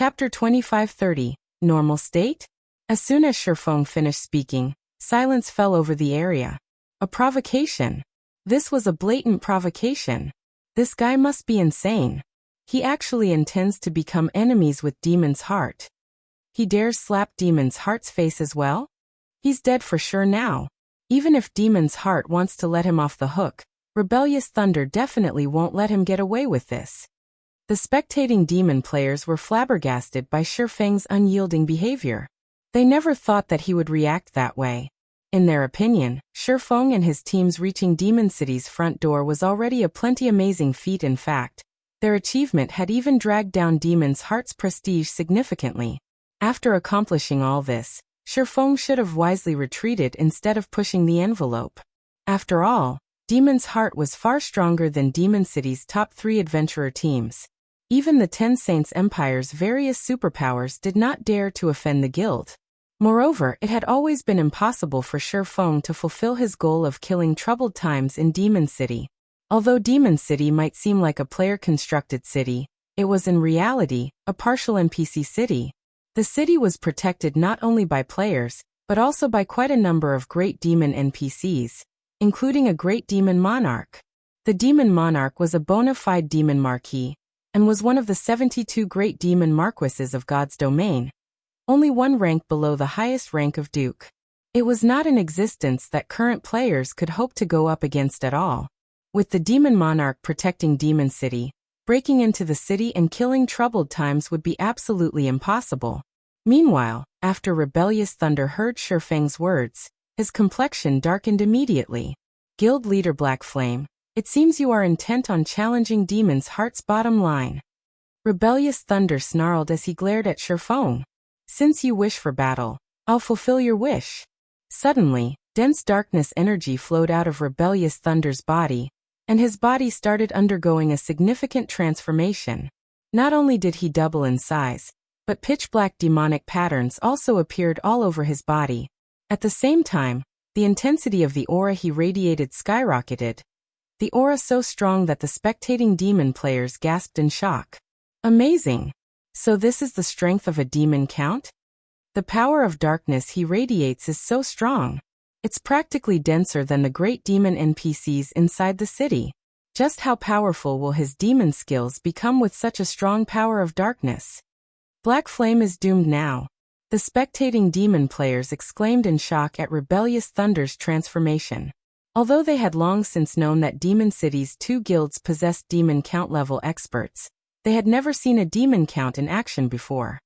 Chapter 2530, Normal State? As soon as Shifeng finished speaking, silence fell over the area. A provocation. This was a blatant provocation. This guy must be insane. He actually intends to become enemies with Demon's Heart. He dares slap Demon's Heart's face as well? He's dead for sure now. Even if Demon's Heart wants to let him off the hook, Rebellious Thunder definitely won't let him get away with this. The spectating demon players were flabbergasted by Shifeng's unyielding behavior. They never thought that he would react that way. In their opinion, Shifeng and his teams reaching Demon City's front door was already a plenty amazing feat. In fact, their achievement had even dragged down Demon's Heart's prestige significantly. After accomplishing all this, Shifeng should have wisely retreated instead of pushing the envelope. After all, Demon's Heart was far stronger than Demon City's top 3 adventurer teams. Even the Ten Saints Empire's various superpowers did not dare to offend the guild. Moreover, it had always been impossible for Shifeng to fulfill his goal of killing troubled times in Demon City. Although Demon City might seem like a player-constructed city, it was in reality a partial NPC city. The city was protected not only by players, but also by quite a number of great demon NPCs, including a great demon monarch. The demon monarch was a bona fide demon marquis, and was one of the 72 great demon marquises of God's domain, only one rank below the highest rank of duke. It was not an existence that current players could hope to go up against at all. With the demon monarch protecting Demon City, breaking into the city and killing troubled times would be absolutely impossible. Meanwhile, after Rebellious Thunder heard Shifeng's words, his complexion darkened immediately. Guild leader Black Flame, it seems you are intent on challenging Demon's Heart's bottom line. Rebellious Thunder snarled as he glared at Shifeng. Since you wish for battle, I'll fulfill your wish. Suddenly, dense darkness energy flowed out of Rebellious Thunder's body, and his body started undergoing a significant transformation. Not only did he double in size, but pitch-black demonic patterns also appeared all over his body. At the same time, the intensity of the aura he radiated skyrocketed, the aura so strong that the spectating demon players gasped in shock. Amazing! So this is the strength of a demon count? The power of darkness he radiates is so strong. It's practically denser than the great demon NPCs inside the city. Just how powerful will his demon skills become with such a strong power of darkness? Black Flame is doomed now. The spectating demon players exclaimed in shock at Rebellious Thunder's transformation. Although they had long since known that Demon City's 2 guilds possessed demon count level experts, they had never seen a demon count in action before.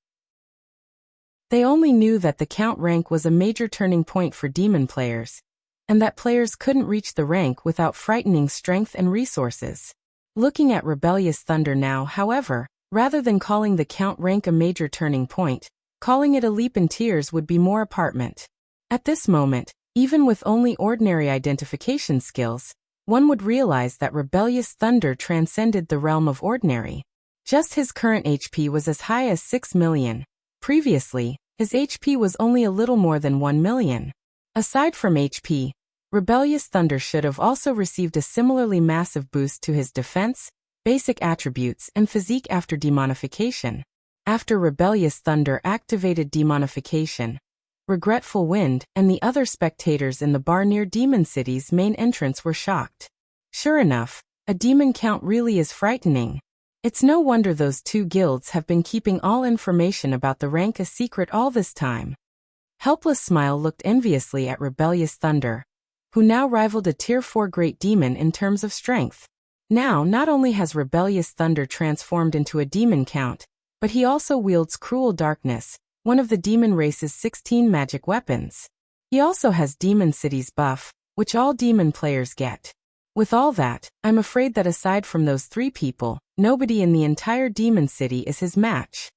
They only knew that the count rank was a major turning point for demon players, and that players couldn't reach the rank without frightening strength and resources. Looking at Rebellious Thunder now, however, rather than calling the count rank a major turning point, calling it a leap in tears would be more apparent. At this moment, even with only ordinary identification skills, one would realize that Rebellious Thunder transcended the realm of ordinary. Just his current HP was as high as 6 million. Previously, his HP was only a little more than 1 million. Aside from HP, Rebellious Thunder should have also received a similarly massive boost to his defense, basic attributes, and physique after demonification. After Rebellious Thunder activated demonification, Regretful Wind and the other spectators in the bar near Demon City's main entrance were shocked. Sure enough, a demon count really is frightening. It's no wonder those 2 guilds have been keeping all information about the rank a secret all this time. Helpless Smile looked enviously at Rebellious Thunder, who now rivaled a Tier 4 great demon in terms of strength. Now, not only has Rebellious Thunder transformed into a demon count, but he also wields Cruel Darkness, one of the demon race's 16 magic weapons. He also has Demon City's buff, which all demon players get. With all that, I'm afraid that aside from those 3 people, nobody in the entire Demon City is his match.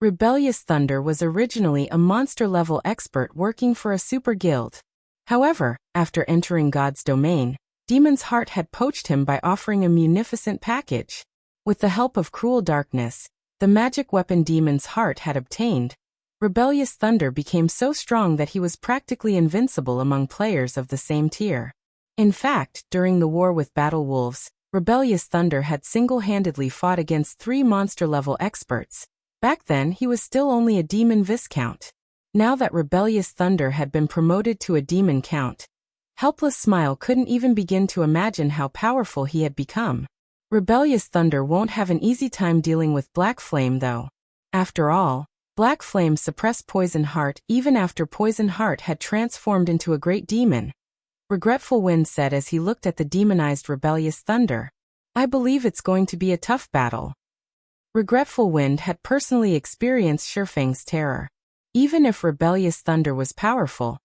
Rebellious Thunder was originally a monster-level expert working for a super guild. However, after entering God's domain, Demon's Heart had poached him by offering a munificent package. With the help of Cruel Darkness, the magic weapon Demon's Heart had obtained, Rebellious Thunder became so strong that he was practically invincible among players of the same tier. In fact, during the war with Battle Wolves, Rebellious Thunder had single-handedly fought against 3 monster-level experts, Back then he was still only a demon viscount. Now that Rebellious Thunder had been promoted to a demon count, Helpless Smile couldn't even begin to imagine how powerful he had become. Rebellious Thunder won't have an easy time dealing with Black Flame though. After all, Black Flame suppressed Poison Heart even after Poison Heart had transformed into a great demon. Regretful Wind said as he looked at the demonized Rebellious Thunder. I believe it's going to be a tough battle. Regretful Wind had personally experienced Shifeng's terror. Even if Rebellious Thunder was powerful,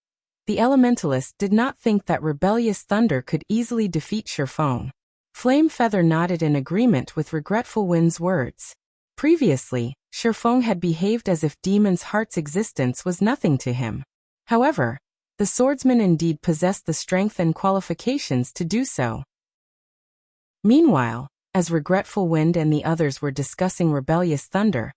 the Elementalist did not think that Rebellious Thunder could easily defeat Shifeng. Flame Feather nodded in agreement with Regretful Wind's words. Previously, Shifeng had behaved as if Demon's Heart's existence was nothing to him. However, the swordsman indeed possessed the strength and qualifications to do so. Meanwhile, as Regretful Wind and the others were discussing Rebellious Thunder,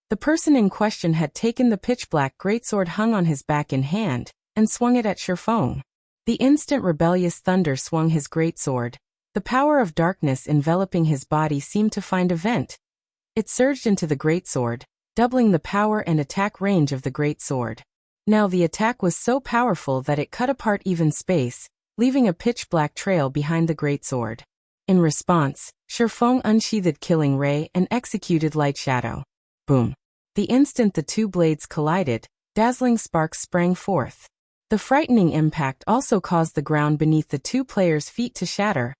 the person in question had taken the pitch-black greatsword hung on his back in hand, and swung it at Shifeng. The instant Rebellious Thunder swung his greatsword, the power of darkness enveloping his body seemed to find a vent. It surged into the greatsword, doubling the power and attack range of the greatsword. Now the attack was so powerful that it cut apart even space, leaving a pitch-black trail behind the greatsword. In response, Shifeng unsheathed Killing Ray and executed Light Shadow. Boom. The instant the two blades collided, dazzling sparks sprang forth. The frightening impact also caused the ground beneath the two players' feet to shatter,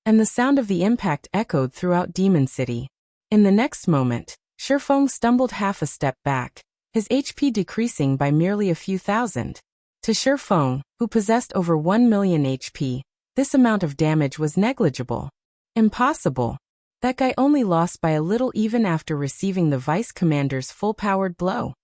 and the sound of the impact echoed throughout Demon City. In the next moment, Shifeng stumbled half a step back, his HP decreasing by merely a few thousand. To Shifeng, who possessed over 1 million HP, this amount of damage was negligible. Impossible. That guy only lost by a little even after receiving the Vice Commander's full-powered blow.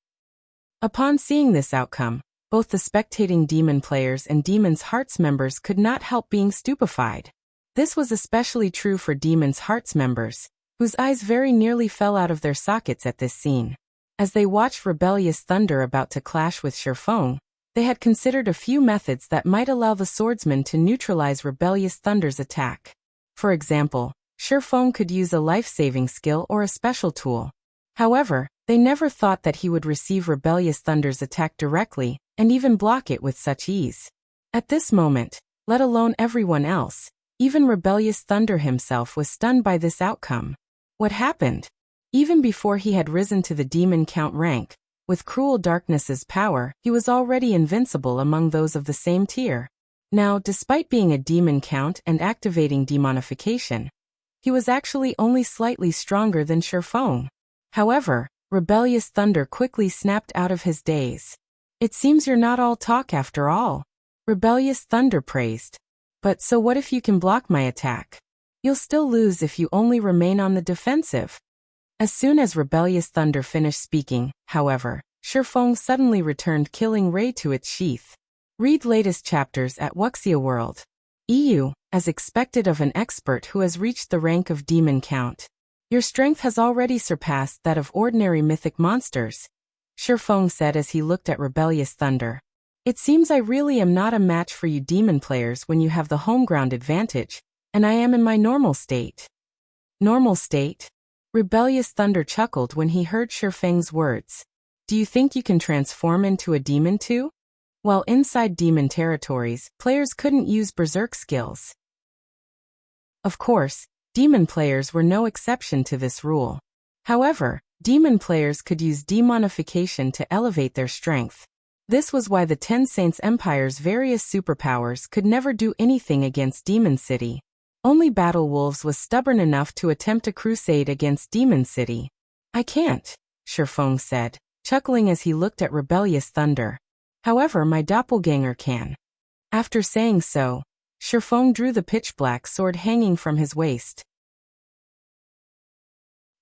Upon seeing this outcome, both the spectating demon players and Demon's Hearts members could not help being stupefied. This was especially true for Demon's Hearts members, whose eyes very nearly fell out of their sockets at this scene. As they watched Rebellious Thunder about to clash with Shifeng, they had considered a few methods that might allow the swordsman to neutralize Rebellious Thunder's attack. For example, Shifeng could use a life-saving skill or a special tool. However, they never thought that he would receive Rebellious Thunder's attack directly, and even block it with such ease. At this moment, let alone everyone else, even Rebellious Thunder himself was stunned by this outcome. What happened? Even before he had risen to the Demon Count rank, with Cruel Darkness's power, he was already invincible among those of the same tier. Now, despite being a Demon Count and activating demonification, he was actually only slightly stronger than Shifeng. However, Rebellious Thunder quickly snapped out of his daze. It seems you're not all talk after all. Rebellious Thunder praised. But so what if you can block my attack? You'll still lose if you only remain on the defensive. As soon as Rebellious Thunder finished speaking, however, Shifeng suddenly returned Killing Ray to its sheath. Read latest chapters at Wuxia World. EU, as expected of an expert who has reached the rank of Demon Count. Your strength has already surpassed that of ordinary mythic monsters, Shifeng said as he looked at Rebellious Thunder. It seems I really am not a match for you demon players when you have the home ground advantage, and I am in my normal state. Normal state? Rebellious Thunder chuckled when he heard Shifeng's words. Do you think you can transform into a demon too? While inside demon territories, players couldn't use berserk skills. Of course, demon players were no exception to this rule. However, demon players could use demonification to elevate their strength. This was why the Ten Saints Empire's various superpowers could never do anything against Demon City. Only Battle Wolves was stubborn enough to attempt a crusade against Demon City. I can't, Shifeng said, chuckling as he looked at Rebellious Thunder. However, my doppelganger can. After saying so, Shifeng drew the pitch-black sword hanging from his waist.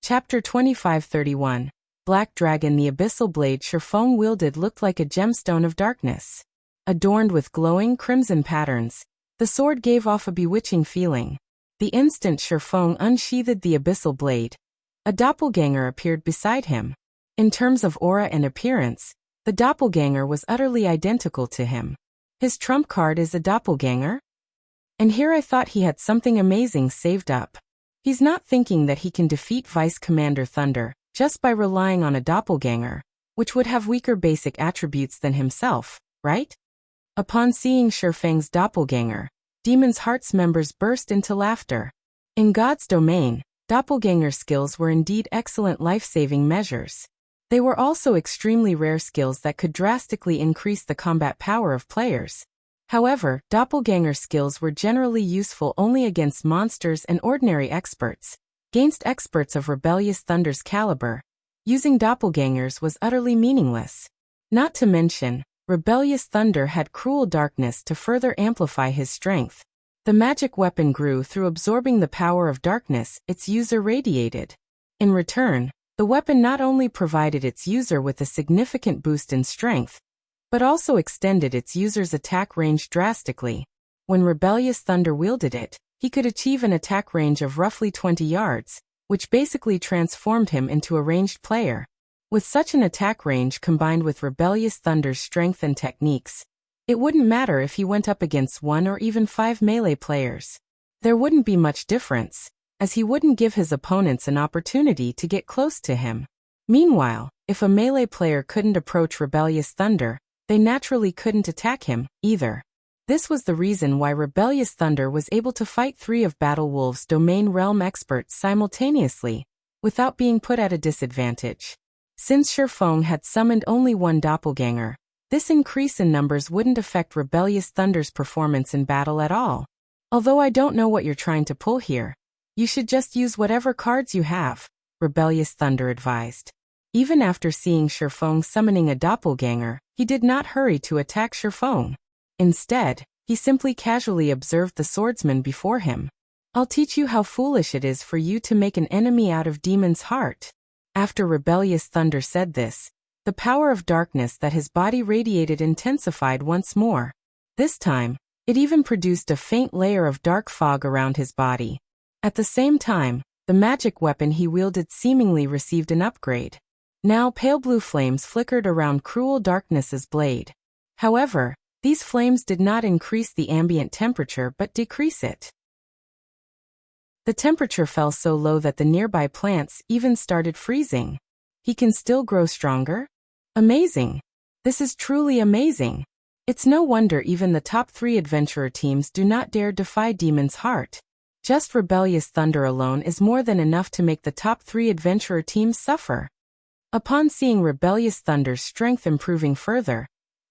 Chapter 2531. Black Dragon. The abyssal blade Shifeng wielded looked like a gemstone of darkness. Adorned with glowing crimson patterns, the sword gave off a bewitching feeling. The instant Shifeng unsheathed the abyssal blade, a doppelganger appeared beside him. In terms of aura and appearance, the doppelganger was utterly identical to him. His trump card is a doppelganger? And here I thought he had something amazing saved up. He's not thinking that he can defeat Vice Commander Thunder, just by relying on a doppelganger, which would have weaker basic attributes than himself, right? Upon seeing Shifeng's doppelganger, Demon's Heart's members burst into laughter. In God's domain, doppelganger skills were indeed excellent life-saving measures. They were also extremely rare skills that could drastically increase the combat power of players. However, doppelganger skills were generally useful only against monsters and ordinary experts. Against experts of Rebellious Thunder's caliber, using doppelgangers was utterly meaningless. Not to mention, Rebellious Thunder had cruel darkness to further amplify his strength. The magic weapon grew through absorbing the power of darkness its user radiated. In return, the weapon not only provided its user with a significant boost in strength, but also extended its user's attack range drastically. When Rebellious Thunder wielded it, he could achieve an attack range of roughly 20 yards, which basically transformed him into a ranged player. With such an attack range combined with Rebellious Thunder's strength and techniques, it wouldn't matter if he went up against 1 or even 5 melee players. There wouldn't be much difference, as he wouldn't give his opponents an opportunity to get close to him. Meanwhile, if a melee player couldn't approach Rebellious Thunder, they naturally couldn't attack him, either. This was the reason why Rebellious Thunder was able to fight 3 of Battlewolf's domain realm experts simultaneously, without being put at a disadvantage. Since Shifeng had summoned only 1 doppelganger, this increase in numbers wouldn't affect Rebellious Thunder's performance in battle at all. Although I don't know what you're trying to pull here, you should just use whatever cards you have, Rebellious Thunder advised. Even after seeing Shifeng summoning a doppelganger, he did not hurry to attack Shifeng. Instead, he simply casually observed the swordsman before him. I'll teach you how foolish it is for you to make an enemy out of Demon's Heart. After Rebellious Thunder said this, the power of darkness that his body radiated intensified once more. This time, it even produced a faint layer of dark fog around his body. At the same time, the magic weapon he wielded seemingly received an upgrade. Now pale blue flames flickered around Cruel Darkness's blade. However, these flames did not increase the ambient temperature but decrease it. The temperature fell so low that the nearby plants even started freezing. He can still grow stronger? Amazing! This is truly amazing. It's no wonder even the top 3 adventurer teams do not dare defy Demon's Heart. Just Rebellious Thunder alone is more than enough to make the top 3 adventurer teams suffer. Upon seeing Rebellious Thunder's strength improving further,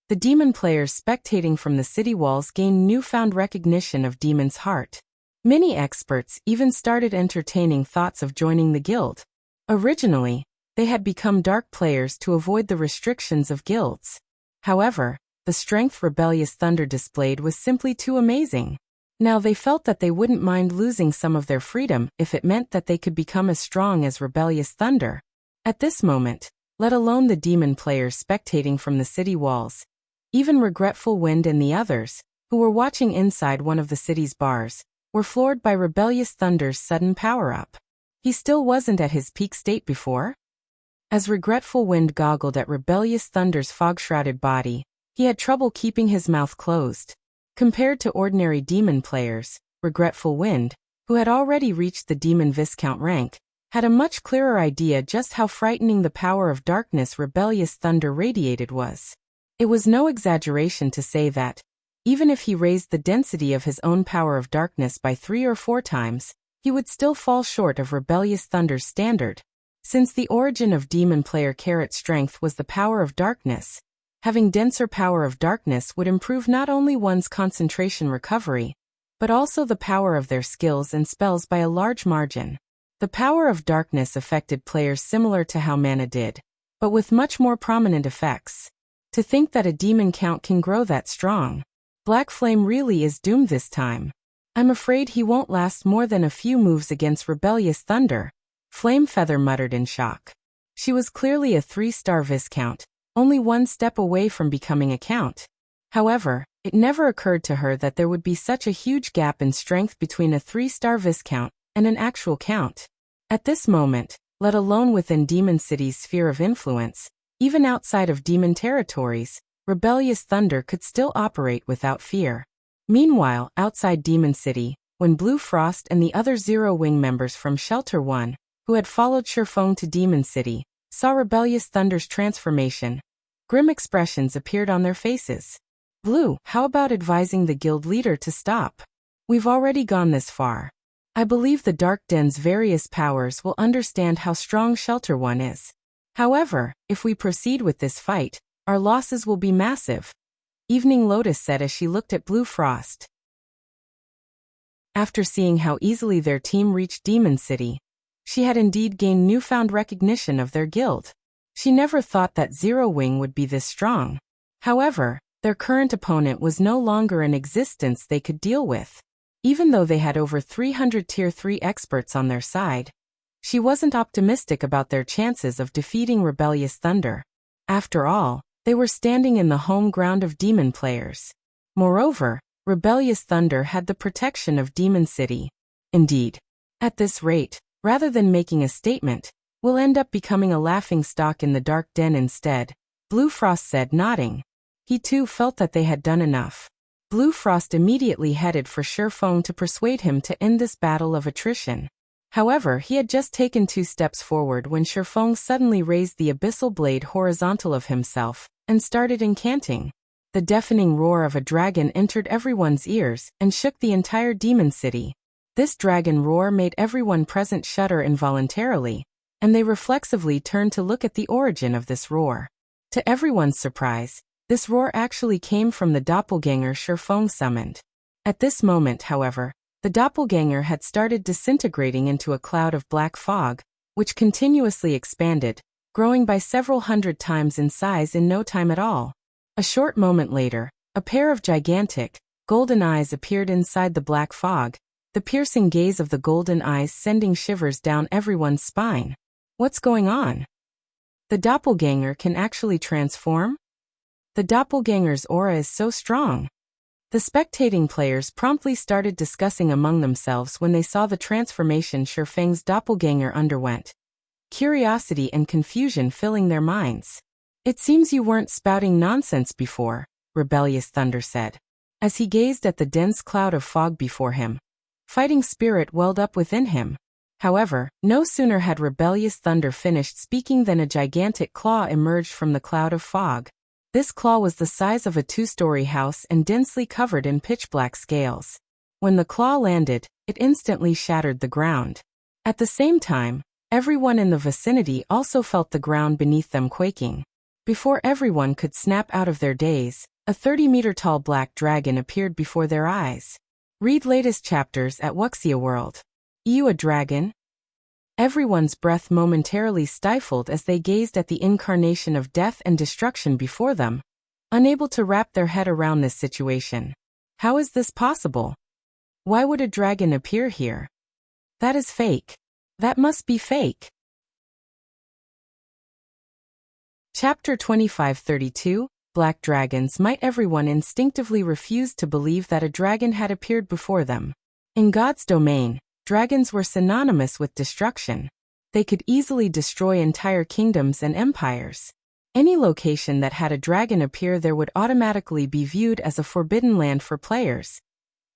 the demon players spectating from the city walls gained newfound recognition of Demon's Heart. Many experts even started entertaining thoughts of joining the guild. Originally, they had become dark players to avoid the restrictions of guilds. However, the strength Rebellious Thunder displayed was simply too amazing. Now they felt that they wouldn't mind losing some of their freedom if it meant that they could become as strong as Rebellious Thunder. At this moment, let alone the demon players spectating from the city walls, even Regretful Wind and the others, who were watching inside one of the city's bars, were floored by Rebellious Thunder's sudden power-up. He still wasn't at his peak state before? As Regretful Wind goggled at Rebellious Thunder's fog-shrouded body, he had trouble keeping his mouth closed. Compared to ordinary demon players, Regretful Wind, who had already reached the Demon Viscount rank, had a much clearer idea just how frightening the power of darkness Rebellious Thunder radiated was. It was no exaggeration to say that, even if he raised the density of his own power of darkness by 3 or 4 times, he would still fall short of Rebellious Thunder's standard. Since the origin of demon player carrot strength was the power of darkness, having denser power of darkness would improve not only one's concentration recovery, but also the power of their skills and spells by a large margin. The power of darkness affected players similar to how mana did, but with much more prominent effects. To think that a demon count can grow that strong. Black Flame really is doomed this time. I'm afraid he won't last more than a few moves against Rebellious Thunder, Flame Feather muttered in shock. She was clearly a 3-star Viscount, only 1 step away from becoming a Count. However, it never occurred to her that there would be such a huge gap in strength between a 3-star Viscount and an actual Count. At this moment, let alone within Demon City's sphere of influence, even outside of demon territories, Rebellious Thunder could still operate without fear. Meanwhile, outside Demon City, when Blue Frost and the other Zero Wing members from Shelter 1, who had followed Shifeng to Demon City, saw Rebellious Thunder's transformation. Grim expressions appeared on their faces. Blue, how about advising the guild leader to stop? We've already gone this far. I believe the Dark Den's various powers will understand how strong Shelter One is. However, if we proceed with this fight, our losses will be massive. Evening Lotus said as she looked at Blue Frost. After seeing how easily their team reached Demon City, she had indeed gained newfound recognition of their guild. She never thought that Zero Wing would be this strong. However, their current opponent was no longer in existence they could deal with. Even though they had over 300 Tier 3 experts on their side, she wasn't optimistic about their chances of defeating Rebellious Thunder. After all, they were standing in the home ground of demon players. Moreover, Rebellious Thunder had the protection of Demon City. Indeed, at this rate, rather than making a statement, we'll end up becoming a laughingstock in the Dark Den instead, Blue Frost said, nodding. He too felt that they had done enough. Blue Frost immediately headed for Shifeng to persuade him to end this battle of attrition. However, he had just taken 2 steps forward when Shifeng suddenly raised the abyssal blade horizontal of himself and started incanting. The deafening roar of a dragon entered everyone's ears and shook the entire Demon City. This dragon roar made everyone present shudder involuntarily, and they reflexively turned to look at the origin of this roar. To everyone's surprise, this roar actually came from the doppelganger Shifeng summoned. At this moment, however, the doppelganger had started disintegrating into a cloud of black fog, which continuously expanded, growing by several hundred times in size in no time at all. A short moment later, a pair of gigantic, golden eyes appeared inside the black fog, the piercing gaze of the golden eyes sending shivers down everyone's spine. What's going on? The doppelganger can actually transform? The doppelganger's aura is so strong. The spectating players promptly started discussing among themselves when they saw the transformation Shifeng's doppelganger underwent. Curiosity and confusion filling their minds. It seems you weren't spouting nonsense before, Rebellious Thunder said. As he gazed at the dense cloud of fog before him, fighting spirit welled up within him. However, no sooner had Rebellious Thunder finished speaking than a gigantic claw emerged from the cloud of fog. This claw was the size of a 2-story house and densely covered in pitch-black scales. When the claw landed, it instantly shattered the ground. At the same time, everyone in the vicinity also felt the ground beneath them quaking. Before everyone could snap out of their daze, a 30-meter-tall black dragon appeared before their eyes. Read latest chapters at Wuxia World. You a dragon? Everyone's breath momentarily stifled as they gazed at the incarnation of death and destruction before them, unable to wrap their head around this situation. How is this possible? Why would a dragon appear here? That is fake. That must be fake. Chapter 2532, Black Dragons. Might everyone instinctively refused to believe that a dragon had appeared before them. In God's domain, dragons were synonymous with destruction. They could easily destroy entire kingdoms and empires. Any location that had a dragon appear there would automatically be viewed as a forbidden land for players.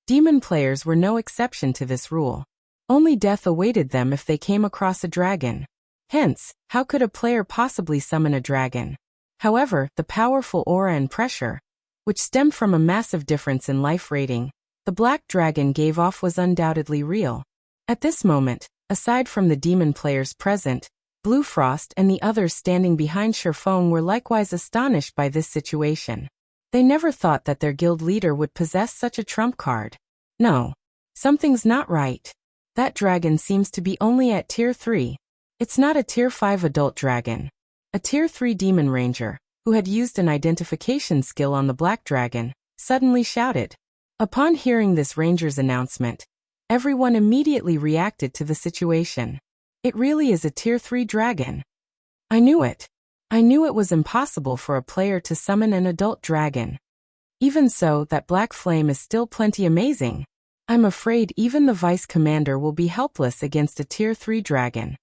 Demon players were no exception to this rule. Only death awaited them if they came across a dragon. Hence, how could a player possibly summon a dragon? However, the powerful aura and pressure, which stemmed from a massive difference in life rating, the black dragon gave off was undoubtedly real. At this moment, aside from the demon players present, Blue Frost and the others standing behind Shifeng were likewise astonished by this situation. They never thought that their guild leader would possess such a trump card. No. Something's not right. That dragon seems to be only at Tier 3. It's not a Tier 5 adult dragon. A Tier 3 demon ranger, who had used an identification skill on the black dragon, suddenly shouted. Upon hearing this ranger's announcement, everyone immediately reacted to the situation. It really is a Tier 3 dragon. I knew it. I knew it was impossible for a player to summon an adult dragon. Even so, that black flame is still plenty amazing. I'm afraid even the vice commander will be helpless against a Tier 3 dragon.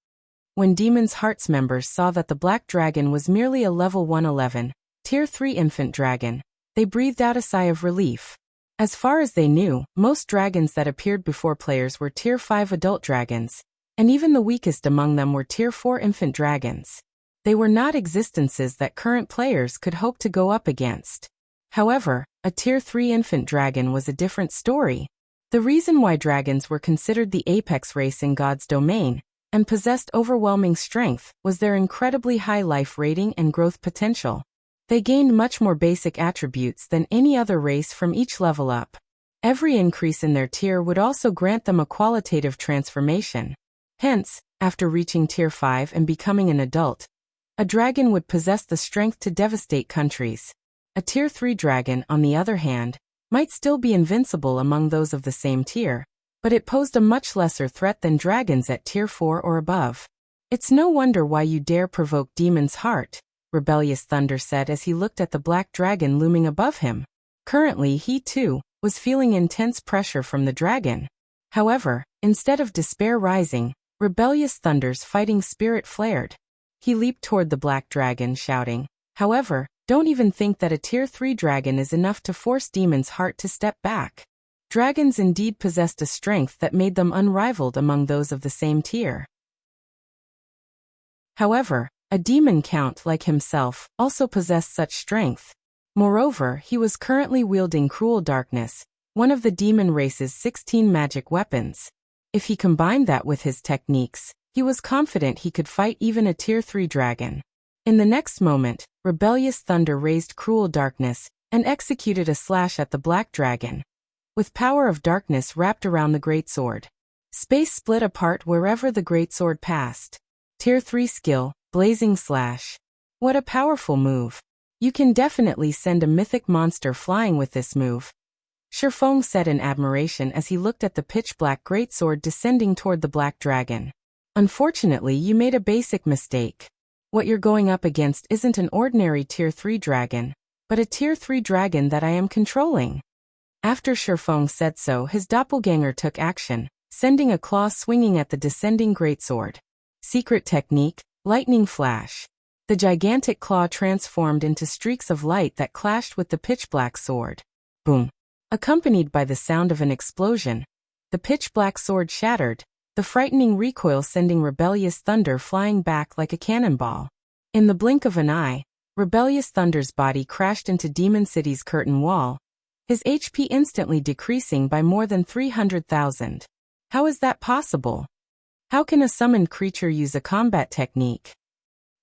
When Demon's Hearts members saw that the black dragon was merely a level 111, Tier 3 infant dragon, they breathed out a sigh of relief. As far as they knew, most dragons that appeared before players were Tier 5 adult dragons, and even the weakest among them were Tier 4 infant dragons. They were not existences that current players could hope to go up against. However, a Tier 3 infant dragon was a different story. The reason why dragons were considered the apex race in God's domain and possessed overwhelming strength was their incredibly high life rating and growth potential. They gained much more basic attributes than any other race from each level up. Every increase in their tier would also grant them a qualitative transformation. Hence, after reaching Tier 5 and becoming an adult, a dragon would possess the strength to devastate countries. A Tier 3 dragon, on the other hand, might still be invincible among those of the same tier, but it posed a much lesser threat than dragons at Tier 4 or above. "It's no wonder why you dare provoke Demon's Heart," Rebellious Thunder said as he looked at the black dragon looming above him. Currently he, too, was feeling intense pressure from the dragon. However, instead of despair rising, Rebellious Thunder's fighting spirit flared. He leaped toward the black dragon, shouting, "However, don't even think that a Tier 3 dragon is enough to force Demon's Heart to step back." Dragons indeed possessed a strength that made them unrivaled among those of the same tier. However, a demon count like himself also possessed such strength. Moreover, he was currently wielding Cruel Darkness, one of the demon race's 16 magic weapons. If he combined that with his techniques, he was confident he could fight even a Tier 3 dragon. In the next moment, Rebellious Thunder raised Cruel Darkness and executed a slash at the black dragon. With power of darkness wrapped around the greatsword, space split apart wherever the greatsword passed. Tier 3 skill, Blazing Slash. What a powerful move. You can definitely send a mythic monster flying with this move, Shifeng said in admiration as he looked at the pitch-black greatsword descending toward the black dragon. "Unfortunately, you made a basic mistake. What you're going up against isn't an ordinary Tier 3 dragon, but a Tier 3 dragon that I am controlling." After Shifeng said so, his doppelganger took action, sending a claw swinging at the descending greatsword. Secret technique, Lightning Flash. The gigantic claw transformed into streaks of light that clashed with the pitch-black sword. Boom! Accompanied by the sound of an explosion, the pitch-black sword shattered, the frightening recoil sending Rebellious Thunder flying back like a cannonball. In the blink of an eye, Rebellious Thunder's body crashed into Demon City's curtain wall, his HP instantly decreasing by more than 300,000. How is that possible? How can a summoned creature use a combat technique?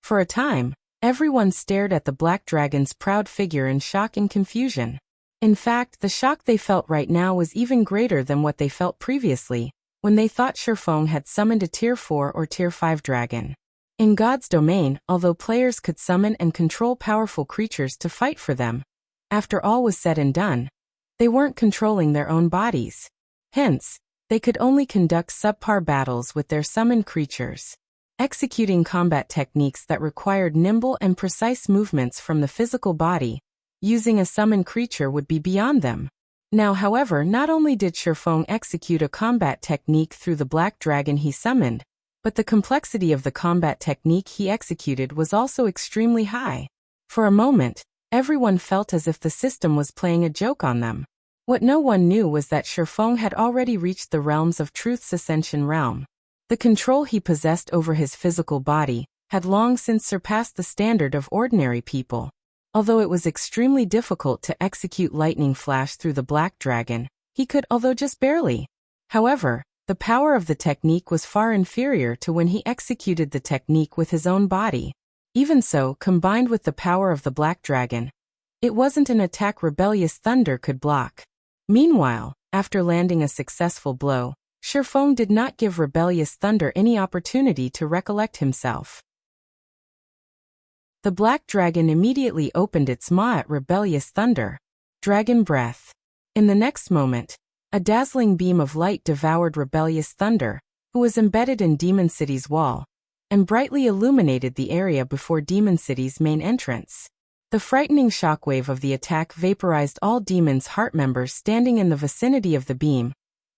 For a time, everyone stared at the black dragon's proud figure in shock and confusion. In fact, the shock they felt right now was even greater than what they felt previously, when they thought Shifeng had summoned a Tier 4 or Tier 5 dragon. In God's domain, although players could summon and control powerful creatures to fight for them, after all was said and done, they weren't controlling their own bodies. Hence, they could only conduct subpar battles with their summoned creatures. Executing combat techniques that required nimble and precise movements from the physical body, using a summoned creature would be beyond them. Now, however, not only did Shifeng execute a combat technique through the black dragon he summoned, but the complexity of the combat technique he executed was also extremely high. For a moment, everyone felt as if the system was playing a joke on them. What no one knew was that Shifeng had already reached the realms of Truth's Ascension realm. The control he possessed over his physical body had long since surpassed the standard of ordinary people. Although it was extremely difficult to execute Lightning Flash through the black dragon, he could, although just barely. However, the power of the technique was far inferior to when he executed the technique with his own body. Even so, combined with the power of the black dragon, it wasn't an attack Rebellious Thunder could block. Meanwhile, after landing a successful blow, Shifeng did not give Rebellious Thunder any opportunity to recollect himself. The black dragon immediately opened its maw at Rebellious Thunder. Dragon Breath. In the next moment, a dazzling beam of light devoured Rebellious Thunder, who was embedded in Demon City's wall, and brightly illuminated the area before Demon City's main entrance. The frightening shockwave of the attack vaporized all Demon's Heart members standing in the vicinity of the beam,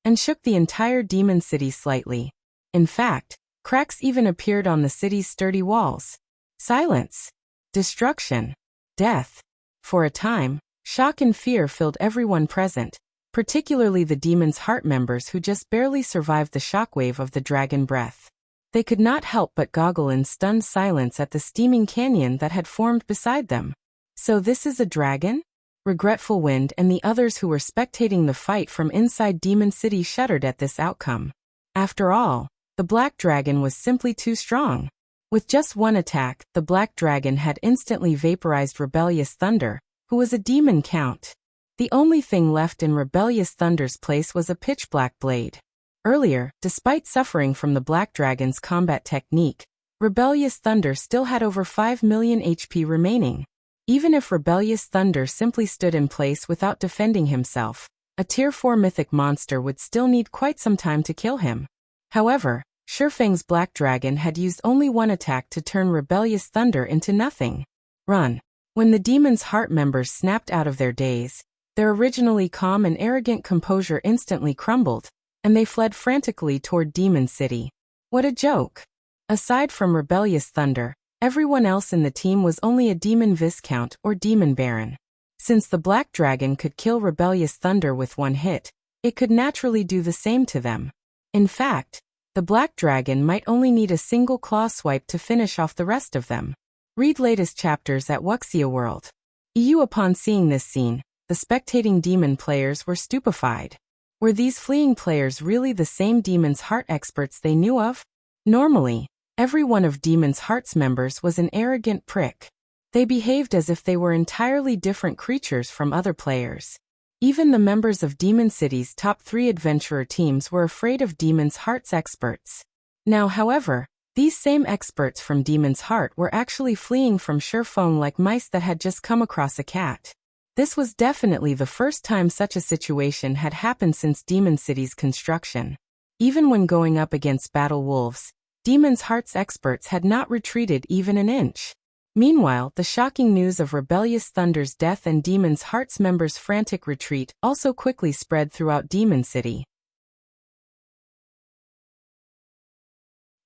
and shook the entire Demon City slightly. In fact, cracks even appeared on the city's sturdy walls. Silence. Destruction. Death. For a time, shock and fear filled everyone present, particularly the demon's heart members who just barely survived the shockwave of the dragon breath. They could not help but goggle in stunned silence at the steaming canyon that had formed beside them. So this is a dragon? Regretful Wind and the others who were spectating the fight from inside Demon City shuddered at this outcome. After all, the black dragon was simply too strong. With just one attack, the black dragon had instantly vaporized Rebellious Thunder, who was a demon count. The only thing left in Rebellious Thunder's place was a pitch-black blade. Earlier, despite suffering from the black dragon's combat technique, Rebellious Thunder still had over 5 million HP remaining. Even if Rebellious Thunder simply stood in place without defending himself, a Tier 4 mythic monster would still need quite some time to kill him. However, Shifeng's black dragon had used only one attack to turn Rebellious Thunder into nothing. Run. When the demon's heart members snapped out of their daze, their originally calm and arrogant composure instantly crumbled, and they fled frantically toward Demon City. What a joke! Aside from Rebellious Thunder, everyone else in the team was only a Demon Viscount or Demon Baron. Since the Black Dragon could kill Rebellious Thunder with one hit, it could naturally do the same to them. In fact, the Black Dragon might only need a single claw swipe to finish off the rest of them. Read latest chapters at Wuxia World. Upon seeing this scene, the spectating demon players were stupefied. Were these fleeing players really the same Demon's Heart experts they knew of? Normally, every one of Demon's Heart's members was an arrogant prick. They behaved as if they were entirely different creatures from other players. Even the members of Demon City's top 3 adventurer teams were afraid of Demon's Heart's experts. Now, however, these same experts from Demon's Heart were actually fleeing from Shifeng like mice that had just come across a cat. This was definitely the first time such a situation had happened since Demon City's construction. Even when going up against battle wolves, Demon's Heart's experts had not retreated even an inch. Meanwhile, the shocking news of Rebellious Thunder's death and Demon's Heart's members' frantic retreat also quickly spread throughout Demon City.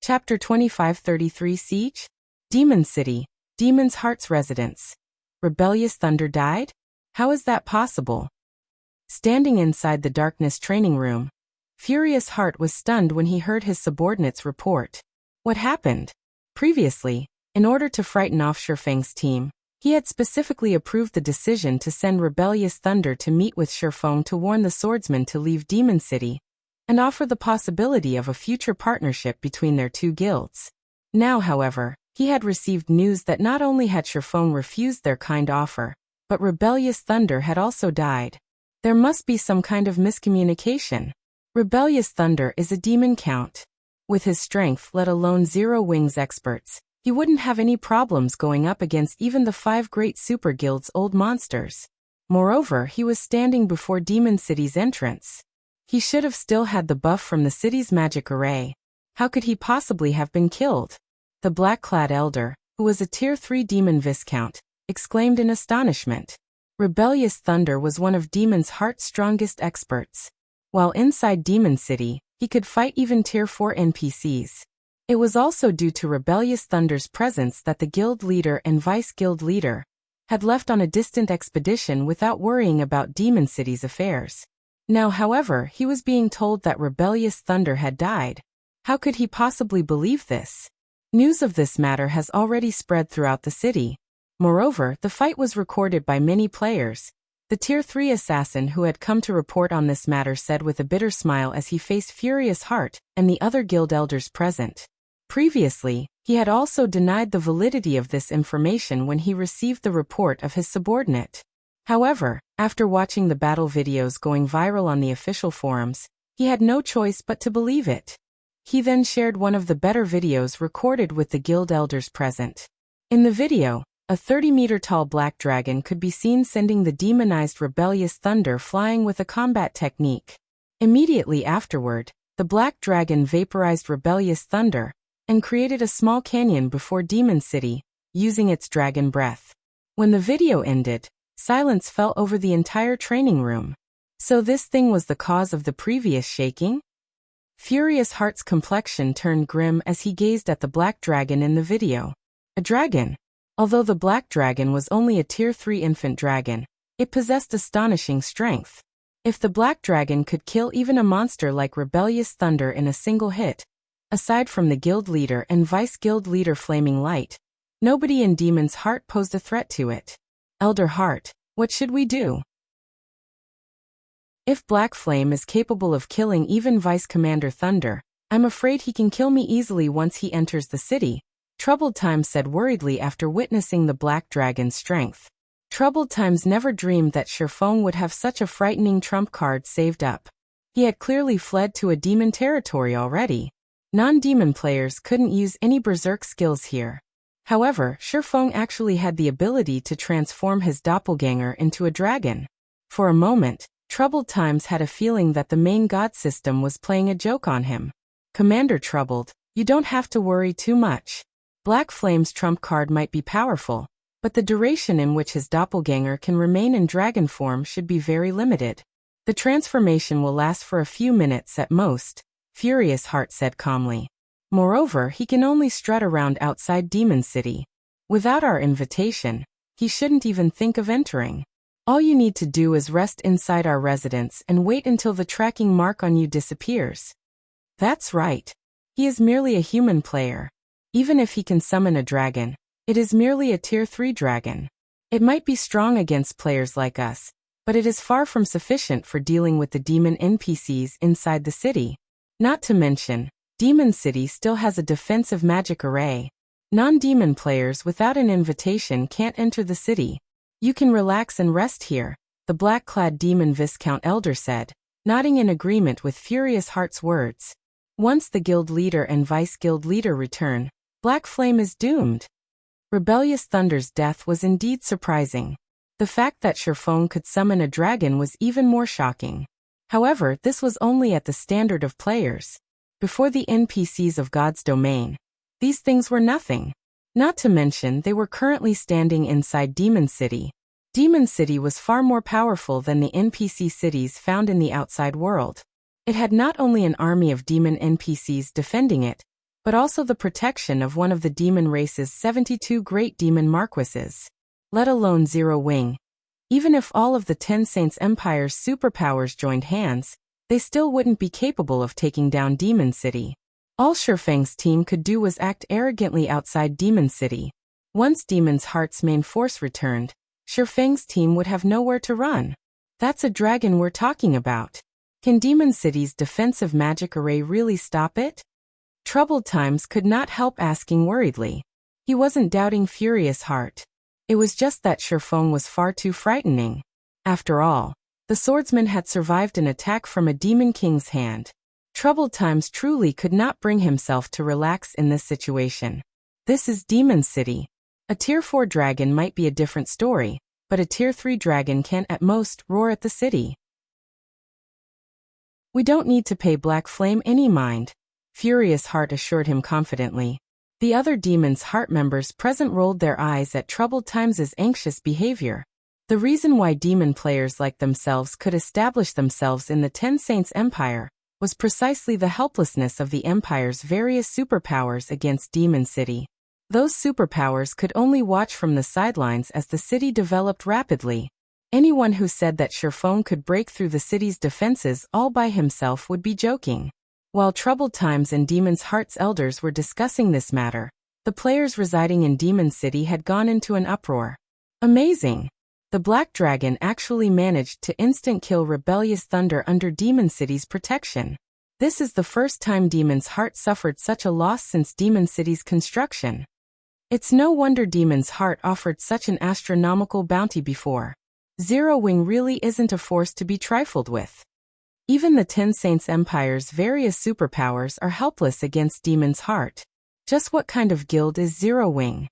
Chapter 2533 Siege? Demon City, Demon's Heart's residence. Rebellious Thunder died? How is that possible? Standing inside the darkness training room, Furious Heart was stunned when he heard his subordinates report. What happened? Previously, in order to frighten off Shifeng's team, he had specifically approved the decision to send Rebellious Thunder to meet with Shifeng to warn the swordsman to leave Demon City and offer the possibility of a future partnership between their two guilds. Now, however, he had received news that not only had Shifeng refused their kind offer, but Rebellious Thunder had also died. There must be some kind of miscommunication. Rebellious Thunder is a demon count. With his strength, let alone 0 wings experts, he wouldn't have any problems going up against even the 5 great super guilds' old monsters. Moreover, he was standing before Demon City's entrance. He should have still had the buff from the city's magic array. How could he possibly have been killed? The black-clad elder, who was a Tier 3 demon viscount, exclaimed in astonishment. Rebellious Thunder was one of Demon's Heart's strongest experts. While inside Demon City, he could fight even Tier 4 NPCs. It was also due to Rebellious Thunder's presence that the guild leader and vice-guild leader had left on a distant expedition without worrying about Demon City's affairs. Now, however, he was being told that Rebellious Thunder had died. How could he possibly believe this? News of this matter has already spread throughout the city. Moreover, the fight was recorded by many players. The Tier 3 assassin who had come to report on this matter said with a bitter smile as he faced Furious Heart and the other guild elders present. Previously, he had also denied the validity of this information when he received the report of his subordinate. However, after watching the battle videos going viral on the official forums, he had no choice but to believe it. He then shared one of the better videos recorded with the guild elders present. In the video, a 30-meter-tall black dragon could be seen sending the demonized Rebellious Thunder flying with a combat technique. Immediately afterward, the black dragon vaporized Rebellious Thunder and created a small canyon before Demon City, using its dragon breath. When the video ended, silence fell over the entire training room. So this thing was the cause of the previous shaking? Furious Heart's complexion turned grim as he gazed at the black dragon in the video. A dragon. Although the black dragon was only a Tier 3 infant dragon, it possessed astonishing strength. If the Black Dragon could kill even a monster like Rebellious Thunder in a single hit, aside from the guild leader and vice-guild leader Flaming Light, nobody in Demon's Heart posed a threat to it. Elder Heart, what should we do? If Black Flame is capable of killing even Vice Commander Thunder, I'm afraid he can kill me easily once he enters the city, Troubled Times said worriedly after witnessing the Black Dragon's strength. Troubled Times never dreamed that Sherfong would have such a frightening trump card saved up. He had clearly fled to a demon territory already. Non-demon players couldn't use any berserk skills here. However, Sherfong actually had the ability to transform his doppelganger into a dragon. For a moment, Troubled Times had a feeling that the main god system was playing a joke on him. Commander Troubled, you don't have to worry too much. Black Flame's trump card might be powerful, but the duration in which his doppelganger can remain in dragon form should be very limited. The transformation will last for a few minutes at most, Furious Heart said calmly. Moreover, he can only strut around outside Demon City. Without our invitation, he shouldn't even think of entering. All you need to do is rest inside our residence and wait until the tracking mark on you disappears. That's right. He is merely a human player. Even if he can summon a dragon, it is merely a tier 3 dragon. It might be strong against players like us, but it is far from sufficient for dealing with the demon NPCs inside the city. Not to mention, Demon City still has a defensive magic array. Non-demon players without an invitation can't enter the city. You can relax and rest here, the black-clad demon Viscount Elder said, nodding in agreement with Furious Heart's words. Once the guild leader and vice-guild leader return, Black Flame is doomed. Rebellious Thunder's death was indeed surprising. The fact that Sherfong could summon a dragon was even more shocking. However, this was only at the standard of players. Before the NPCs of God's domain, these things were nothing. Not to mention they were currently standing inside Demon City. Demon City was far more powerful than the NPC cities found in the outside world. It had not only an army of demon NPCs defending it, but also the protection of one of the demon race's 72 great demon marquises. Let alone Zero Wing. Even if all of the 10 Saints Empire's superpowers joined hands, they still wouldn't be capable of taking down Demon City. All Sherfang's team could do was act arrogantly outside Demon City. Once Demon's Heart's main force returned, Sherfang's team would have nowhere to run. That's a dragon we're talking about. Can Demon City's defensive magic array really stop it? Troubled Times could not help asking worriedly. He wasn't doubting Furious Heart. It was just that Sherfong was far too frightening. After all, the swordsman had survived an attack from a demon king's hand. Troubled Times truly could not bring himself to relax in this situation. This is Demon City. A tier 4 dragon might be a different story, but a tier 3 dragon can at most roar at the city. We don't need to pay Black Flame any mind, Furious Heart assured him confidently. The other Demon's Heart members present rolled their eyes at Troubled Times' anxious behavior. The reason why demon players like themselves could establish themselves in the 10 Saints Empire was precisely the helplessness of the Empire's various superpowers against Demon City. Those superpowers could only watch from the sidelines as the city developed rapidly. Anyone who said that Sherfong could break through the city's defenses all by himself would be joking. While Troubled Times and Demon's Heart's elders were discussing this matter, the players residing in Demon City had gone into an uproar. Amazing! The Black Dragon actually managed to instant-kill Rebellious Thunder under Demon City's protection. This is the first time Demon's Heart suffered such a loss since Demon City's construction. It's no wonder Demon's Heart offered such an astronomical bounty before. Zero Wing really isn't a force to be trifled with. Even the 10 Saints Empire's various superpowers are helpless against Demon's Heart. Just what kind of guild is Zero Wing?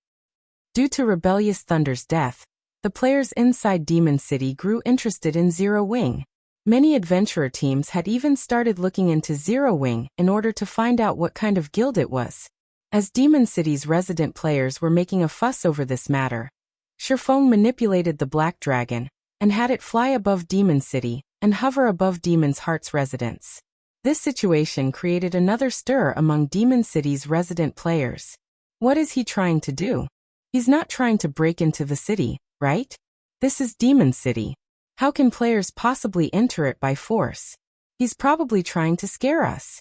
Due to Rebellious Thunder's death, the players inside Demon City grew interested in Zero Wing. Many adventurer teams had even started looking into Zero Wing in order to find out what kind of guild it was. As Demon City's resident players were making a fuss over this matter, Sherfong manipulated the Black Dragon and had it fly above Demon City and hover above Demon's Heart's residence. This situation created another stir among Demon City's resident players. What is he trying to do? He's not trying to break into the city, right? This is Demon City. How can players possibly enter it by force? He's probably trying to scare us.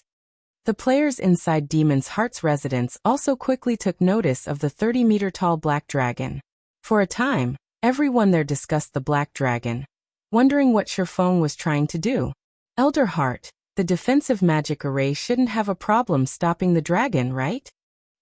The players inside Demon's Heart's residence also quickly took notice of the 30-meter-tall black dragon. For a time, everyone there discussed the black dragon, wondering what Sherfeng was trying to do. Elder Heart, the defensive magic array shouldn't have a problem stopping the dragon, right?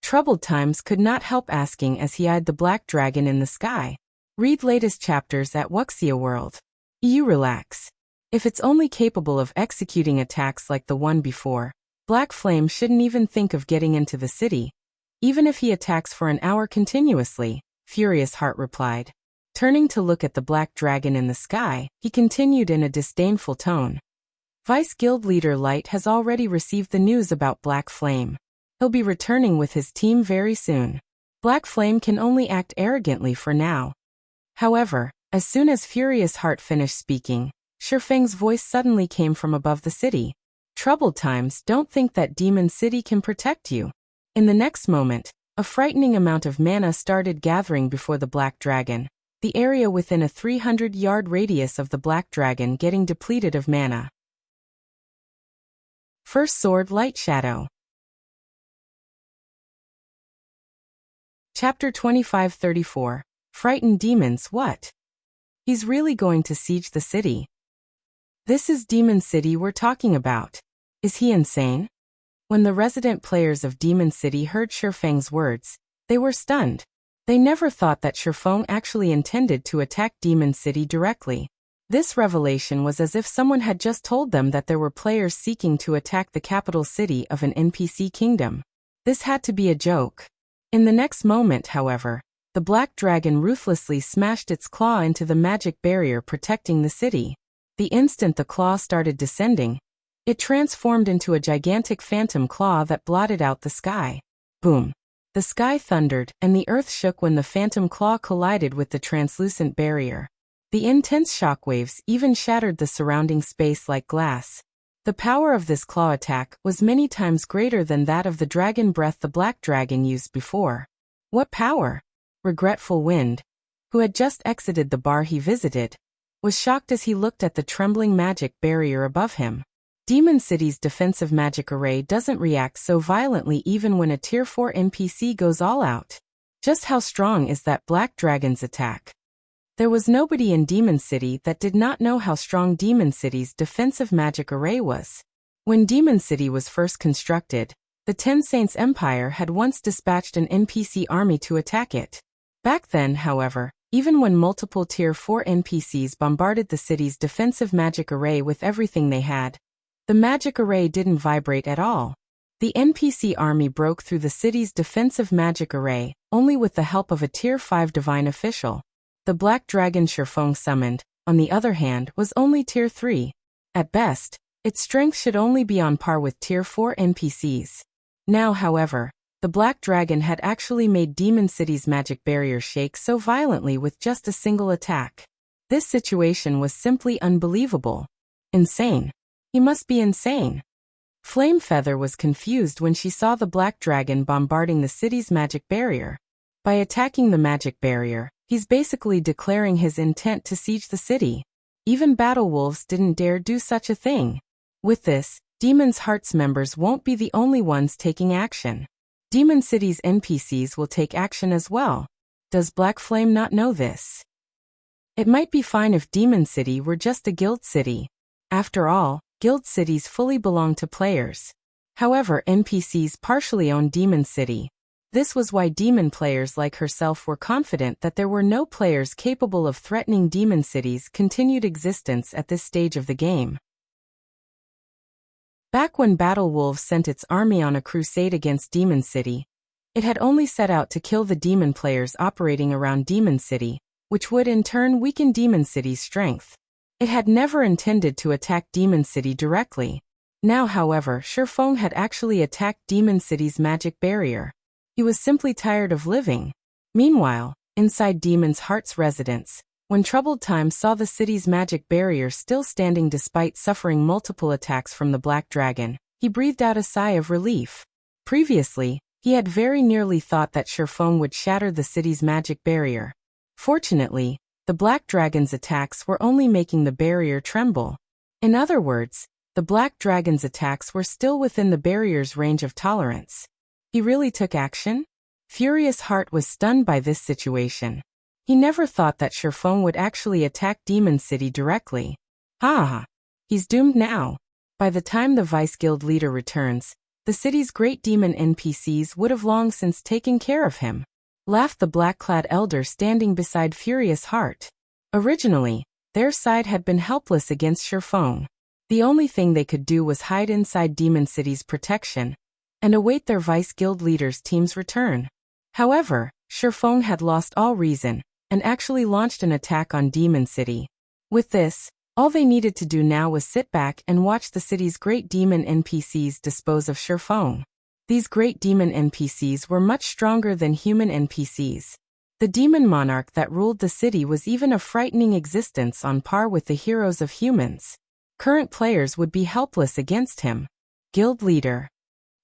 Troubled Times could not help asking as he eyed the black dragon in the sky. Read latest chapters at Wuxia World. You relax. If it's only capable of executing attacks like the one before, Black Flame shouldn't even think of getting into the city, even if he attacks for an hour continuously, Furious Heart replied. Turning to look at the black dragon in the sky, he continued in a disdainful tone. Vice Guild Leader Light has already received the news about Black Flame. He'll be returning with his team very soon. Black Flame can only act arrogantly for now. However, as soon as Furious Heart finished speaking, Sherfeng's voice suddenly came from above the city. Troubled Times, don't think that Demon City can protect you. In the next moment, a frightening amount of mana started gathering before the black dragon, the area within a 300-yard radius of the black dragon getting depleted of mana. First Sword Light Shadow. Chapter 2534. Frightened Demons. What? He's really going to siege the city. This is Demon City we're talking about. Is he insane? When the resident players of Demon City heard Sherfeng's words, they were stunned. They never thought that Sherfeng actually intended to attack Demon City directly. This revelation was as if someone had just told them that there were players seeking to attack the capital city of an NPC kingdom. This had to be a joke. In the next moment, however, the black dragon ruthlessly smashed its claw into the magic barrier protecting the city. The instant the claw started descending, it transformed into a gigantic phantom claw that blotted out the sky. Boom! The sky thundered, and the earth shook when the phantom claw collided with the translucent barrier. The intense shockwaves even shattered the surrounding space like glass. The power of this claw attack was many times greater than that of the dragon breath the black dragon used before. What power? Regretful Wind, who had just exited the bar he visited, was shocked as he looked at the trembling magic barrier above him. Demon City's defensive magic array doesn't react so violently even when a Tier 4 NPC goes all out. Just how strong is that black dragon's attack? There was nobody in Demon City that did not know how strong Demon City's defensive magic array was. When Demon City was first constructed, the Ten Saints Empire had once dispatched an NPC army to attack it. Back then, however, even when multiple Tier 4 NPCs bombarded the city's defensive magic array with everything they had, the magic array didn't vibrate at all. The NPC army broke through the city's defensive magic array, only with the help of a Tier 5 divine official. The black dragon Sherfeng summoned, on the other hand, was only Tier 3. At best, its strength should only be on par with Tier 4 NPCs. Now, however, the black dragon had actually made Demon City's magic barrier shake so violently with just a single attack. This situation was simply unbelievable. Insane. He must be insane. Flame Feather was confused when she saw the black dragon bombarding the city's magic barrier. By attacking the magic barrier, he's basically declaring his intent to siege the city. Even Battle Wolves didn't dare do such a thing. With this, Demon's Heart's members won't be the only ones taking action. Demon City's NPCs will take action as well. Does Black Flame not know this? It might be fine if Demon City were just a guild city. After all, guild cities fully belong to players. However, NPCs partially own Demon City. This was why demon players like herself were confident that there were no players capable of threatening Demon City's continued existence at this stage of the game. Back when Battle Wolves sent its army on a crusade against Demon City, it had only set out to kill the demon players operating around Demon City, which would in turn weaken Demon City's strength. It had never intended to attack Demon City directly. Now, however, Sherfeng had actually attacked Demon City's magic barrier. He was simply tired of living. Meanwhile, inside Demon's Heart's residence, when Troubled Times saw the city's magic barrier still standing despite suffering multiple attacks from the black dragon, he breathed out a sigh of relief. Previously, he had very nearly thought that Sherfeng would shatter the city's magic barrier. Fortunately, The black dragon's attacks were only making the barrier tremble. In other words, the black dragon's attacks were still within the barrier's range of tolerance. He really took action? Furious Heart was stunned by this situation. He never thought that Sherfeng would actually attack Demon City directly. Ha! He's doomed now. By the time the Vice Guild leader returns, the city's great demon NPCs would have long since taken care of him. Laughed the black-clad elder standing beside Furious Heart. Originally, their side had been helpless against Sherfeng. The only thing they could do was hide inside Demon City's protection and await their Vice Guild leader's team's return. However, Sherfeng had lost all reason and actually launched an attack on Demon City. With this, all they needed to do now was sit back and watch the city's great demon NPCs dispose of Sherfeng. These great demon NPCs were much stronger than human NPCs. The demon monarch that ruled the city was even a frightening existence on par with the heroes of humans. Current players would be helpless against him. Guild leader.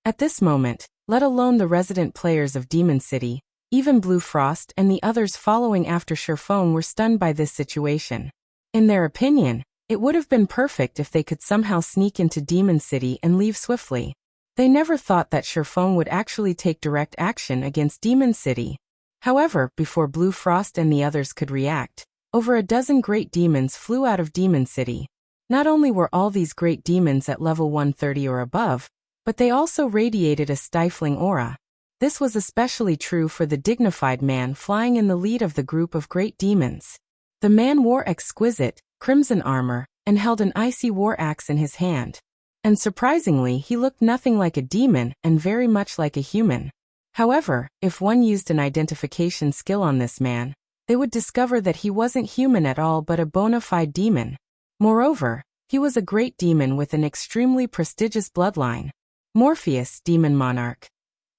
At this moment, let alone the resident players of Demon City, even Blue Frost and the others following after Sherfeng were stunned by this situation. In their opinion, it would have been perfect if they could somehow sneak into Demon City and leave swiftly. They never thought that Sherfeng would actually take direct action against Demon City. However, before Blue Frost and the others could react, over a dozen great demons flew out of Demon City. Not only were all these great demons at level 130 or above, but they also radiated a stifling aura. This was especially true for the dignified man flying in the lead of the group of great demons. The man wore exquisite, crimson armor, and held an icy war axe in his hand. And surprisingly, he looked nothing like a demon and very much like a human. However, if one used an identification skill on this man, they would discover that he wasn't human at all but a bona fide demon. Moreover, he was a great demon with an extremely prestigious bloodline. Morpheus, Demon Monarch.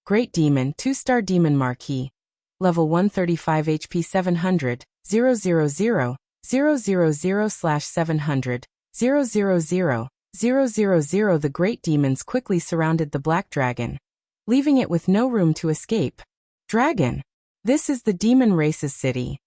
Great Demon, 2-star Demon Marquis. Level 135 HP 700, 000, 000/700, 000, The great demons quickly surrounded the black dragon, leaving it with no room to escape. Dragon. This is the demon race's city.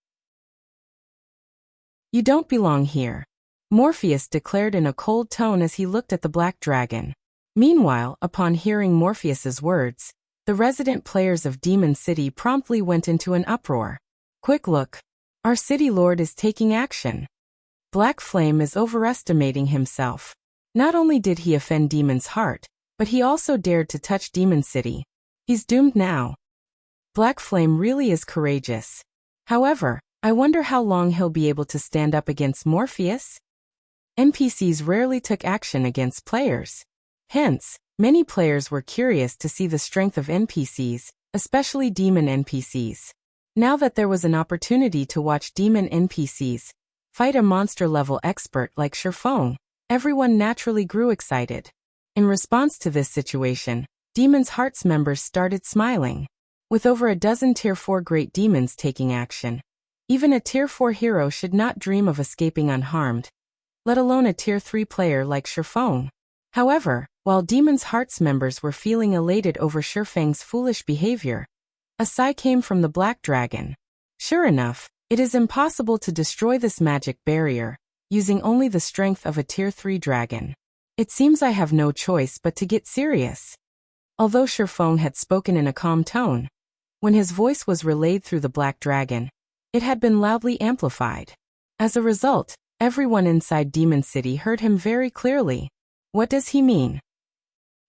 You don't belong here, Morpheus declared in a cold tone as he looked at the black dragon. Meanwhile, upon hearing Morpheus's words, the resident players of Demon City promptly went into an uproar. Quick look. Our city lord is taking action. Black Flame is overestimating himself. Not only did he offend Demon's heart, but he also dared to touch Demon City. He's doomed now. Black Flame really is courageous. However, I wonder how long he'll be able to stand up against Morpheus? NPCs rarely took action against players. Hence, many players were curious to see the strength of NPCs, especially demon NPCs. Now that there was an opportunity to watch demon NPCs fight a monster-level expert like Sherfeng, everyone naturally grew excited. In response to this situation, Demon's Hearts members started smiling. With over a dozen Tier 4 great demons taking action, even a Tier 4 hero should not dream of escaping unharmed, let alone a Tier 3 player like Sherfeng. However, while Demon's Hearts members were feeling elated over Sherfeng's foolish behavior, a sigh came from the black dragon. Sure enough, it is impossible to destroy this magic barrier, using only the strength of a Tier 3 dragon. It seems I have no choice but to get serious. Although Sherfeng had spoken in a calm tone, when his voice was relayed through the black dragon, it had been loudly amplified. As a result, everyone inside Demon City heard him very clearly. What does he mean?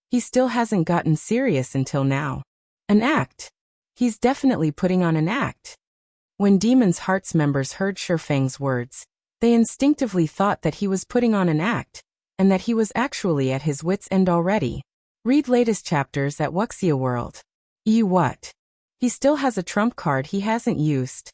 He still hasn't gotten serious until now. An act. He's definitely putting on an act. When Demon's Hearts members heard Sherfeng's words, they instinctively thought that he was putting on an act, and that he was actually at his wit's end already. Read latest chapters at Wuxia World. What? He still has a trump card he hasn't used.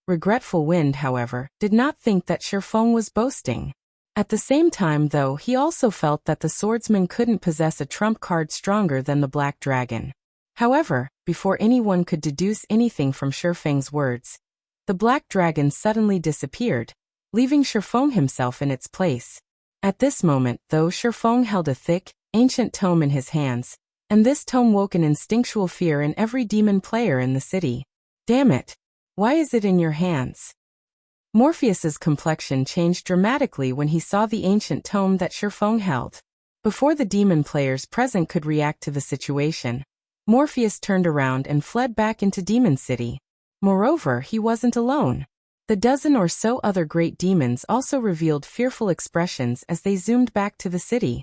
Regretful Wind, however, did not think that Sherfeng was boasting. At the same time, though, he also felt that the swordsman couldn't possess a trump card stronger than the black dragon. However, before anyone could deduce anything from Sherfeng's words, the black dragon suddenly disappeared, leaving Sherfeng himself in its place. At this moment, though, Sherfeng held a thick, ancient tome in his hands, and this tome woke an instinctual fear in every demon player in the city. Damn it! Why is it in your hands? Morpheus's complexion changed dramatically when he saw the ancient tome that Shifeng held. Before the demon players present could react to the situation, Morpheus turned around and fled back into Demon City. Moreover, he wasn't alone. The dozen or so other great demons also revealed fearful expressions as they zoomed back to the city.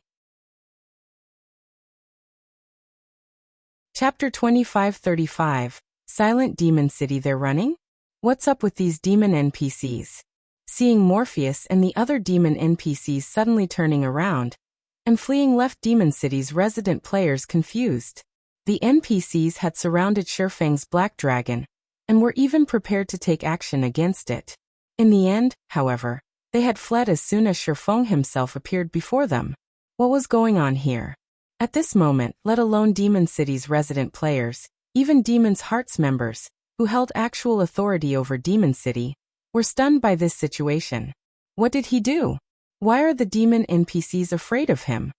Chapter 25-35. Silent Demon City. They're running? What's up with these demon NPCs? Seeing Morpheus and the other demon NPCs suddenly turning around and fleeing left Demon City's resident players confused. The NPCs had surrounded Shifeng's black dragon and were even prepared to take action against it. In the end, however, they had fled as soon as Shifeng himself appeared before them. What was going on here? At this moment, let alone Demon City's resident players, even Demon's Heart's members, who held actual authority over Demon City, were stunned by this situation. What did he do? Why are the demon NPCs afraid of him?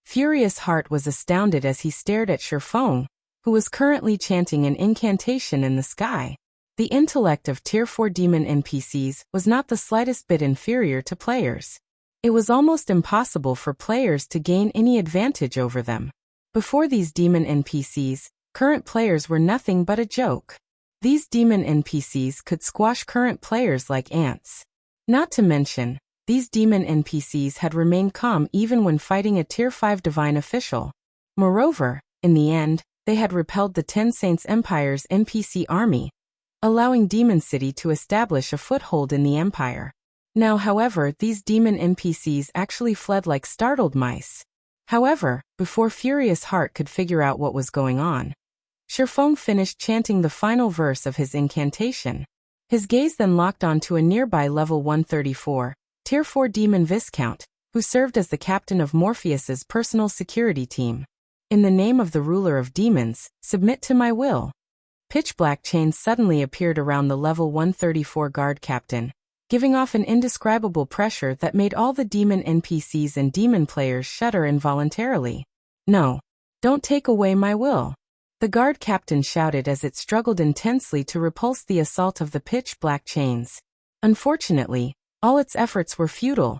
Furious Heart was astounded as he stared at Shifeng, who was currently chanting an incantation in the sky. The intellect of Tier 4 demon NPCs was not the slightest bit inferior to players. It was almost impossible for players to gain any advantage over them. Before these demon NPCs, current players were nothing but a joke. These demon NPCs could squash current players like ants. Not to mention, these demon NPCs had remained calm even when fighting a Tier 5 divine official. Moreover, in the end, they had repelled the Ten Saints Empire's NPC army, allowing Demon City to establish a foothold in the Empire. Now, however, these demon NPCs actually fled like startled mice. However, before Furious Heart could figure out what was going on, Shifeng finished chanting the final verse of his incantation. His gaze then locked onto a nearby level 134, Tier 4 demon Viscount, who served as the captain of Morpheus's personal security team. In the name of the ruler of demons, submit to my will. Pitch-black chains suddenly appeared around the level 134 guard captain, giving off an indescribable pressure that made all the demon NPCs and demon players shudder involuntarily. No, don't take away my will. The guard captain shouted as it struggled intensely to repulse the assault of the pitch-black chains. Unfortunately, all its efforts were futile,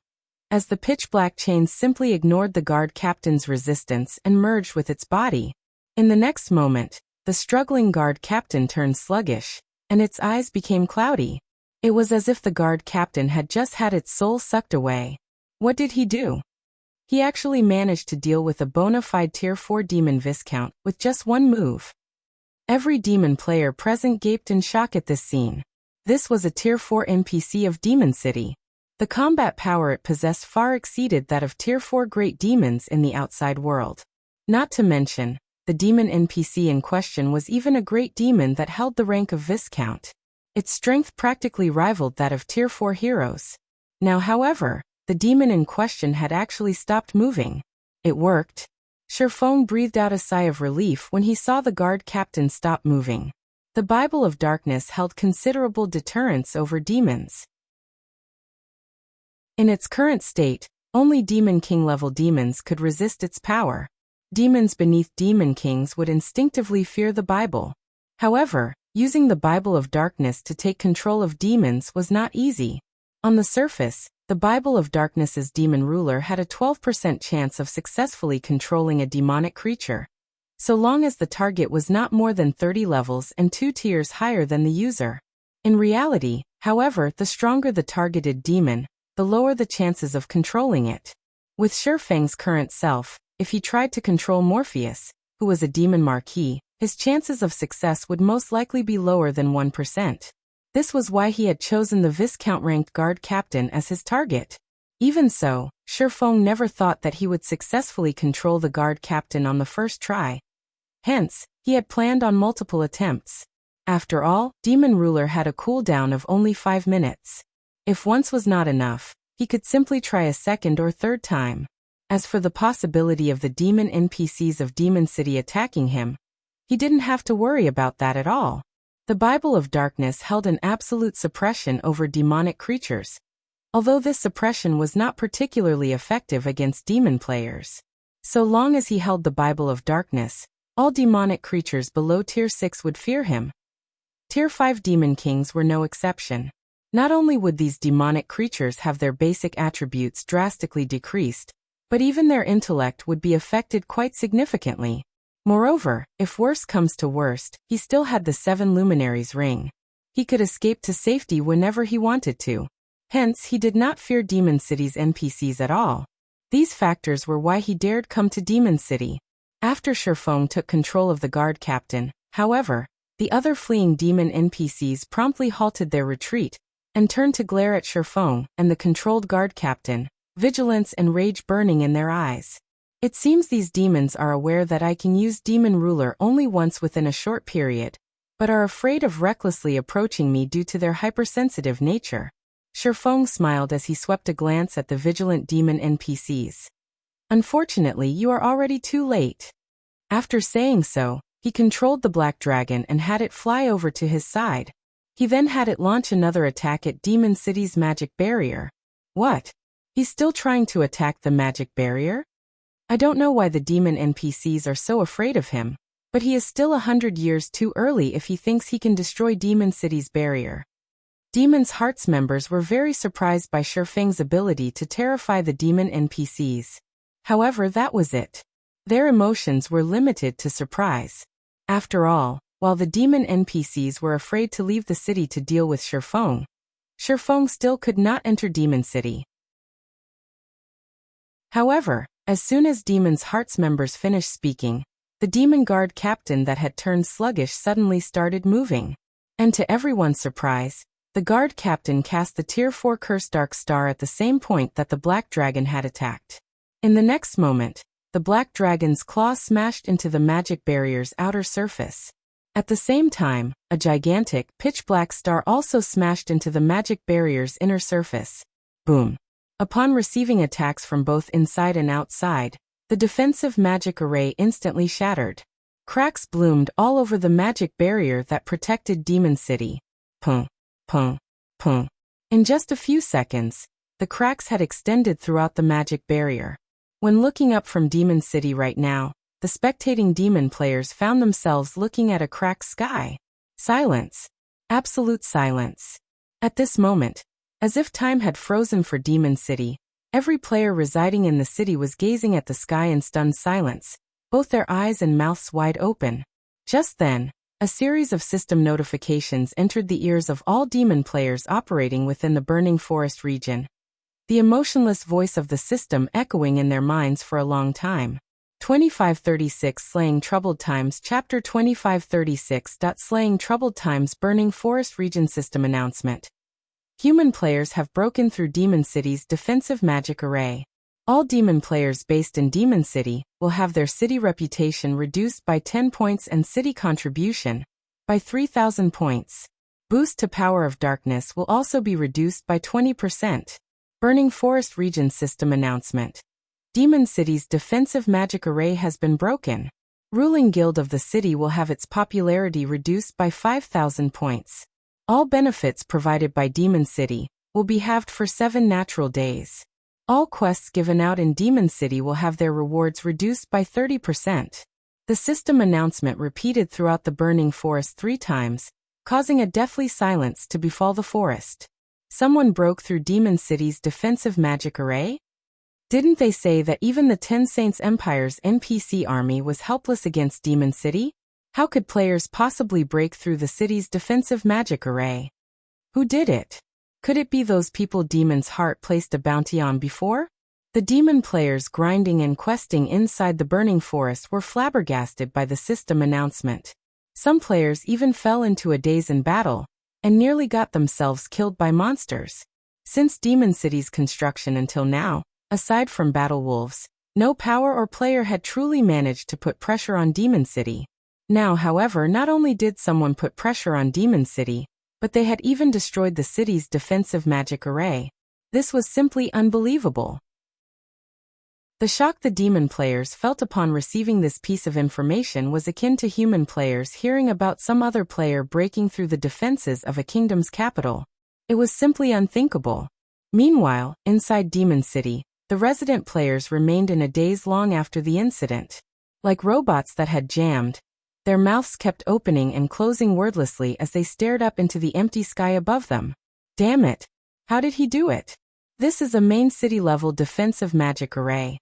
as the pitch-black chains simply ignored the guard captain's resistance and merged with its body. In the next moment, the struggling guard captain turned sluggish, and its eyes became cloudy. It was as if the guard captain had just had its soul sucked away. What did he do? He actually managed to deal with a bona fide Tier 4 demon Viscount with just one move. Every demon player present gaped in shock at this scene. This was a Tier 4 NPC of Demon City. The combat power it possessed far exceeded that of Tier 4 great demons in the outside world. Not to mention, the demon NPC in question was even a great demon that held the rank of Viscount. Its strength practically rivaled that of Tier 4 heroes. Now, however, the demon in question had actually stopped moving. It worked. Shifeng breathed out a sigh of relief when he saw the guard captain stop moving. The Bible of Darkness held considerable deterrence over demons. In its current state, only Demon King level demons could resist its power. Demons beneath Demon Kings would instinctively fear the Bible. However, using the Bible of Darkness to take control of demons was not easy. On the surface, the Bible of Darkness's demon ruler had a 12% chance of successfully controlling a demonic creature, so long as the target was not more than 30 levels and 2 tiers higher than the user. In reality, however, the stronger the targeted demon, the lower the chances of controlling it. With Shifeng's current self, if he tried to control Morpheus, who was a demon marquis, his chances of success would most likely be lower than 1%. This was why he had chosen the Viscount-ranked guard captain as his target. Even so, Shifeng never thought that he would successfully control the guard captain on the first try. Hence, he had planned on multiple attempts. After all, Demon Ruler had a cooldown of only 5 minutes. If once was not enough, he could simply try a second or third time. As for the possibility of the demon NPCs of Demon City attacking him, he didn't have to worry about that at all. The Bible of Darkness held an absolute suppression over demonic creatures, although this suppression was not particularly effective against demon players. So long as he held the Bible of Darkness, all demonic creatures below Tier 6 would fear him. Tier 5 Demon Kings were no exception. Not only would these demonic creatures have their basic attributes drastically decreased, but even their intellect would be affected quite significantly. Moreover, if worse comes to worst, he still had the 7 Luminaries ring. He could escape to safety whenever he wanted to. Hence, he did not fear Demon City's NPCs at all. These factors were why he dared come to Demon City. After Shifeng took control of the guard captain, however, the other fleeing demon NPCs promptly halted their retreat and turned to glare at Shifeng and the controlled guard captain, vigilance and rage burning in their eyes. It seems these demons are aware that I can use Demon Ruler only once within a short period, but are afraid of recklessly approaching me due to their hypersensitive nature. Shifeng smiled as he swept a glance at the vigilant demon NPCs. Unfortunately, you are already too late. After saying so, he controlled the black dragon and had it fly over to his side. He then had it launch another attack at Demon City's magic barrier. What? He's still trying to attack the magic barrier? I don't know why the demon NPCs are so afraid of him, but he is still 100 years too early if he thinks he can destroy Demon City's barrier. Demon's Heart's members were very surprised by Shifeng's ability to terrify the demon NPCs. However, that was it. Their emotions were limited to surprise. After all, while the demon NPCs were afraid to leave the city to deal with Shifeng, Shifeng still could not enter Demon City. However, as soon as Demon's Heart's members finished speaking, the demon guard captain that had turned sluggish suddenly started moving. And to everyone's surprise, the guard captain cast the Tier 4 Curse Dark Star at the same point that the black dragon had attacked. In the next moment, the black dragon's claw smashed into the magic barrier's outer surface. At the same time, a gigantic, pitch-black star also smashed into the magic barrier's inner surface. Boom. Upon receiving attacks from both inside and outside, the defensive magic array instantly shattered. Cracks bloomed all over the magic barrier that protected Demon City. Pung, pung, pung. In just a few seconds, the cracks had extended throughout the magic barrier. When looking up from Demon City right now, the spectating demon players found themselves looking at a cracked sky. Silence. Absolute silence. At this moment, as if time had frozen for Demon City, every player residing in the city was gazing at the sky in stunned silence, both their eyes and mouths wide open. Just then, a series of system notifications entered the ears of all demon players operating within the Burning Forest region. The emotionless voice of the system echoing in their minds for a long time. 2536 Slaying Troubled Times Chapter 2536. Slaying Troubled Times Burning Forest Region System Announcement. Human players have broken through Demon City's defensive magic array. All demon players based in Demon City will have their city reputation reduced by 10 points and city contribution by 3,000 points. Boost to Power of Darkness will also be reduced by 20%. Burning Forest Region System Announcement. Demon City's defensive magic array has been broken. Ruling Guild of the city will have its popularity reduced by 5,000 points. All benefits provided by Demon City will be halved for 7 natural days. All quests given out in Demon City will have their rewards reduced by 30%. The system announcement repeated throughout the Burning Forest 3 times, causing a deathly silence to befall the forest. Someone broke through Demon City's defensive magic array? Didn't they say that even the Ten Saints Empire's NPC army was helpless against Demon City? How could players possibly break through the city's defensive magic array? Who did it? Could it be those people Demon's Heart placed a bounty on before? The demon players grinding and questing inside the Burning Forest were flabbergasted by the system announcement. Some players even fell into a daze in battle, and nearly got themselves killed by monsters. Since Demon City's construction until now, aside from battle wolves, no power or player had truly managed to put pressure on Demon City. Now, however, not only did someone put pressure on Demon City, but they had even destroyed the city's defensive magic array. This was simply unbelievable. The shock the demon players felt upon receiving this piece of information was akin to human players hearing about some other player breaking through the defenses of a kingdom's capital. It was simply unthinkable. Meanwhile, inside Demon City, the resident players remained in a daze long after the incident. Like robots that had jammed, their mouths kept opening and closing wordlessly as they stared up into the empty sky above them. Damn it! How did he do it? This is a main city-level defensive magic array.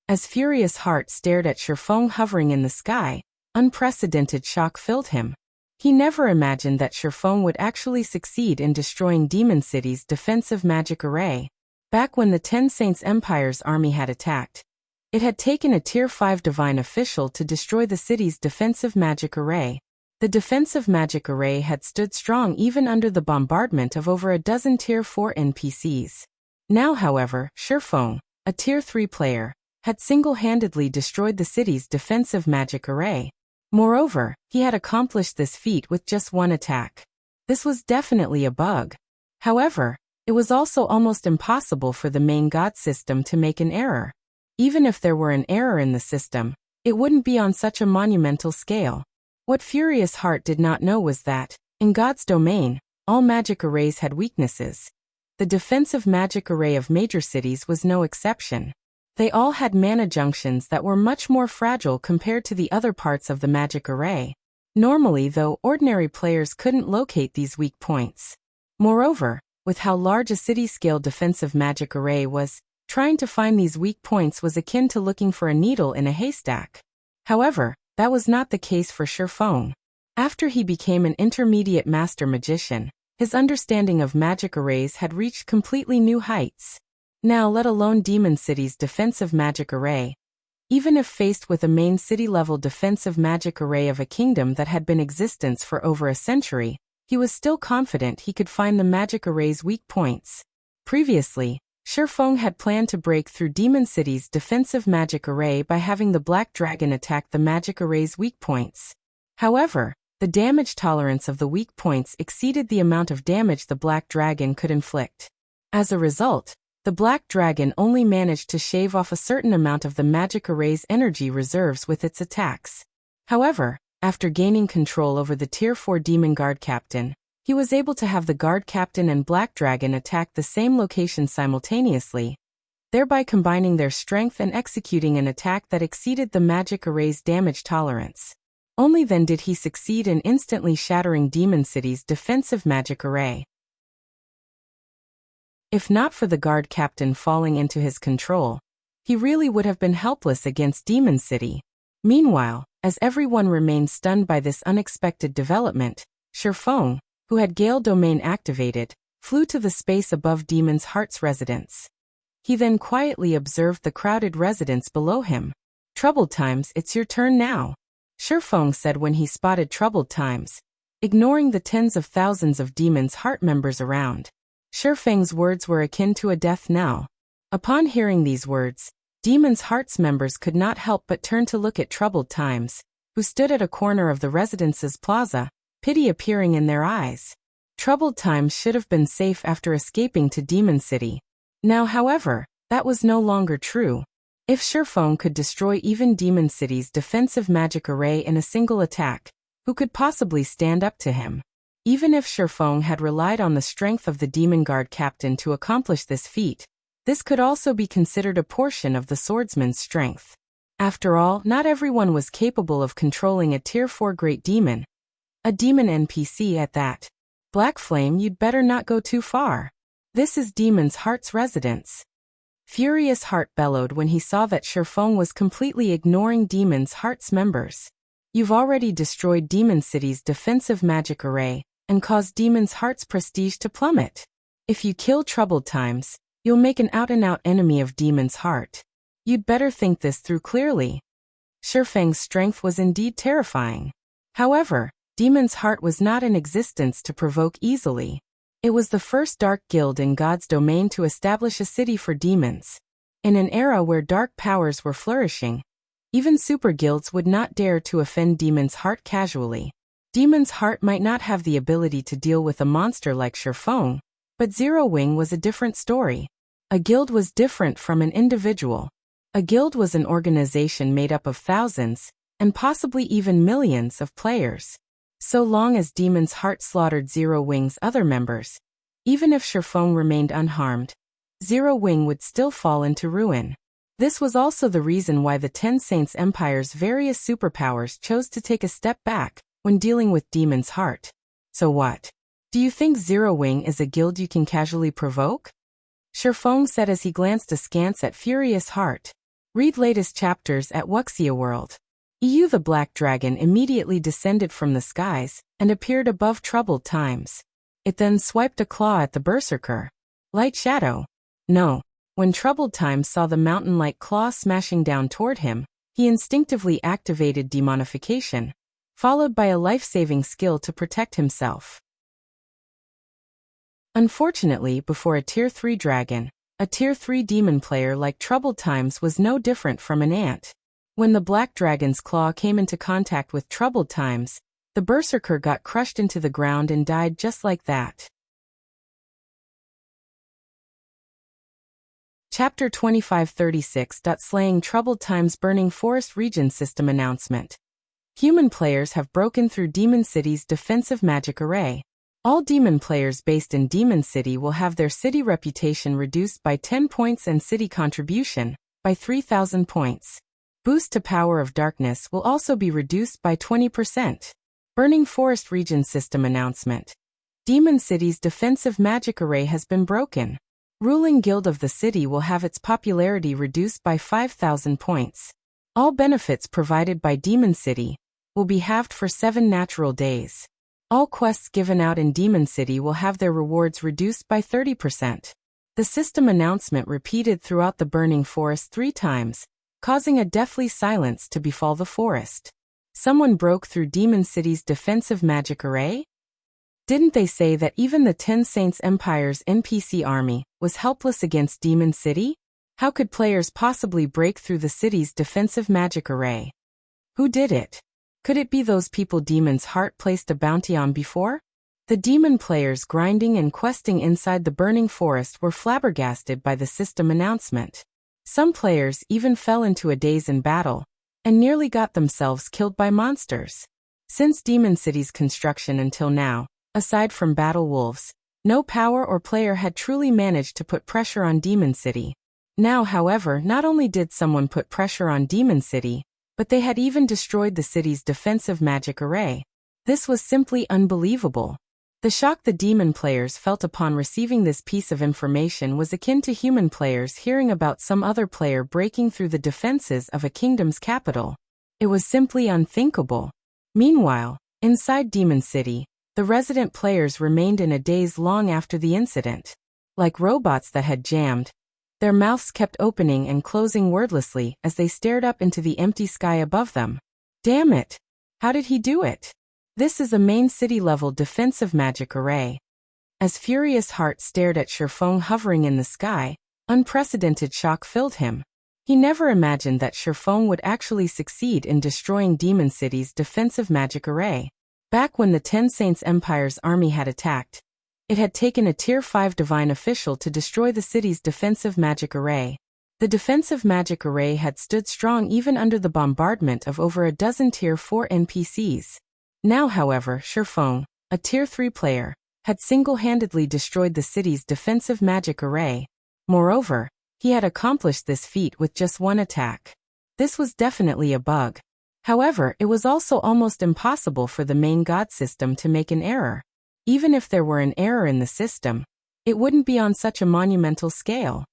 As Furious Heart stared at Shifeng hovering in the sky, unprecedented shock filled him. He never imagined that Shifeng would actually succeed in destroying Demon City's defensive magic array. Back when the Ten Saints Empire's army had attacked, it had taken a Tier 5 divine official to destroy the city's defensive magic array. The defensive magic array had stood strong even under the bombardment of over a dozen Tier 4 NPCs. Now, however, Shifeng, a Tier 3 player, had single-handedly destroyed the city's defensive magic array. Moreover, he had accomplished this feat with just one attack. This was definitely a bug. However, it was also almost impossible for the main god system to make an error. Even if there were an error in the system, it wouldn't be on such a monumental scale. What Furious Heart did not know was that, in God's domain, all magic arrays had weaknesses. The defensive magic array of major cities was no exception. They all had mana junctions that were much more fragile compared to the other parts of the magic array. Normally, though, ordinary players couldn't locate these weak points. Moreover, with how large a city-scale defensive magic array was, trying to find these weak points was akin to looking for a needle in a haystack. However, that was not the case for Shifeng. After he became an intermediate master magician, his understanding of magic arrays had reached completely new heights. Now, let alone Demon City's defensive magic array. Even if faced with a main city-level defensive magic array of a kingdom that had been in existence for over a century, he was still confident he could find the magic array's weak points. Previously, Shifeng had planned to break through Demon City's defensive magic array by having the Black Dragon attack the magic array's weak points. However, the damage tolerance of the weak points exceeded the amount of damage the Black Dragon could inflict. As a result, the Black Dragon only managed to shave off a certain amount of the magic array's energy reserves with its attacks. However, after gaining control over the Tier 4 Demon Guard Captain, he was able to have the Guard Captain and Black Dragon attack the same location simultaneously, thereby combining their strength and executing an attack that exceeded the magic array's damage tolerance. Only then did he succeed in instantly shattering Demon City's defensive magic array. If not for the Guard Captain falling into his control, he really would have been helpless against Demon City. Meanwhile, as everyone remained stunned by this unexpected development, Shifeng, who had Gale Domain activated, flew to the space above Demon's Heart's residence. He then quietly observed the crowded residence below him. "Troubled Times, it's your turn now," Shifeng said when he spotted Troubled Times, ignoring the tens of thousands of Demon's Heart members around. Shifeng's words were akin to a death knell. Upon hearing these words, Demon's Heart's members could not help but turn to look at Troubled Times, who stood at a corner of the residence's plaza, pity appearing in their eyes. Troubled Times should have been safe after escaping to Demon City. Now, however, that was no longer true. If Shifeng could destroy even Demon City's defensive magic array in a single attack, who could possibly stand up to him? Even if Shifeng had relied on the strength of the Demon Guard Captain to accomplish this feat, this could also be considered a portion of the swordsman's strength. After all, not everyone was capable of controlling a Tier 4 Great Demon. A demon NPC at that. Black Flame, you'd better not go too far. This is Demon's Heart's residence. Furious Heart bellowed when he saw that Shifeng was completely ignoring Demon's Heart's members. "You've already destroyed Demon City's defensive magic array, and caused Demon's Heart's prestige to plummet. If you kill Troubled Times, you'll make an out-and-out enemy of Demon's Heart. You'd better think this through clearly." Shifeng's strength was indeed terrifying. However, Demon's Heart was not in existence to provoke easily. It was the first dark guild in God's domain to establish a city for demons. In an era where dark powers were flourishing, even super guilds would not dare to offend Demon's Heart casually. Demon's Heart might not have the ability to deal with a monster like Shifeng, but Zero Wing was a different story. A guild was different from an individual. A guild was an organization made up of thousands, and possibly even millions of players. So long as Demon's Heart slaughtered Zero Wing's other members, even if Shifeng remained unharmed, Zero Wing would still fall into ruin. This was also the reason why the Ten Saints Empire's various superpowers chose to take a step back when dealing with Demon's Heart. So what? Do you think Zero Wing is a guild you can casually provoke? Sherfeng said as he glanced askance at Furious Heart. Read latest chapters at Wuxia World. EU the Black Dragon immediately descended from the skies and appeared above Troubled Times. It then swiped a claw at the Berserker. Light Shadow. No. When Troubled Times saw the mountain-like claw smashing down toward him, he instinctively activated demonification, followed by a life-saving skill to protect himself. Unfortunately, before a Tier 3 dragon, a Tier 3 demon player like Troubled Times was no different from an ant. When the Black Dragon's claw came into contact with Troubled Times, the Berserker got crushed into the ground and died just like that. Chapter 2536. Slaying Troubled Times Burning Forest Region System Announcement. Human players have broken through Demon City's defensive magic array. All demon players based in Demon City will have their city reputation reduced by 10 points and city contribution by 3,000 points. Boost to Power of Darkness will also be reduced by 20%. Burning Forest Region System Announcement. Demon City's defensive magic array has been broken. Ruling Guild of the city will have its popularity reduced by 5,000 points. All benefits provided by Demon City will be halved for 7 natural days. All quests given out in Demon City will have their rewards reduced by 30%. The system announcement repeated throughout the Burning Forest 3 times, causing a deathly silence to befall the forest. Someone broke through Demon City's defensive magic array? Didn't they say that even the 10 Saints Empire's NPC army was helpless against Demon City? How could players possibly break through the city's defensive magic array? Who did it? Could it be those people Demon's Heart placed a bounty on before? The demon players grinding and questing inside the Burning Forest were flabbergasted by the system announcement. Some players even fell into a daze in battle and nearly got themselves killed by monsters. Since Demon City's construction until now, aside from battle wolves, no power or player had truly managed to put pressure on Demon City. Now, however, not only did someone put pressure on Demon City, but they had even destroyed the city's defensive magic array. This was simply unbelievable. The shock the demon players felt upon receiving this piece of information was akin to human players hearing about some other player breaking through the defenses of a kingdom's capital. It was simply unthinkable. Meanwhile, inside Demon City, the resident players remained in a daze long after the incident. Like robots that had jammed, their mouths kept opening and closing wordlessly as they stared up into the empty sky above them. Damn it! How did he do it? This is a main city-level defensive magic array. As Furious Heart stared at Sherfeng hovering in the sky, unprecedented shock filled him. He never imagined that Sherfeng would actually succeed in destroying Demon City's defensive magic array. Back when the 10 Saints Empire's army had attacked, it had taken a Tier 5 divine official to destroy the city's defensive magic array. The defensive magic array had stood strong even under the bombardment of over a dozen Tier 4 NPCs. Now, however, Sherfeng, a Tier 3 player, had single-handedly destroyed the city's defensive magic array. Moreover, he had accomplished this feat with just one attack. This was definitely a bug. However, it was also almost impossible for the main god system to make an error. Even if there were an error in the system, it wouldn't be on such a monumental scale.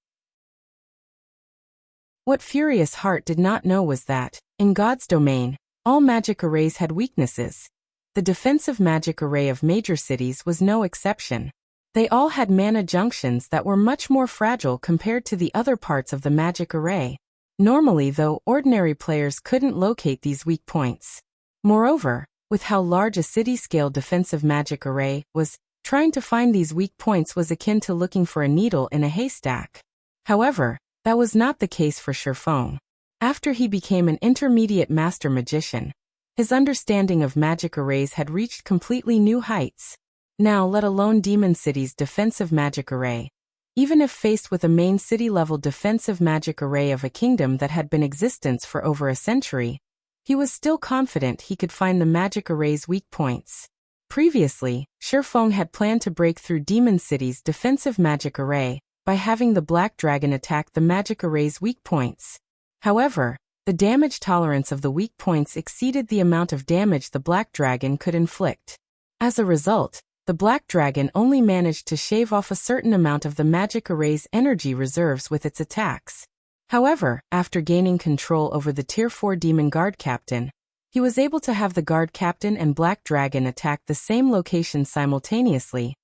What Furious Heart did not know was that, in God's domain, all magic arrays had weaknesses. The defensive magic array of major cities was no exception. They all had mana junctions that were much more fragile compared to the other parts of the magic array. Normally, though, ordinary players couldn't locate these weak points. Moreover, with how large a city-scale defensive magic array was, trying to find these weak points was akin to looking for a needle in a haystack. However, that was not the case for Sherfeng. After he became an intermediate master magician, his understanding of magic arrays had reached completely new heights. Now, let alone Demon City's defensive magic array. Even if faced with a main city-level defensive magic array of a kingdom that had been in existence for over a century, he was still confident he could find the magic array's weak points. Previously, Sherfeng had planned to break through Demon City's defensive magic array by having the Black Dragon attack the magic array's weak points. However, the damage tolerance of the weak points exceeded the amount of damage the Black Dragon could inflict. As a result, The Black Dragon only managed to shave off a certain amount of the magic array's energy reserves with its attacks. However, after gaining control over the Tier 4 Demon Guard Captain, he was able to have the Guard Captain and Black Dragon attack the same location simultaneously,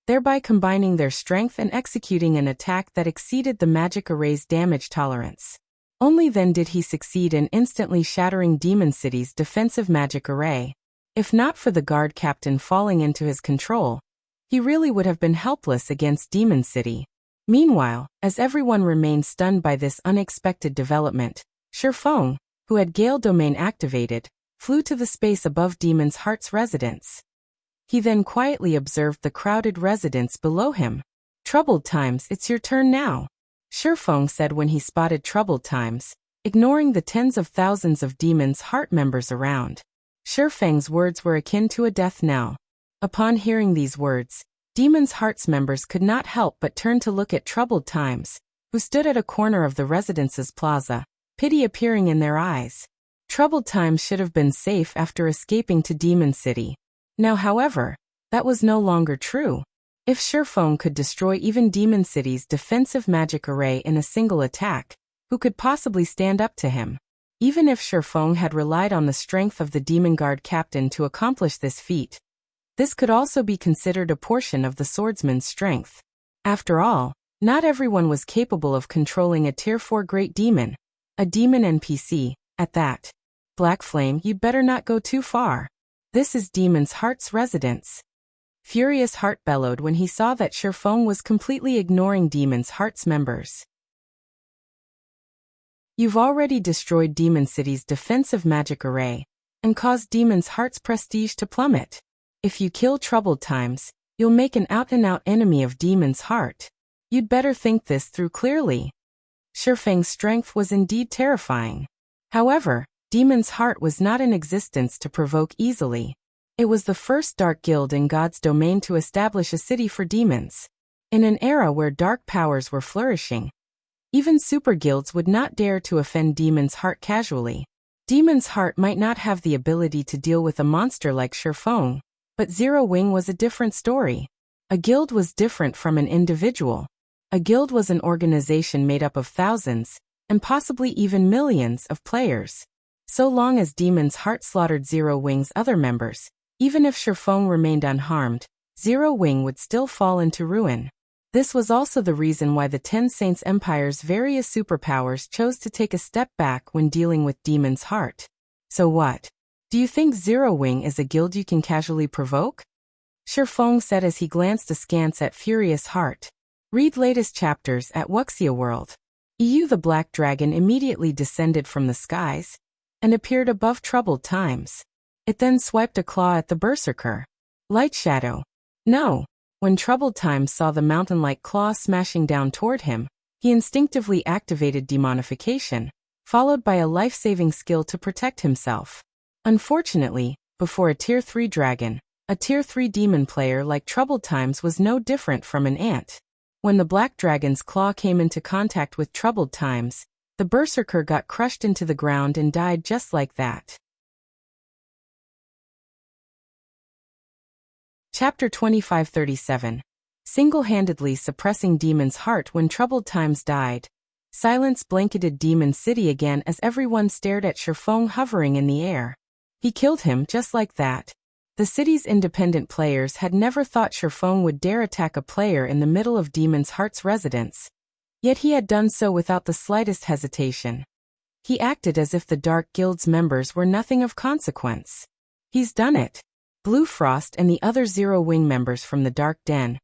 thereby combining their strength and executing an attack that exceeded the magic array's damage tolerance. Only then did he succeed in instantly shattering Demon City's defensive magic array. If not for the Guard Captain falling into his control, he really would have been helpless against Demon City. Meanwhile, as everyone remained stunned by this unexpected development, Shifeng, who had Gale Domain activated, flew to the space above Demon's Heart's residence. He then quietly observed the crowded residence below him. "Troubled Times, it's your turn now," Shifeng said when he spotted Troubled Times, ignoring the tens of thousands of Demon's Heart members around. Shifeng's words were akin to a death knell. Upon hearing these words, Demon's Heart's members could not help but turn to look at Troubled Times, who stood at a corner of the residence's plaza, pity appearing in their eyes. Troubled Times should have been safe after escaping to Demon City. Now, however, that was no longer true. If Shifeng could destroy even Demon City's defensive magic array in a single attack, who could possibly stand up to him? Even if Shifeng had relied on the strength of the Demon Guard Captain to accomplish this feat, this could also be considered a portion of the swordsman's strength. After all, not everyone was capable of controlling a Tier 4 Great Demon, a demon NPC, at that. Black Flame, you'd better not go too far. This is Demon's Heart's residence. Furious Heart bellowed when he saw that Shifeng was completely ignoring Demon's Heart's members. "You've already destroyed Demon City's defensive magic array, and caused Demon's Heart's prestige to plummet. If you kill Troubled Times, you'll make an out-and-out enemy of Demon's Heart. You'd better think this through clearly." Shifeng's strength was indeed terrifying. However, Demon's Heart was not in existence to provoke easily. It was the first dark guild in God's domain to establish a city for demons. In an era where dark powers were flourishing, even super guilds would not dare to offend Demon's Heart casually. Demon's Heart might not have the ability to deal with a monster like Shifeng, but Zero Wing was a different story. A guild was different from an individual. A guild was an organization made up of thousands, and possibly even millions, of players. So long as Demon's Heart slaughtered Zero Wing's other members, even if Shifeng remained unharmed, Zero Wing would still fall into ruin. This was also the reason why the Ten Saints Empire's various superpowers chose to take a step back when dealing with Demon's Heart. So what? Do you think Zero Wing is a guild you can casually provoke? Shifeng said as he glanced askance at Furious Heart. Read latest chapters at Wuxia World. The Black Dragon immediately descended from the skies and appeared above Troubled Times. It then swiped a claw at the Berserker. Light Shadow. No. When Troubled Times saw the mountain-like claw smashing down toward him, he instinctively activated demonification, followed by a life-saving skill to protect himself. Unfortunately, before a Tier 3 dragon, a Tier 3 demon player like Troubled Times was no different from an ant. When the Black Dragon's claw came into contact with Troubled Times, the Berserker got crushed into the ground and died just like that. Chapter 2537. Single-handedly suppressing Demon's Heart when Troubled Times died. Silence blanketed Demon City again as everyone stared at Shifeng hovering in the air. He killed him just like that. The city's independent players had never thought Shifeng would dare attack a player in the middle of Demon's Heart's residence. Yet he had done so without the slightest hesitation. He acted as if the Dark Guild's members were nothing of consequence. He's done it. Blue Frost and the other Zero Wing members from the Dark Den,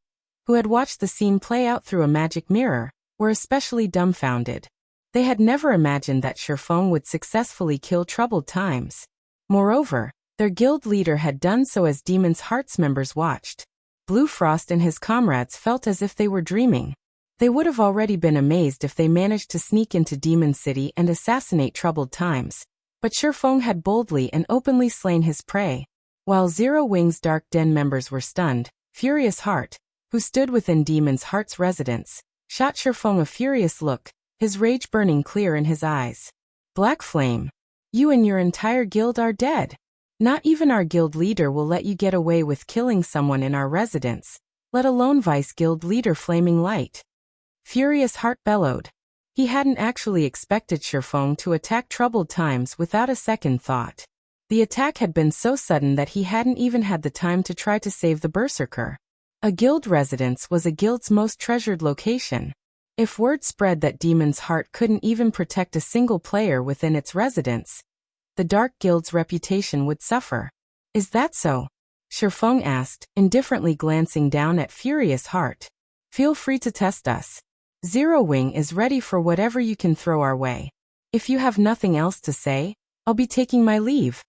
who had watched the scene play out through a magic mirror, were especially dumbfounded. They had never imagined that Shifeng would successfully kill Troubled Times. Moreover, their guild leader had done so as Demon's Heart's members watched. Blue Frost and his comrades felt as if they were dreaming. They would have already been amazed if they managed to sneak into Demon City and assassinate Troubled Times, but Shifeng had boldly and openly slain his prey. While Zero Wing's Dark Den members were stunned, Furious Heart, who stood within Demon's Heart's residence, shot Shifeng a furious look, his rage burning clear in his eyes. "Black Flame, you and your entire guild are dead." Not even our guild leader will let you get away with killing someone in our residence, let alone Vice Guild Leader Flaming Light. Furious Heart bellowed. He hadn't actually expected Shifeng to attack Troubled Times without a second thought. The attack had been so sudden that he hadn't even had the time to try to save the berserker. A guild residence was a guild's most treasured location. If word spread that Demon's Heart couldn't even protect a single player within its residence, the Dark Guild's reputation would suffer. Is that so? Shifeng asked, indifferently glancing down at Furious Heart. Feel free to test us. Zero Wing is ready for whatever you can throw our way. If you have nothing else to say, I'll be taking my leave.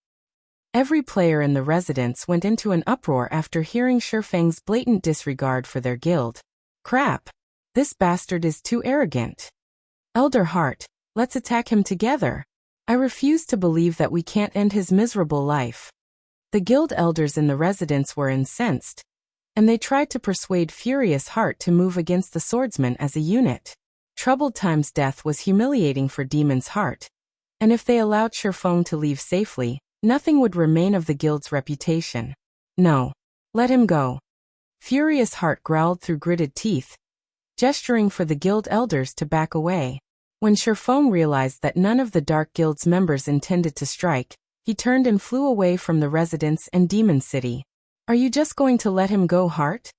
Every player in the residence went into an uproar after hearing Shifeng's blatant disregard for their guild. Crap. This bastard is too arrogant. Elder Heart, let's attack him together. I refuse to believe that we can't end his miserable life. The guild elders in the residence were incensed, and they tried to persuade Furious Heart to move against the swordsman as a unit. Troubled Time's death was humiliating for Demon's Heart, and if they allowed Shifeng to leave safely, nothing would remain of the guild's reputation. No. Let him go. Furious Heart growled through gritted teeth, gesturing for the guild elders to back away. When Shifeng realized that none of the Dark Guild's members intended to strike, he turned and flew away from the residence and Demon City. Are you just going to let him go, Heart?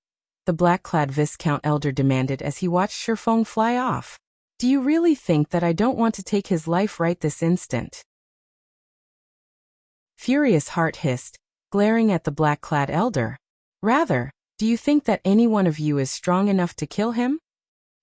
The black-clad Viscount Elder demanded as he watched Shifeng fly off. Do you really think that I don't want to take his life right this instant? Furious Heart hissed, glaring at the black-clad elder. Rather, do you think that any one of you is strong enough to kill him?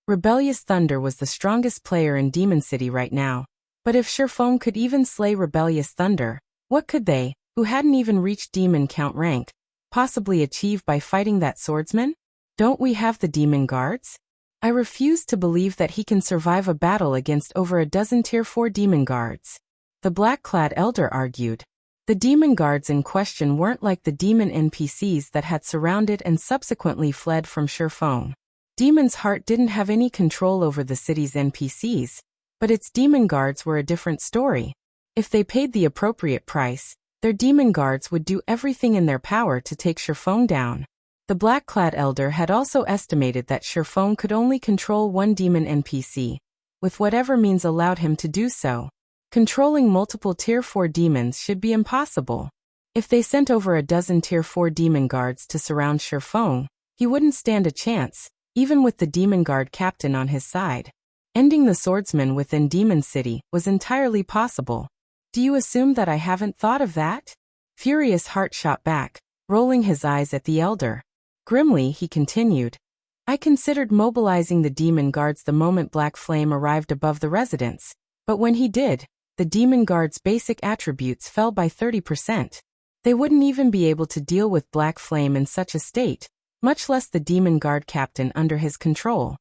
Rebellious Thunder was the strongest player in Demon City right now. But if Shifeng could even slay Rebellious Thunder, what could they, who hadn't even reached Demon Count rank, possibly achieve by fighting that swordsman? Don't we have the Demon Guards? I refuse to believe that he can survive a battle against over a dozen Tier 4 Demon Guards. The black-clad elder argued. The Demon Guards in question weren't like the demon NPCs that had surrounded and subsequently fled from Shifeng. Demon's Heart didn't have any control over the city's NPCs, but its Demon Guards were a different story. If they paid the appropriate price, their Demon Guards would do everything in their power to take Shifeng down. The black-clad elder had also estimated that Shifeng could only control one demon NPC, with whatever means allowed him to do so. Controlling multiple Tier 4 demons should be impossible. If they sent over a dozen Tier 4 Demon Guards to surround Shifeng, he wouldn't stand a chance, even with the Demon Guard captain on his side. Ending the swordsman within Demon City was entirely possible. Do you assume that I haven't thought of that? Furious Heart shot back, rolling his eyes at the elder. Grimly, he continued. I considered mobilizing the Demon Guards the moment Black Flame arrived above the residence, but when he did, the Demon Guard's basic attributes fell by 30%. They wouldn't even be able to deal with Black Flame in such a state, much less the Demon Guard captain under his control.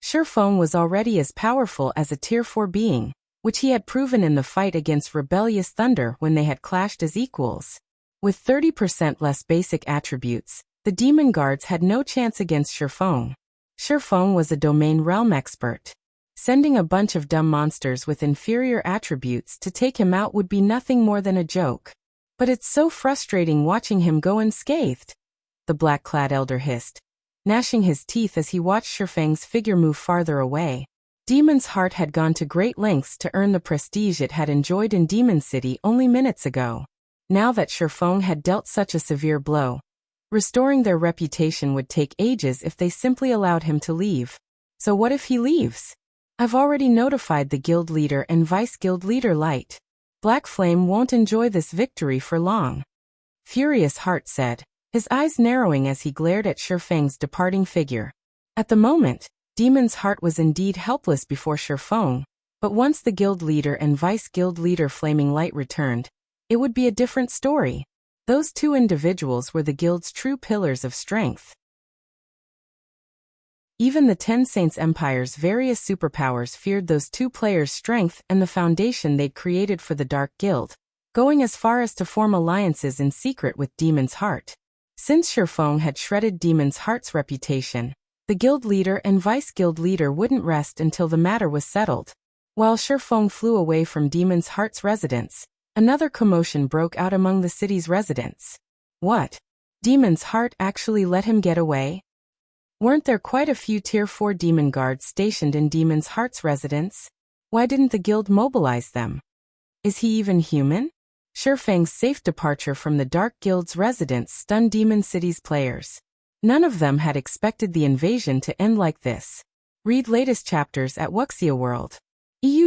Shifeng was already as powerful as a Tier 4 being, which he had proven in the fight against Rebellious Thunder when they had clashed as equals. With 30% less basic attributes, the Demon Guards had no chance against Shifeng. Shifeng was a domain realm expert. Sending a bunch of dumb monsters with inferior attributes to take him out would be nothing more than a joke. But it's so frustrating watching him go unscathed, the black-clad elder hissed, gnashing his teeth as he watched Shifeng's figure move farther away. Demon's Heart had gone to great lengths to earn the prestige it had enjoyed in Demon City only minutes ago. Now that Shifeng had dealt such a severe blow, restoring their reputation would take ages if they simply allowed him to leave. So what if he leaves? I've already notified the guild leader and vice guild leader Light. Black Flame won't enjoy this victory for long. Furious Heart said, his eyes narrowing as he glared at Shifeng's departing figure. At the moment, Demon's Heart was indeed helpless before Shifeng, but once the guild leader and vice guild leader Flaming Light returned, it would be a different story. Those two individuals were the guild's true pillars of strength. Even the Ten Saints Empire's various superpowers feared those two players' strength and the foundation they'd created for the Dark Guild, going as far as to form alliances in secret with Demon's Heart. Since Shifeng had shredded Demon's Heart's reputation, the guild leader and vice guild leader wouldn't rest until the matter was settled. While Shifeng flew away from Demon's Heart's residence, Another commotion broke out among the city's residents. What? Demon's Heart actually let him get away? Weren't there quite a few Tier 4 demon guards stationed in Demon's Heart's residence? Why didn't the guild mobilize them? Is he even human? Shifeng's safe departure from the Dark Guild's residence stunned Demon City's players. None of them had expected the invasion to end like this. Read latest chapters at Wuxia World.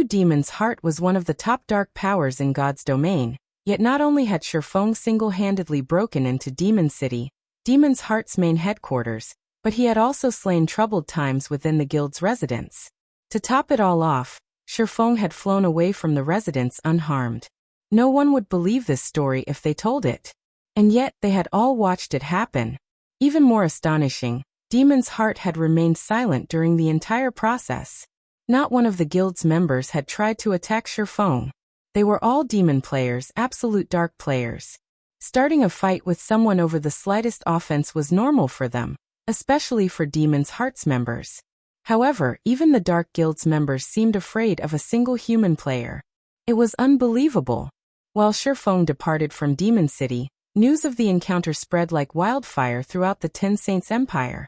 Demon's Heart was one of the top dark powers in God's domain, yet not only had Shifeng single-handedly broken into Demon City, Demon's Heart's main headquarters, but he had also slain troubled times within the guild's residence. To top it all off, Shifeng had flown away from the residence unharmed. No one would believe this story if they told it. And yet they had all watched it happen. Even more astonishing, Demon's Heart had remained silent during the entire process. Not one of the guild's members had tried to attack Shifeng. They were all demon players, absolute dark players. Starting a fight with someone over the slightest offense was normal for them, especially for Demon's Heart's members. However, even the Dark Guild's members seemed afraid of a single human player. It was unbelievable. While Shifeng departed from Demon City, news of the encounter spread like wildfire throughout the Ten Saints Empire.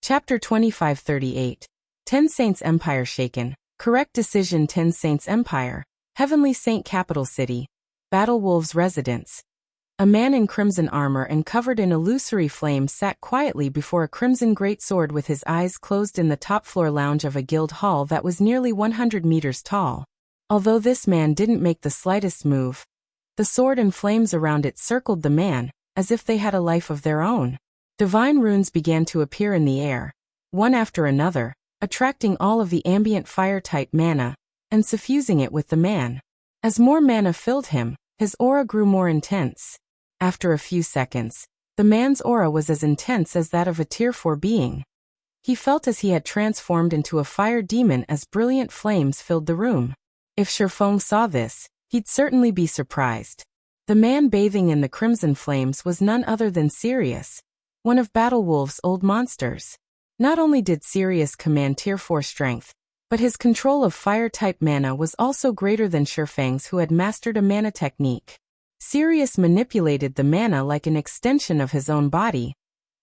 Chapter 2538. Ten Saints Empire shaken. Correct decision. Ten Saints Empire. Heavenly Saint Capital City. Battle Wolves residence. A man in crimson armor and covered in illusory flames sat quietly before a crimson greatsword with his eyes closed in the top-floor lounge of a guild hall that was nearly 100 meters tall. Although this man didn't make the slightest move, the sword and flames around it circled the man, as if they had a life of their own. Divine runes began to appear in the air, one after another, attracting all of the ambient fire-type mana, and suffusing it with the man. As more mana filled him, his aura grew more intense. After a few seconds, the man's aura was as intense as that of a Tier 4 being. He felt as he had transformed into a fire demon as brilliant flames filled the room. If Shifeng saw this, he'd certainly be surprised. The man bathing in the crimson flames was none other than Sirius, one of Battle Wolf's old monsters. Not only did Sirius command Tier 4 strength, but his control of fire-type mana was also greater than Shifeng's, who had mastered a mana technique. Sirius manipulated the mana like an extension of his own body,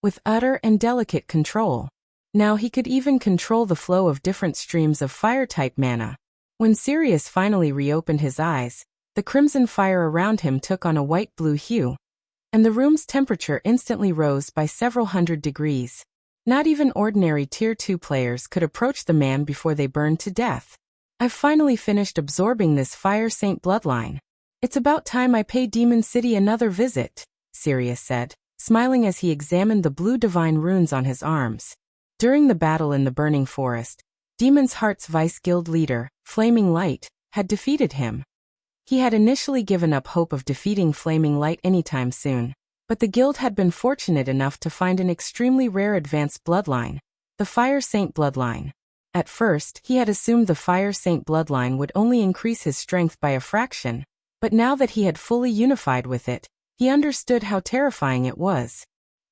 with utter and delicate control. Now he could even control the flow of different streams of fire-type mana. When Sirius finally reopened his eyes, the crimson fire around him took on a white-blue hue, and the room's temperature instantly rose by several hundred degrees. Not even ordinary Tier 2 players could approach the man before they burned to death. I've finally finished absorbing this Fire Saint bloodline. It's about time I pay Demon City another visit, Sirius said, smiling as he examined the blue divine runes on his arms. During the battle in the Burning Forest, Demon's Heart's vice guild leader, Flaming Light, had defeated him. He had initially given up hope of defeating Flaming Light anytime soon, but the guild had been fortunate enough to find an extremely rare advanced bloodline, the Fire Saint bloodline. At first, he had assumed the Fire Saint bloodline would only increase his strength by a fraction, but now that he had fully unified with it, he understood how terrifying it was.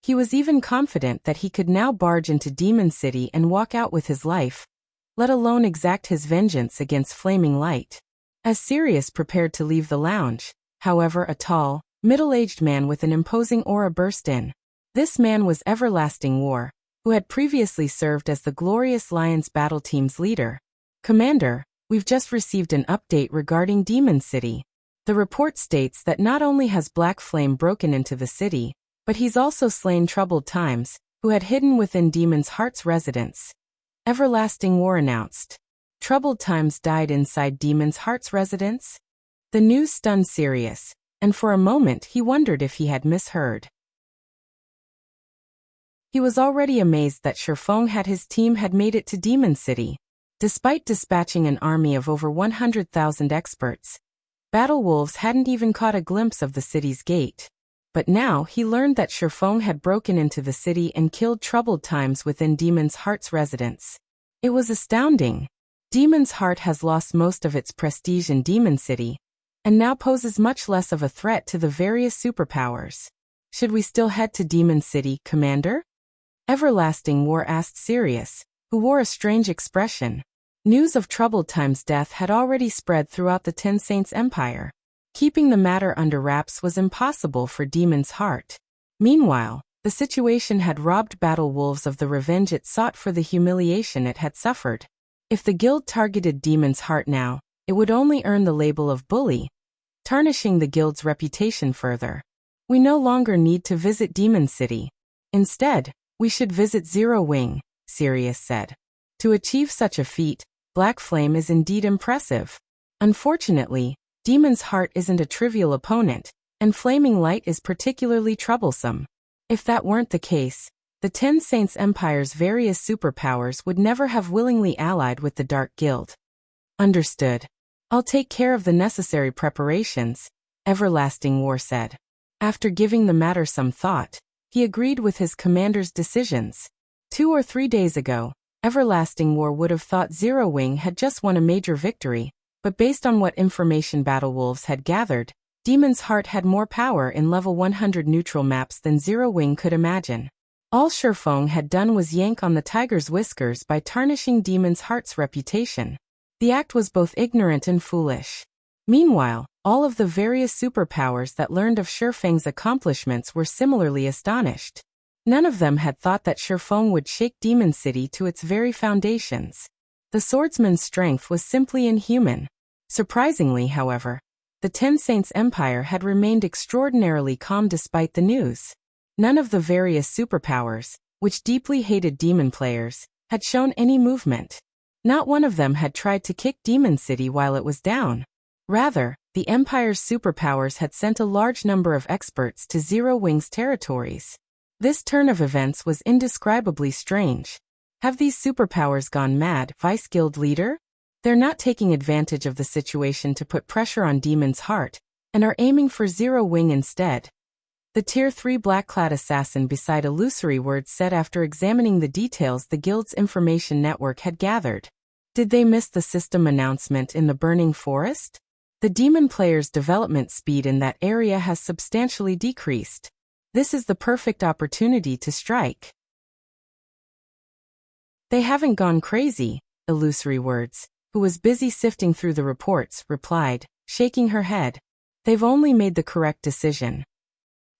He was even confident that he could now barge into Demon City and walk out with his life, let alone exact his vengeance against Flaming Light. As Sirius prepared to leave the lounge, however, a tall, middle-aged man with an imposing aura burst in. This man was Everlasting War, who had previously served as the Glorious Lions battle team's leader. Commander, we've just received an update regarding Demon City. The report states that not only has Black Flame broken into the city, but he's also slain Troubled Times, who had hidden within Demon's Heart's residence. Everlasting War announced. Troubled Times died inside Demon's Heart's residence? The news stunned Sirius, and for a moment he wondered if he had misheard. He was already amazed that Shifeng had his team had made it to Demon City. Despite dispatching an army of over 100,000 experts, Battle Wolves hadn't even caught a glimpse of the city's gate. But now he learned that Shifeng had broken into the city and killed Troubled Times within Demon's Heart's residence. It was astounding. Demon's Heart has lost most of its prestige in Demon City, and now poses much less of a threat to the various superpowers. Should we still head to Demon City, Commander? Everlasting War asked Sirius, who wore a strange expression. News of Troubled Time's death had already spread throughout the Ten Saints Empire. Keeping the matter under wraps was impossible for Demon's Heart. Meanwhile, the situation had robbed Battle Wolves of the revenge it sought for the humiliation it had suffered. If the guild targeted Demon's Heart now, it would only earn the label of bully, tarnishing the guild's reputation further. We no longer need to visit Demon City. Instead, we should visit Zero Wing, Sirius said. To achieve such a feat, Black Flame is indeed impressive. Unfortunately, Demon's Heart isn't a trivial opponent, and Flaming Light is particularly troublesome. If that weren't the case, the Ten Saints Empire's various superpowers would never have willingly allied with the Dark Guild. Understood. I'll take care of the necessary preparations, Everlasting War said. After giving the matter some thought, he agreed with his commander's decisions. 2 or 3 days ago, Everlasting War would have thought Zero Wing had just won a major victory, but based on what information Battle Wolves had gathered, Demon's Heart had more power in level 100 neutral maps than Zero Wing could imagine. All Shifeng had done was yank on the tiger's whiskers by tarnishing Demon's Heart's reputation. The act was both ignorant and foolish. Meanwhile, all of the various superpowers that learned of Shifeng's accomplishments were similarly astonished. None of them had thought that Shifeng would shake Demon City to its very foundations. The swordsman's strength was simply inhuman. Surprisingly, however, the Ten Saints Empire had remained extraordinarily calm despite the news. None of the various superpowers, which deeply hated demon players, had shown any movement. Not one of them had tried to kick Demon City while it was down. Rather, the Empire's superpowers had sent a large number of experts to Zero Wing's territories. This turn of events was indescribably strange. Have these superpowers gone mad, Vice Guild Leader? They're not taking advantage of the situation to put pressure on Demon's Heart, and are aiming for Zero Wing instead. The Tier 3 black-clad assassin beside Illusory Words said after examining the details the guild's information network had gathered. Did they miss the system announcement in the Burning Forest? The demon player's development speed in that area has substantially decreased. This is the perfect opportunity to strike. They haven't gone crazy, Illusory Words, who was busy sifting through the reports, replied, shaking her head. They've only made the correct decision.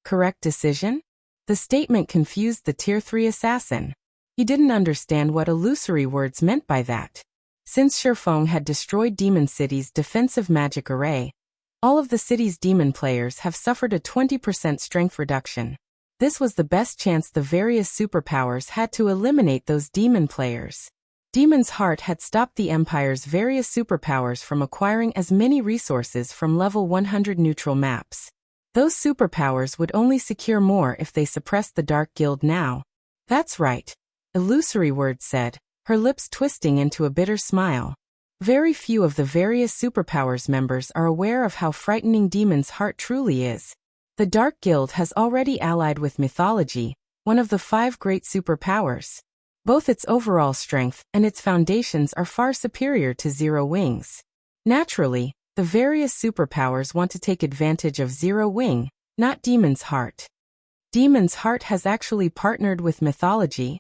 Correct decision? The statement confused the Tier 3 assassin. He didn't understand what Illusory Words meant by that. Since Shifeng had destroyed Demon City's defensive magic array, all of the city's demon players have suffered a 20% strength reduction. This was the best chance the various superpowers had to eliminate those demon players. Demon's Heart had stopped the Empire's various superpowers from acquiring as many resources from level 100 neutral maps. Those superpowers would only secure more if they suppressed the Dark Guild now. That's right, Illusory Words said, her lips twisting into a bitter smile. Very few of the various superpowers members are aware of how frightening Demon's Heart truly is. The Dark Guild has already allied with mythology, one of the 5 great superpowers. Both its overall strength and its foundations are far superior to Zero Wing's. Naturally, the various superpowers want to take advantage of Zero Wing, not Demon's Heart. Demon's Heart has actually partnered with mythology.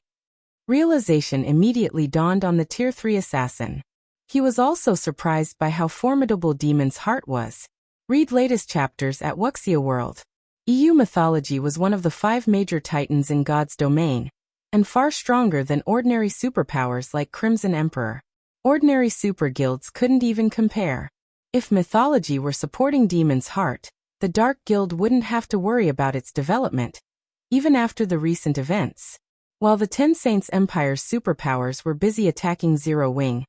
Realization immediately dawned on the Tier 3 assassin. He was also surprised by how formidable Demon's Heart was. Read latest chapters at Wuxia World. EU mythology was one of the 5 major titans in God's domain, and far stronger than ordinary superpowers like Crimson Emperor. Ordinary super guilds couldn't even compare. If mythology were supporting Demon's Heart, the Dark Guild wouldn't have to worry about its development, even after the recent events. While the Ten Saints Empire's superpowers were busy attacking Zero Wing,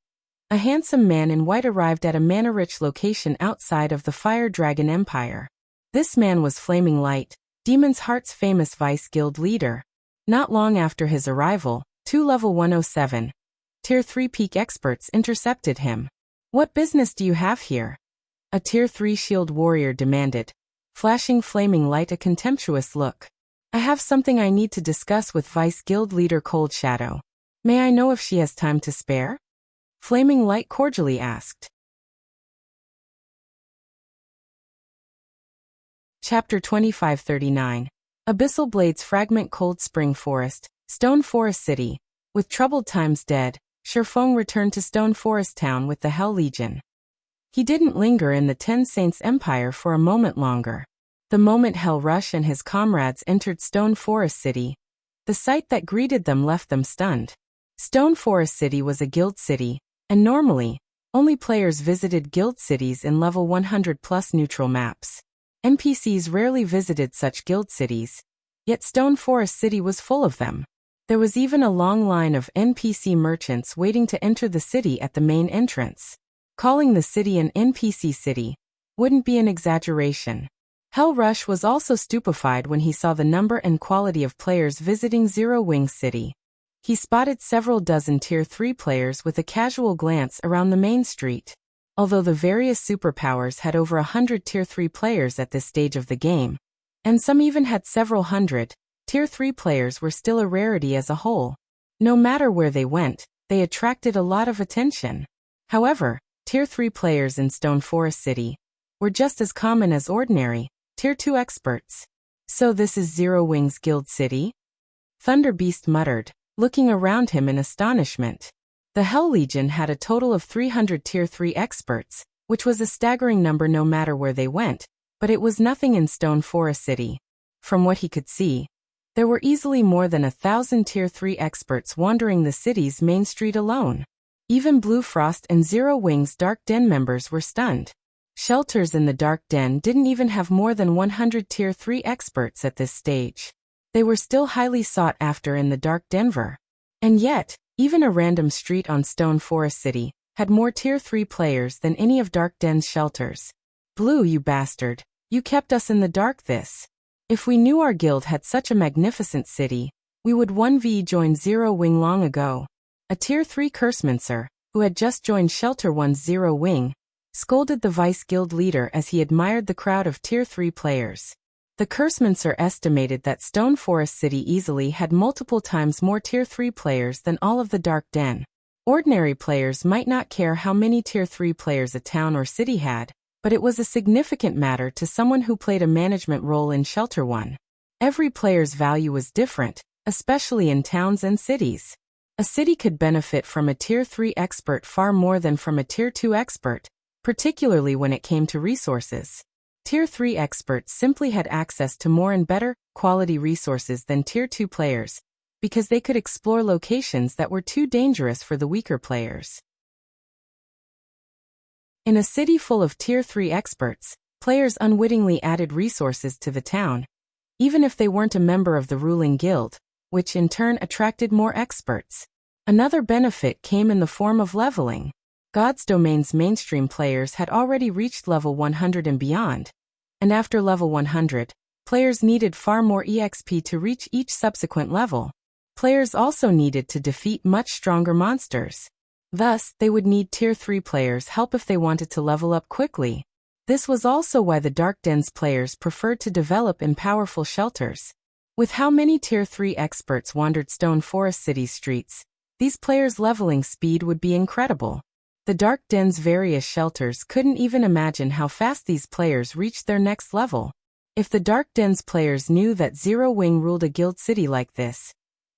a handsome man in white arrived at a mana-rich location outside of the Fire Dragon Empire. This man was Flaming Light, Demon's Heart's famous Vice Guild leader. Not long after his arrival, 2 level 107, Tier 3 peak experts intercepted him. What business do you have here? A Tier 3 shield warrior demanded, flashing Flaming Light a contemptuous look. I have something I need to discuss with Vice Guild leader Cold Shadow. May I know if she has time to spare? Flaming Light cordially asked. Chapter 2539. Abyssal Blades Fragment Cold Spring Forest, Stone Forest City. With troubled times dead, Shifeng returned to Stone Forest Town with the Hell Legion. He didn't linger in the Ten Saints Empire for a moment longer. The moment Hell Rush and his comrades entered Stone Forest City, the sight that greeted them left them stunned. Stone Forest City was a guild city, and normally, only players visited guild cities in level 100+ neutral maps. NPCs rarely visited such guild cities, yet Stone Forest City was full of them. There was even a long line of NPC merchants waiting to enter the city at the main entrance. Calling the city an NPC city wouldn't be an exaggeration. Hell Rush was also stupefied when he saw the number and quality of players visiting Zero Wings City. He spotted several dozen Tier 3 players with a casual glance around the main street. Although the various superpowers had over 100 Tier 3 players at this stage of the game, and some even had several hundred, Tier 3 players were still a rarity as a whole. No matter where they went, they attracted a lot of attention. However, Tier 3 players in Stone Forest City were just as common as ordinary Tier 2 experts. So this is Zero Wings Guild City? Thunder Beast muttered, looking around him in astonishment. The Hell Legion had a total of 300 Tier 3 experts, which was a staggering number no matter where they went, but it was nothing in Stone Forest City. From what he could see, there were easily more than 1,000 Tier 3 experts wandering the city's main street alone. Even Blue Frost and Zero Wings Dark Den members were stunned. Shelters in the Dark Den didn't even have more than 100 Tier 3 experts at this stage. They were still highly sought after in the Dark Denver. And yet, even a random street on Stone Forest City had more Tier 3 players than any of Dark Den's shelters. Blue, you bastard, you kept us in the dark this. If we knew our guild had such a magnificent city, we would 1v join Zero Wing long ago. A Tier 3 Cursemancer, who had just joined Shelter 1's Zero Wing, scolded the Vice Guild leader as he admired the crowd of Tier 3 players. The Cursemancer estimated that Stone Forest City easily had multiple times more Tier 3 players than all of the Dark Den. Ordinary players might not care how many Tier 3 players a town or city had, but it was a significant matter to someone who played a management role in Shelter 1. Every player's value was different, especially in towns and cities. A city could benefit from a Tier 3 expert far more than from a Tier 2 expert, particularly when it came to resources. Tier 3 experts simply had access to more and better quality resources than Tier 2 players, because they could explore locations that were too dangerous for the weaker players. In a city full of Tier 3 experts, players unwittingly added resources to the town, even if they weren't a member of the ruling guild, which in turn attracted more experts. Another benefit came in the form of leveling. God's Domain's mainstream players had already reached level 100 and beyond, and after level 100, players needed far more EXP to reach each subsequent level. Players also needed to defeat much stronger monsters. Thus, they would need Tier 3 players' help if they wanted to level up quickly. This was also why the Dark Den's players preferred to develop in powerful shelters. With how many Tier 3 experts wandered Stone Forest City's streets, these players' leveling speed would be incredible. The Dark Den's various shelters couldn't even imagine how fast these players reached their next level. If the Dark Den's players knew that Zero Wing ruled a guild city like this,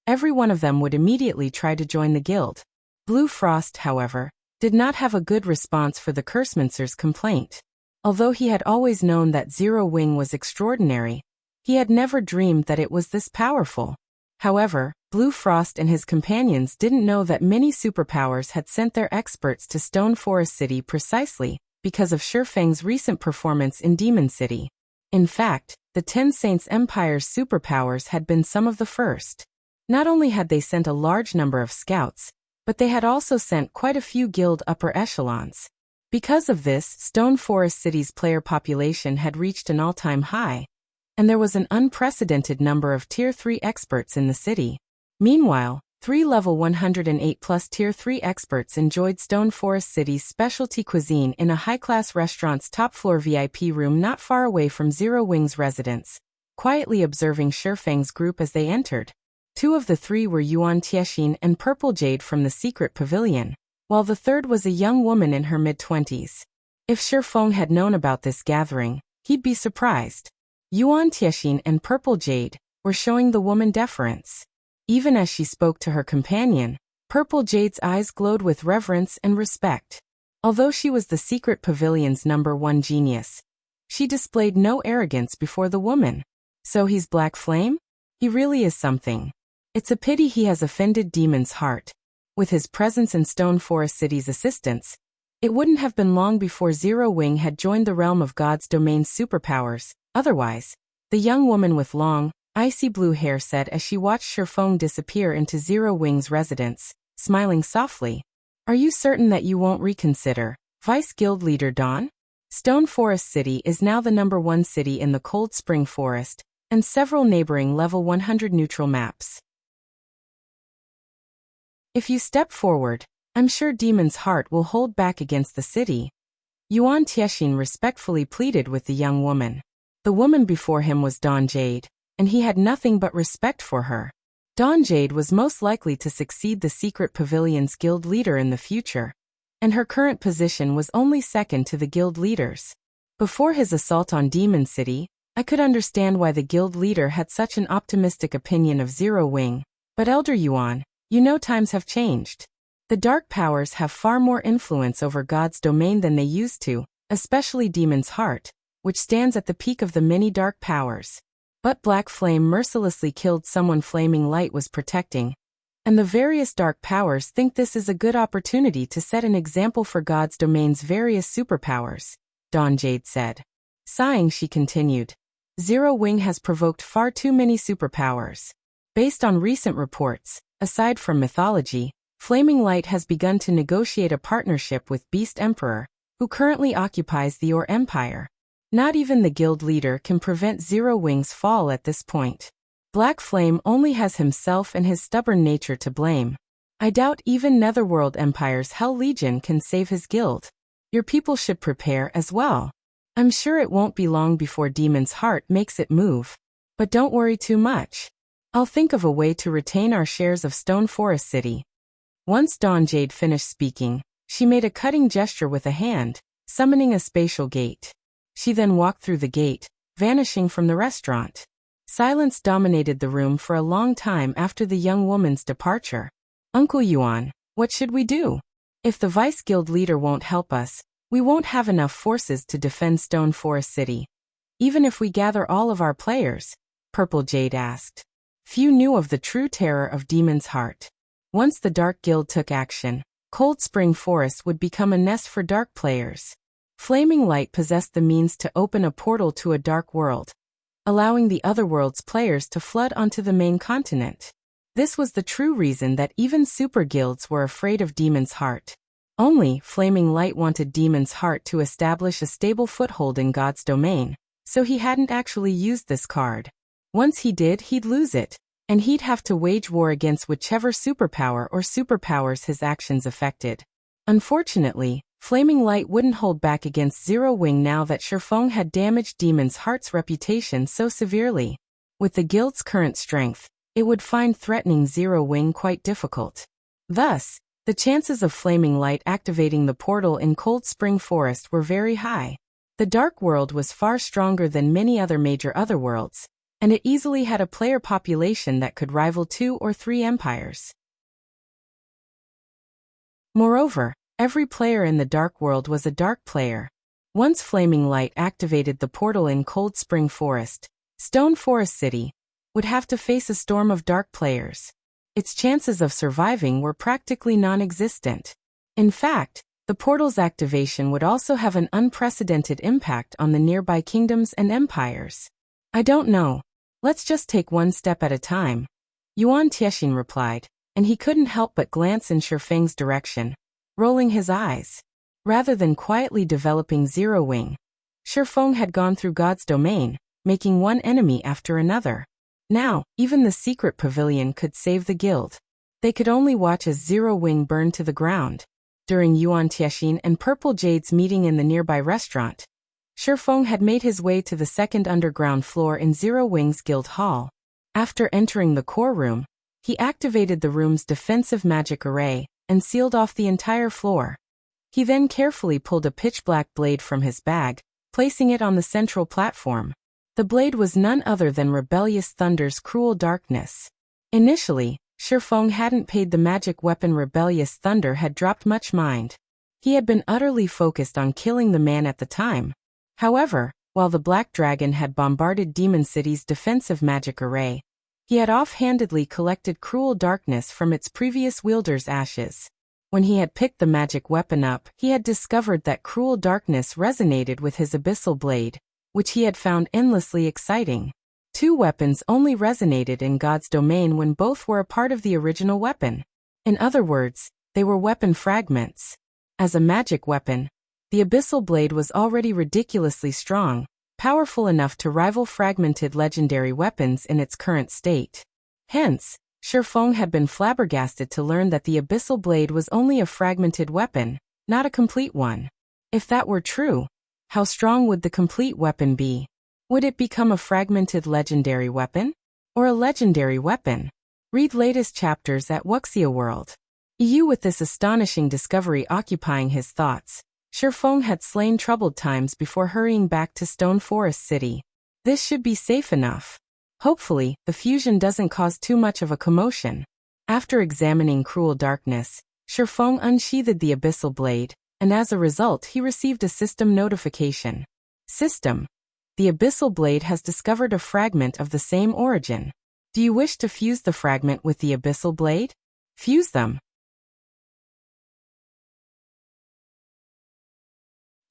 every one of them would immediately try to join the guild. Blue Frost, however, did not have a good response for the Cursemancer's complaint. Although he had always known that Zero Wing was extraordinary, he had never dreamed that it was this powerful. However, Blue Frost and his companions didn't know that many superpowers had sent their experts to Stone Forest City precisely because of Shifeng's recent performance in Demon City. In fact, the Ten Saints Empire's superpowers had been some of the first. Not only had they sent a large number of scouts, but they had also sent quite a few guild upper echelons. Because of this, Stone Forest City's player population had reached an all-time high, and there was an unprecedented number of Tier 3 experts in the city. Meanwhile, 3 level 108+ Tier 3 experts enjoyed Stone Forest City's specialty cuisine in a high-class restaurant's top-floor VIP room not far away from Zero Wing's residence, quietly observing Shifeng's group as they entered. 2 of the 3 were Yuan Tiexin and Purple Jade from the secret pavilion, while the third was a young woman in her mid-20s. If Shifeng had known about this gathering, he'd be surprised. Yuan Tiexin and Purple Jade were showing the woman deference. Even as she spoke to her companion, Purple Jade's eyes glowed with reverence and respect. Although she was the secret pavilion's #1 genius, she displayed no arrogance before the woman. So he's Black Flame? He really is something. It's a pity he has offended Demon's Heart. With his presence and Stone Forest City's assistance, it wouldn't have been long before Zero Wing had joined the realm of God's domain's superpowers. Otherwise, the young woman with long, icy blue hair said as she watched Shifeng disappear into Zero Wing's residence, smiling softly. Are you certain that you won't reconsider, Vice Guild Leader Dawn? Stone Forest City is now the #1 city in the Cold Spring Forest, and several neighboring level 100 neutral maps. If you step forward, I'm sure Demon's Heart will hold back against the city. Yuan Tiexin respectfully pleaded with the young woman. The woman before him was Dawn Jade, and he had nothing but respect for her. Dawn Jade was most likely to succeed the Secret Pavilion's guild leader in the future, and her current position was only second to the guild leader's. Before his assault on Demon City, I could understand why the guild leader had such an optimistic opinion of Zero Wing, but Elder Yuan, you know times have changed. The dark powers have far more influence over God's domain than they used to, especially Demon's Heart, which stands at the peak of the many dark powers. But Black Flame mercilessly killed someone Flaming Light was protecting, and the various dark powers think this is a good opportunity to set an example for God's domain's various superpowers, Dawn Jade said. Sighing, she continued. Zero Wing has provoked far too many superpowers. Based on recent reports, aside from mythology, Flaming Light has begun to negotiate a partnership with Beast Emperor, who currently occupies the Ore Empire. Not even the guild leader can prevent Zero Wing's fall at this point. Black Flame only has himself and his stubborn nature to blame. I doubt even Netherworld Empire's Hell Legion can save his guild. Your people should prepare as well. I'm sure it won't be long before Demon's Heart makes it move. But don't worry too much. I'll think of a way to retain our shares of Stone Forest City. Once Dawn Jade finished speaking, she made a cutting gesture with a hand, summoning a spatial gate. She then walked through the gate, vanishing from the restaurant. Silence dominated the room for a long time after the young woman's departure. Uncle Yuan, what should we do? If the Vice Guild leader won't help us, we won't have enough forces to defend Stone Forest City. Even if we gather all of our players, Purple Jade asked. Few knew of the true terror of Demon's Heart. Once the Dark Guild took action, Cold Spring Forest would become a nest for dark players. Flaming Light possessed the means to open a portal to a dark world, allowing the Otherworld's players to flood onto the main continent. This was the true reason that even super guilds were afraid of Demon's Heart. Only Flaming Light wanted Demon's Heart to establish a stable foothold in God's domain, so he hadn't actually used this card. Once he did, he'd lose it, and he'd have to wage war against whichever superpower or superpowers his actions affected. Unfortunately, Flaming Light wouldn't hold back against Zero Wing now that Shifeng had damaged Demon's Heart's reputation so severely. With the guild's current strength, it would find threatening Zero Wing quite difficult. Thus, the chances of Flaming Light activating the portal in Cold Spring Forest were very high. The Dark World was far stronger than many other major Otherworlds, and it easily had a player population that could rival 2 or 3 empires. Moreover, every player in the Dark World was a dark player. Once Flaming Light activated the portal in Cold Spring Forest, Stone Forest City would have to face a storm of dark players. Its chances of surviving were practically non-existent. In fact, the portal's activation would also have an unprecedented impact on the nearby kingdoms and empires. I don't know. Let's just take one step at a time, Yuan Tiexin replied, and he couldn't help but glance in Shifeng's direction, rolling his eyes. Rather than quietly developing Zero Wing, Shifeng had gone through God's domain, making one enemy after another. Now, even the secret pavilion could save the guild. They could only watch as Zero Wing burned to the ground. During Yuan Tiexin and Purple Jade's meeting in the nearby restaurant, Shifeng had made his way to the second underground floor in Zero Wing's guild hall. After entering the core room, he activated the room's defensive magic array and sealed off the entire floor. He then carefully pulled a pitch-black blade from his bag, placing it on the central platform. The blade was none other than Rebellious Thunder's cruel darkness. Initially, Shifeng hadn't paid the magic weapon. Rebellious thunder had dropped much mind. He had been utterly focused on killing the man at the time. However, while the Black Dragon had bombarded Demon City's defensive magic array, he had offhandedly collected cruel darkness from its previous wielder's ashes. When he had picked the magic weapon up, he had discovered that cruel darkness resonated with his abyssal blade, which he had found endlessly exciting. Two weapons only resonated in God's domain when both were a part of the original weapon. In other words, they were weapon fragments. As a magic weapon, the abyssal blade was already ridiculously strong, powerful enough to rival fragmented legendary weapons in its current state. Hence, Shifeng had been flabbergasted to learn that the abyssal blade was only a fragmented weapon, not a complete one. If that were true, how strong would the complete weapon be? Would it become a fragmented legendary weapon? Or a legendary weapon? Read latest chapters at Wuxia World. With this astonishing discovery occupying his thoughts, Shifeng had slain troubled times before hurrying back to Stone Forest City. This should be safe enough. Hopefully, the fusion doesn't cause too much of a commotion. After examining cruel darkness, Shifeng unsheathed the abyssal blade, and as a result he received a system notification. System. The abyssal blade has discovered a fragment of the same origin. Do you wish to fuse the fragment with the abyssal blade? Fuse them.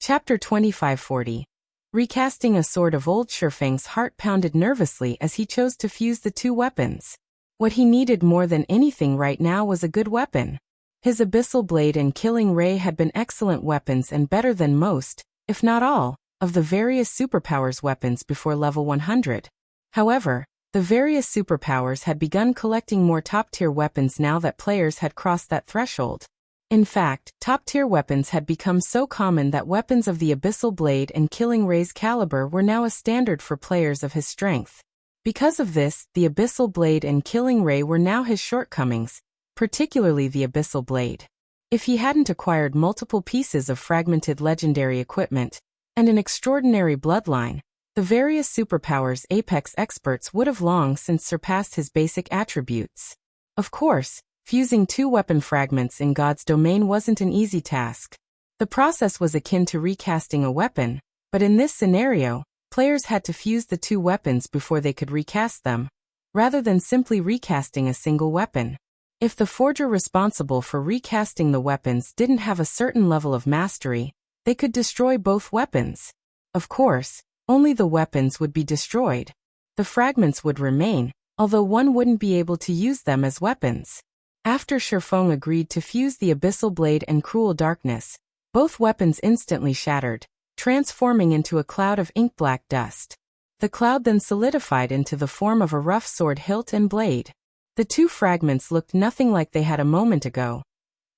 Chapter 2540. Recasting. A sword of old. Shifeng's heart pounded nervously as he chose to fuse the two weapons. What he needed more than anything right now was a good weapon. His abyssal blade and killing ray had been excellent weapons and better than most, if not all, of the various superpowers weapons before level 100. However, the various superpowers had begun collecting more top-tier weapons now that players had crossed that threshold. In fact, top-tier weapons had become so common that weapons of the abyssal blade and killing ray's caliber were now a standard for players of his strength. Because of this, the abyssal blade and killing ray were now his shortcomings, particularly the abyssal blade. If he hadn't acquired multiple pieces of fragmented legendary equipment, and an extraordinary bloodline, the various superpowers apex experts would have long since surpassed his basic attributes. Of course, fusing two weapon fragments in God's domain wasn't an easy task. The process was akin to recasting a weapon, but in this scenario, players had to fuse the two weapons before they could recast them, rather than simply recasting a single weapon. If the forger responsible for recasting the weapons didn't have a certain level of mastery, they could destroy both weapons. Of course, only the weapons would be destroyed. The fragments would remain, although one wouldn't be able to use them as weapons. After Shifeng agreed to fuse the abyssal blade and cruel darkness, both weapons instantly shattered, transforming into a cloud of ink-black dust. The cloud then solidified into the form of a rough sword hilt and blade. The two fragments looked nothing like they had a moment ago,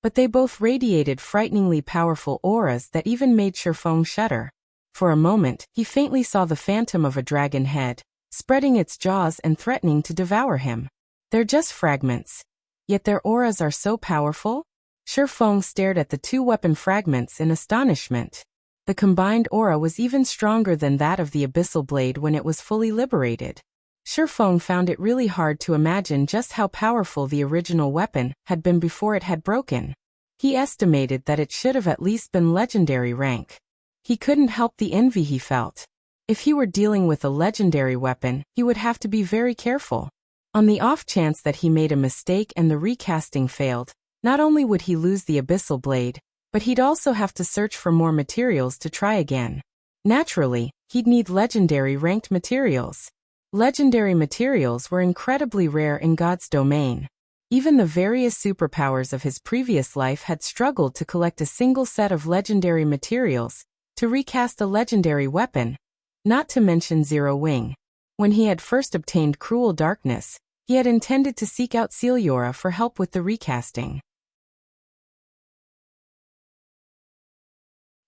but they both radiated frighteningly powerful auras that even made Shifeng shudder. For a moment, he faintly saw the phantom of a dragon head, spreading its jaws and threatening to devour him. They're just fragments, yet their auras are so powerful? Shifeng stared at the two weapon fragments in astonishment. The combined aura was even stronger than that of the abyssal blade when it was fully liberated. Shifeng found it really hard to imagine just how powerful the original weapon had been before it had broken. He estimated that it should have at least been legendary rank. He couldn't help the envy he felt. If he were dealing with a legendary weapon, he would have to be very careful. On the off chance that he made a mistake and the recasting failed, not only would he lose the abyssal blade, but he'd also have to search for more materials to try again. Naturally, he'd need legendary ranked materials. Legendary materials were incredibly rare in God's domain. Even the various superpowers of his previous life had struggled to collect a single set of legendary materials to recast a legendary weapon, not to mention Zero Wing. When he had first obtained Cruel Darkness, he had intended to seek out Celiora for help with the recasting.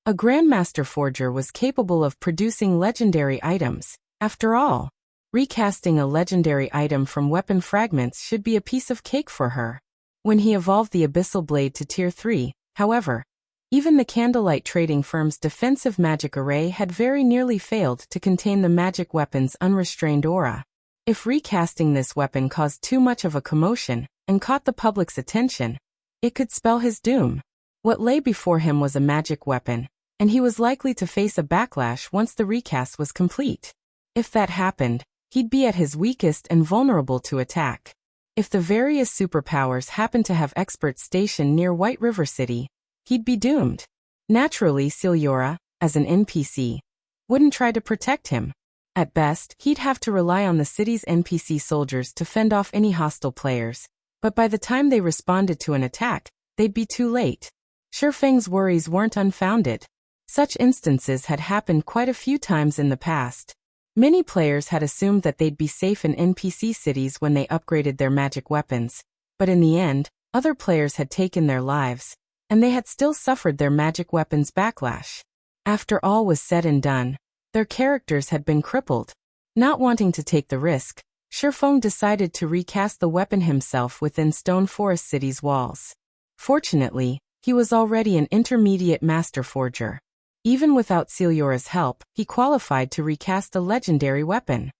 A Grandmaster Forger was capable of producing legendary items. After all, recasting a legendary item from weapon fragments should be a piece of cake for her. When he evolved the Abyssal Blade to Tier 3, however, even the Candlelight Trading Firm's defensive magic array had very nearly failed to contain the magic weapon's unrestrained aura. If recasting this weapon caused too much of a commotion and caught the public's attention, it could spell his doom. What lay before him was a magic weapon, and he was likely to face a backlash once the recast was complete. If that happened, he'd be at his weakest and vulnerable to attack. If the various superpowers happened to have experts stationed near White River City, he'd be doomed. Naturally, Celiora, as an NPC, wouldn't try to protect him. At best, he'd have to rely on the city's NPC soldiers to fend off any hostile players, but by the time they responded to an attack, they'd be too late. Shifeng's worries weren't unfounded. Such instances had happened quite a few times in the past. Many players had assumed that they'd be safe in NPC cities when they upgraded their magic weapons, but in the end, other players had taken their lives, and they had still suffered their magic weapons backlash. After all was said and done, their characters had been crippled. Not wanting to take the risk, Shifeng decided to recast the weapon himself within Stone Forest City's walls. Fortunately, he was already an intermediate master forger. Even without Celiora's help, he qualified to recast a legendary weapon.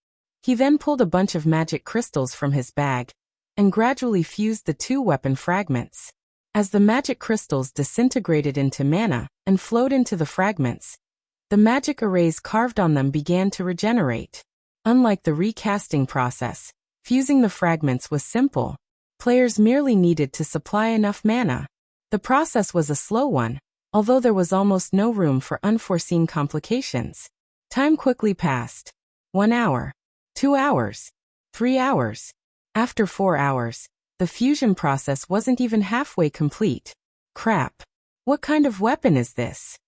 He then pulled a bunch of magic crystals from his bag and gradually fused the two weapon fragments. As the magic crystals disintegrated into mana and flowed into the fragments, the magic arrays carved on them began to regenerate. Unlike the recasting process, fusing the fragments was simple. Players merely needed to supply enough mana. The process was a slow one, although there was almost no room for unforeseen complications. Time quickly passed. 1 hour. 2 hours. 3 hours. After 4 hours, the fusion process wasn't even halfway complete. Crap. What kind of weapon is this?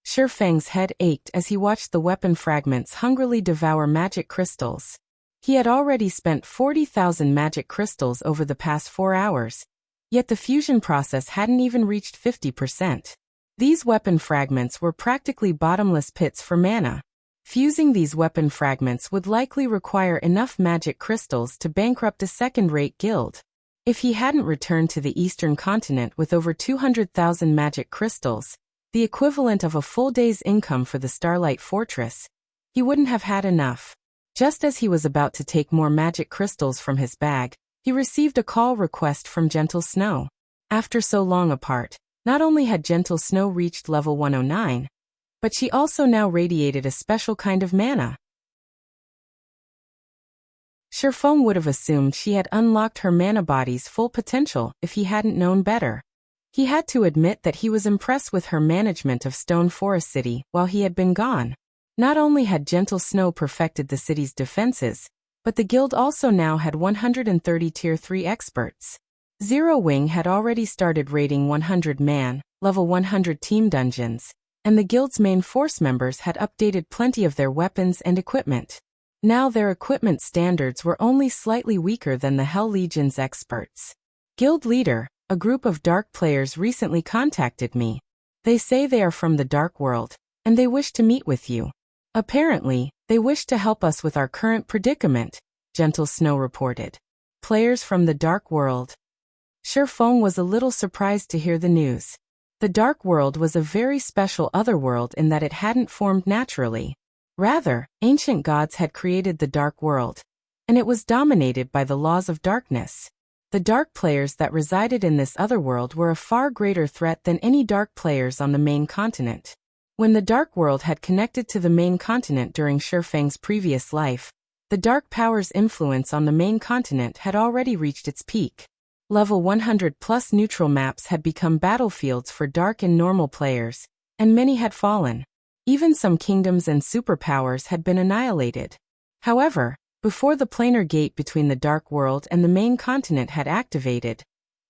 Shifeng's head ached as he watched the weapon fragments hungrily devour magic crystals. He had already spent 40,000 magic crystals over the past 4 hours, yet the fusion process hadn't even reached 50%. These weapon fragments were practically bottomless pits for mana. Fusing these weapon fragments would likely require enough magic crystals to bankrupt a second-rate guild. If he hadn't returned to the eastern continent with over 200,000 magic crystals, the equivalent of a full day's income for the Starlight Fortress, he wouldn't have had enough. Just as he was about to take more magic crystals from his bag, he received a call request from Gentle Snow. After so long apart, not only had Gentle Snow reached level 109, but she also now radiated a special kind of mana. Shifeng would have assumed she had unlocked her mana body's full potential if he hadn't known better. He had to admit that he was impressed with her management of Stone Forest City while he had been gone. Not only had Gentle Snow perfected the city's defenses, but the guild also now had 130 Tier 3 experts. Zero Wing had already started raiding 100-man, level 100 team dungeons, and the guild's main force members had updated plenty of their weapons and equipment. Now their equipment standards were only slightly weaker than the Hell Legion's experts. Guild leader, a group of dark players recently contacted me. They say they are from the dark world, and they wish to meet with you. Apparently, they wish to help us with our current predicament, Gentle Snow reported. Players from the dark world. Shifeng was a little surprised to hear the news. The dark world was a very special otherworld in that it hadn't formed naturally. Rather, ancient gods had created the dark world, and it was dominated by the laws of darkness. The dark players that resided in this otherworld were a far greater threat than any dark players on the main continent. When the dark world had connected to the main continent during Shifeng's previous life, the dark power's influence on the main continent had already reached its peak. Level 100 plus neutral maps had become battlefields for dark and normal players, and many had fallen. Even some kingdoms and superpowers had been annihilated. However, before the planar gate between the dark world and the main continent had activated,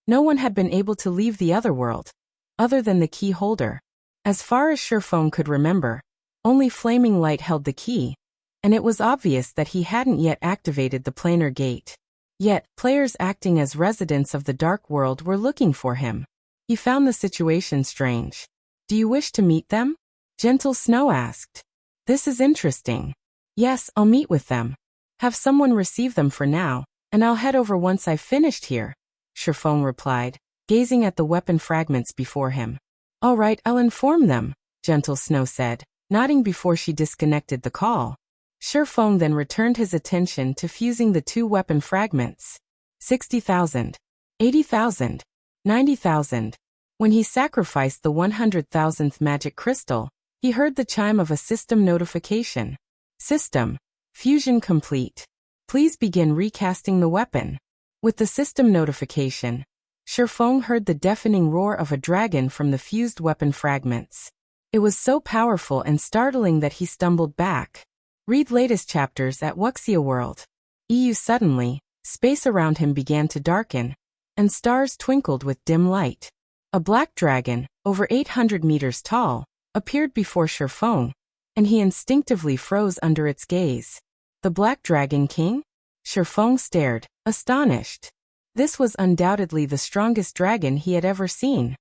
no one had been able to leave the otherworld, other than the key holder. As far as Shifeng could remember, only Flaming Light held the key, and it was obvious that he hadn't yet activated the planar gate. Yet, players acting as residents of the dark world were looking for him. He found the situation strange. Do you wish to meet them? Gentle Snow asked. This is interesting. Yes, I'll meet with them. Have someone receive them for now, and I'll head over once I've finished here, Shifeng replied, gazing at the weapon fragments before him. All right, I'll inform them, Gentle Snow said, nodding before she disconnected the call. Feng then returned his attention to fusing the two weapon fragments. 60,000, 80,000, 90,000. When he sacrificed the 100,000th magic crystal, he heard the chime of a system notification. System. Fusion complete. Please begin recasting the weapon. With the system notification, Feng heard the deafening roar of a dragon from the fused weapon fragments. It was so powerful and startling that he stumbled back. Read latest chapters at Wuxia World. Suddenly, space around him began to darken, and stars twinkled with dim light. A black dragon, over 800 meters tall, appeared before Feng, and he instinctively froze under its gaze. The Black Dragon King? Feng stared, astonished. This was undoubtedly the strongest dragon he had ever seen.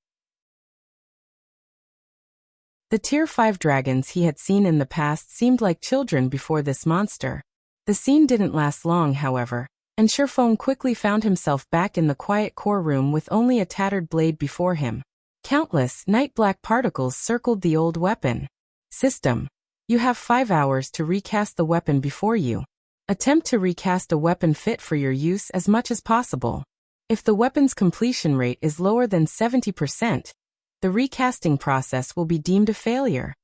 The Tier 5 dragons he had seen in the past seemed like children before this monster. The scene didn't last long, however, and Feng quickly found himself back in the quiet core room with only a tattered blade before him. Countless night black particles circled the old weapon. System. You have 5 hours to recast the weapon before you. Attempt to recast a weapon fit for your use as much as possible. If the weapon's completion rate is lower than 70%, the recasting process will be deemed a failure.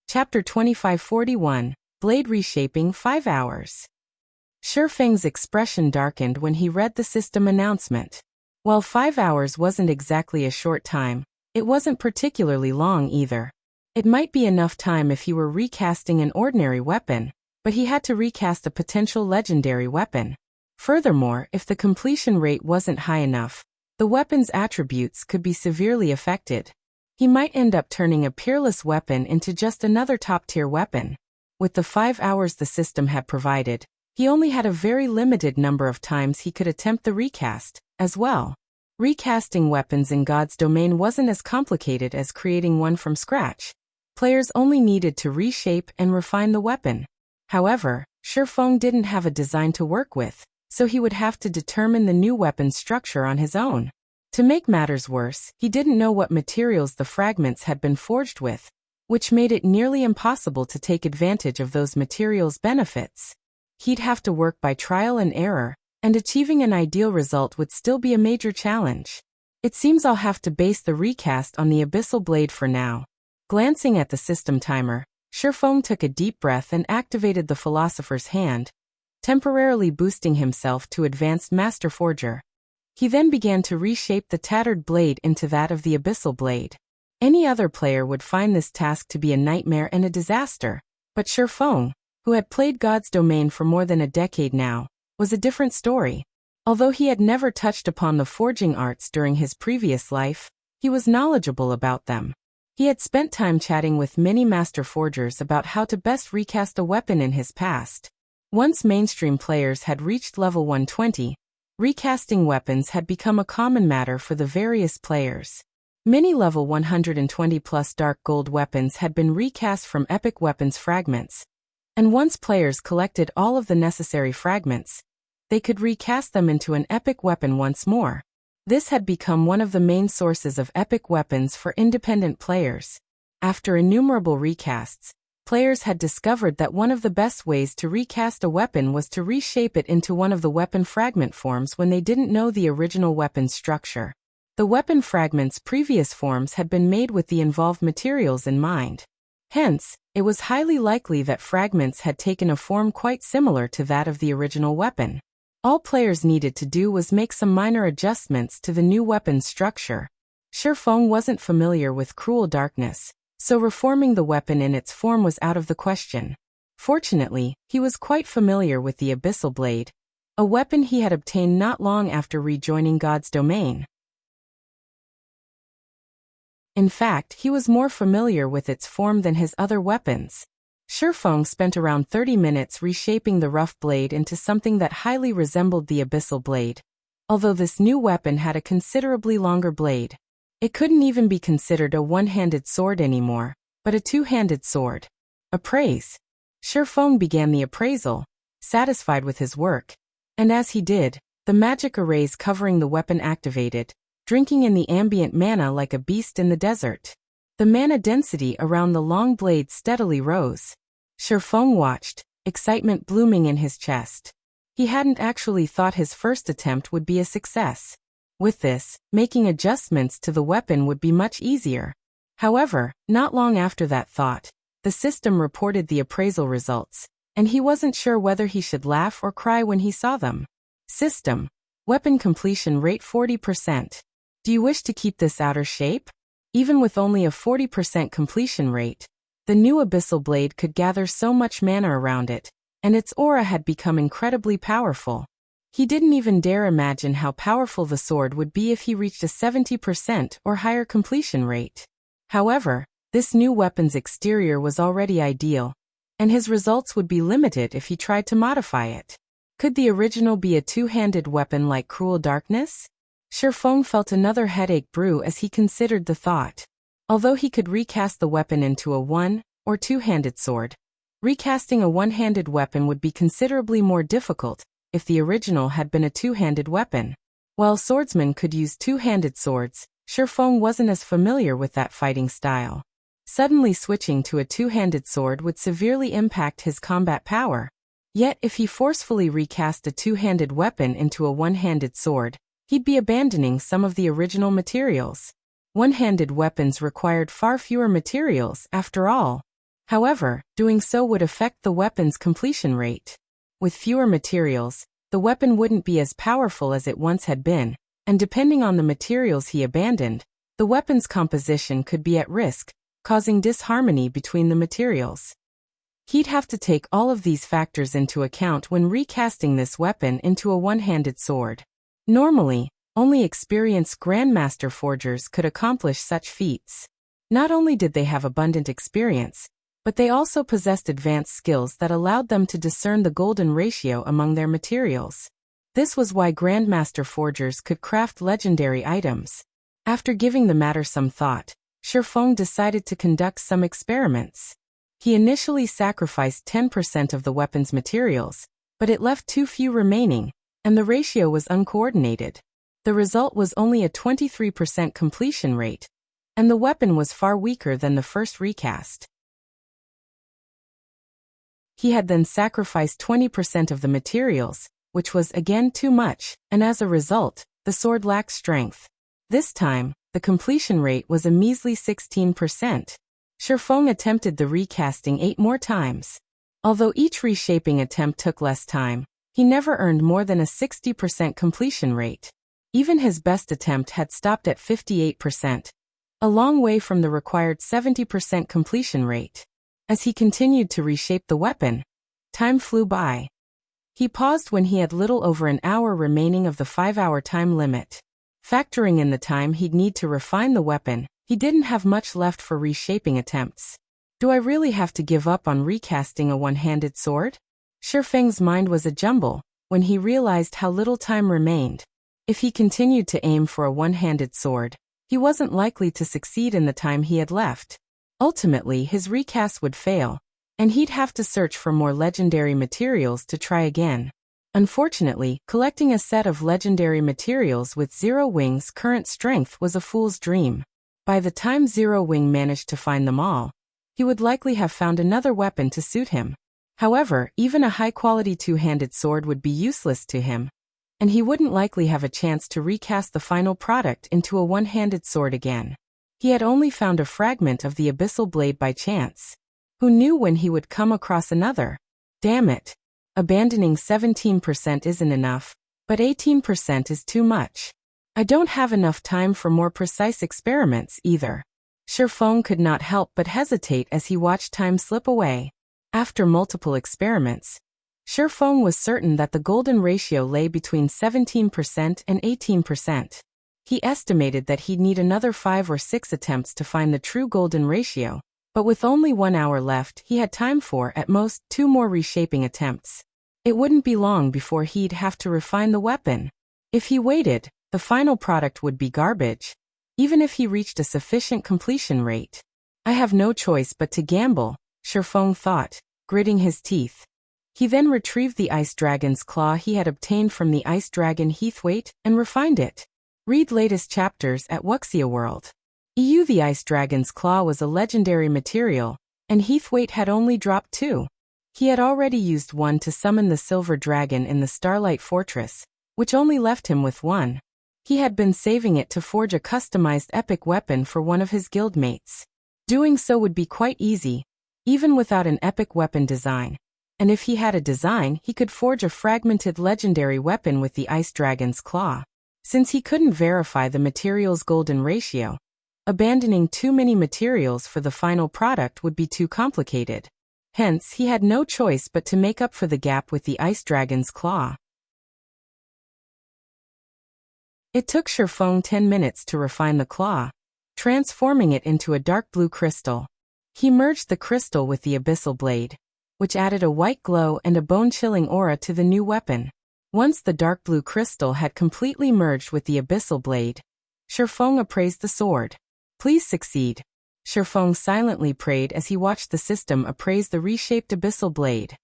Chapter 2541, Blade Reshaping 5 hours. Feng's expression darkened when he read the system announcement. While 5 hours wasn't exactly a short time, it wasn't particularly long either. It might be enough time if he were recasting an ordinary weapon, but he had to recast a potential legendary weapon. Furthermore, if the completion rate wasn't high enough, the weapon's attributes could be severely affected. He might end up turning a peerless weapon into just another top-tier weapon. With the 5 hours the system had provided, he only had a very limited number of times he could attempt the recast, as well. Recasting weapons in God's domain wasn't as complicated as creating one from scratch. Players only needed to reshape and refine the weapon. However, Feng didn't have a design to work with, so he would have to determine the new weapon's structure on his own. To make matters worse, he didn't know what materials the fragments had been forged with, which made it nearly impossible to take advantage of those materials' benefits. He'd have to work by trial and error, and achieving an ideal result would still be a major challenge. It seems I'll have to base the recast on the Abyssal blade for now. Glancing at the system timer, Feng took a deep breath and activated the Philosopher's Hand, temporarily boosting himself to Advanced Master Forger. He then began to reshape the tattered blade into that of the Abyssal blade. Any other player would find this task to be a nightmare and a disaster, but Feng, who had played God's domain for more than a decade now, was a different story. Although he had never touched upon the forging arts during his previous life, he was knowledgeable about them. He had spent time chatting with many master forgers about how to best recast a weapon in his past. Once mainstream players had reached level 120, recasting weapons had become a common matter for the various players. Many level 120+ dark gold weapons had been recast from epic weapons fragments, and once players collected all of the necessary fragments, they could recast them into an epic weapon once more. This had become one of the main sources of epic weapons for independent players. After innumerable recasts, players had discovered that one of the best ways to recast a weapon was to reshape it into one of the weapon fragment forms when they didn't know the original weapon's structure. The weapon fragment's previous forms had been made with the involved materials in mind. Hence, it was highly likely that fragments had taken a form quite similar to that of the original weapon. All players needed to do was make some minor adjustments to the new weapon's structure. Feng wasn't familiar with cruel darkness, so reforming the weapon in its form was out of the question. Fortunately, he was quite familiar with the Abyssal blade, a weapon he had obtained not long after rejoining God's domain. In fact, he was more familiar with its form than his other weapons. Feng spent around 30 minutes reshaping the rough blade into something that highly resembled the Abyssal blade. Although this new weapon had a considerably longer blade, it couldn't even be considered a one-handed sword anymore, but a two-handed sword. Appraise. Feng began the appraisal, satisfied with his work, and as he did, the magic arrays covering the weapon activated, drinking in the ambient mana like a beast in the desert. The mana density around the long blade steadily rose. Shifeng watched, excitement blooming in his chest. He hadn't actually thought his first attempt would be a success. With this, making adjustments to the weapon would be much easier. However, not long after that thought, the system reported the appraisal results, and he wasn't sure whether he should laugh or cry when he saw them. System: weapon completion rate 40%. Do you wish to keep this outer shape? Even with only a 40% completion rate, the new Abyssal blade could gather so much mana around it, and its aura had become incredibly powerful. He didn't even dare imagine how powerful the sword would be if he reached a 70% or higher completion rate. However, this new weapon's exterior was already ideal, and his results would be limited if he tried to modify it. Could the original be a two-handed weapon like Cruel Darkness? Shifeng felt another headache brew as he considered the thought. Although he could recast the weapon into a one- or two-handed sword, recasting a one-handed weapon would be considerably more difficult if the original had been a two-handed weapon. While swordsmen could use two-handed swords, Shifeng wasn't as familiar with that fighting style. Suddenly switching to a two-handed sword would severely impact his combat power. Yet if he forcefully recast a two-handed weapon into a one-handed sword, he'd be abandoning some of the original materials. One-handed weapons required far fewer materials, after all. However, doing so would affect the weapon's completion rate. With fewer materials, the weapon wouldn't be as powerful as it once had been, and depending on the materials he abandoned, the weapon's composition could be at risk, causing disharmony between the materials. He'd have to take all of these factors into account when recasting this weapon into a one-handed sword. Normally, only experienced Grandmaster forgers could accomplish such feats. Not only did they have abundant experience, but they also possessed advanced skills that allowed them to discern the golden ratio among their materials. This was why Grandmaster forgers could craft legendary items. After giving the matter some thought, Shifeng decided to conduct some experiments. He initially sacrificed 10% of the weapon's materials, but it left too few remaining, and the ratio was uncoordinated. The result was only a 23% completion rate, and the weapon was far weaker than the first recast. He had then sacrificed 20% of the materials, which was again too much, and as a result, the sword lacked strength. This time, the completion rate was a measly 16%. Shifeng attempted the recasting 8 more times. Although each reshaping attempt took less time, he never earned more than a 60% completion rate. Even his best attempt had stopped at 58%, a long way from the required 70% completion rate. As he continued to reshape the weapon, time flew by. He paused when he had little over an hour remaining of the 5-hour time limit. Factoring in the time he'd need to refine the weapon, he didn't have much left for reshaping attempts. Do I really have to give up on recasting a one-handed sword? Shifeng's mind was a jumble when he realized how little time remained. If he continued to aim for a one-handed sword, he wasn't likely to succeed in the time he had left. Ultimately, his recast would fail, and he'd have to search for more legendary materials to try again. Unfortunately, collecting a set of legendary materials with Zero Wing's current strength was a fool's dream. By the time Zero Wing managed to find them all, he would likely have found another weapon to suit him. However, even a high-quality two-handed sword would be useless to him, and he wouldn't likely have a chance to recast the final product into a one-handed sword again. He had only found a fragment of the Abyssal blade by chance. Who knew when he would come across another? Damn it. Abandoning 17% isn't enough, but 18% is too much. I don't have enough time for more precise experiments either. Shifeng could not help but hesitate as he watched time slip away. After multiple experiments, Shifeng was certain that the golden ratio lay between 17% and 18%. He estimated that he'd need another 5 or 6 attempts to find the true golden ratio, but with only 1 hour left, he had time for, at most, 2 more reshaping attempts. It wouldn't be long before he'd have to refine the weapon. If he waited, the final product would be garbage, even if he reached a sufficient completion rate. I have no choice but to gamble, Shifeng thought, gritting his teeth. He then retrieved the ice dragon's claw he had obtained from the ice dragon Heathwaite and refined it. Read latest chapters at Wuxia World. The Ice Dragon's Claw was a legendary material, and Heathwaite had only dropped 2. He had already used 1 to summon the Silver Dragon in the Starlight Fortress, which only left him with 1. He had been saving it to forge a customized epic weapon for one of his guildmates. Doing so would be quite easy, even without an epic weapon design. And if he had a design, he could forge a fragmented legendary weapon with the Ice Dragon's Claw. Since he couldn't verify the material's golden ratio, abandoning too many materials for the final product would be too complicated. Hence, he had no choice but to make up for the gap with the Ice Dragon's Claw. It took Sherfeng 10 minutes to refine the claw, transforming it into a dark blue crystal. He merged the crystal with the Abyssal blade, which added a white glow and a bone-chilling aura to the new weapon. Once the dark blue crystal had completely merged with the Abyssal blade, Sherfeng appraised the sword. Please succeed. Sherfeng silently prayed as he watched the system appraise the reshaped Abyssal blade.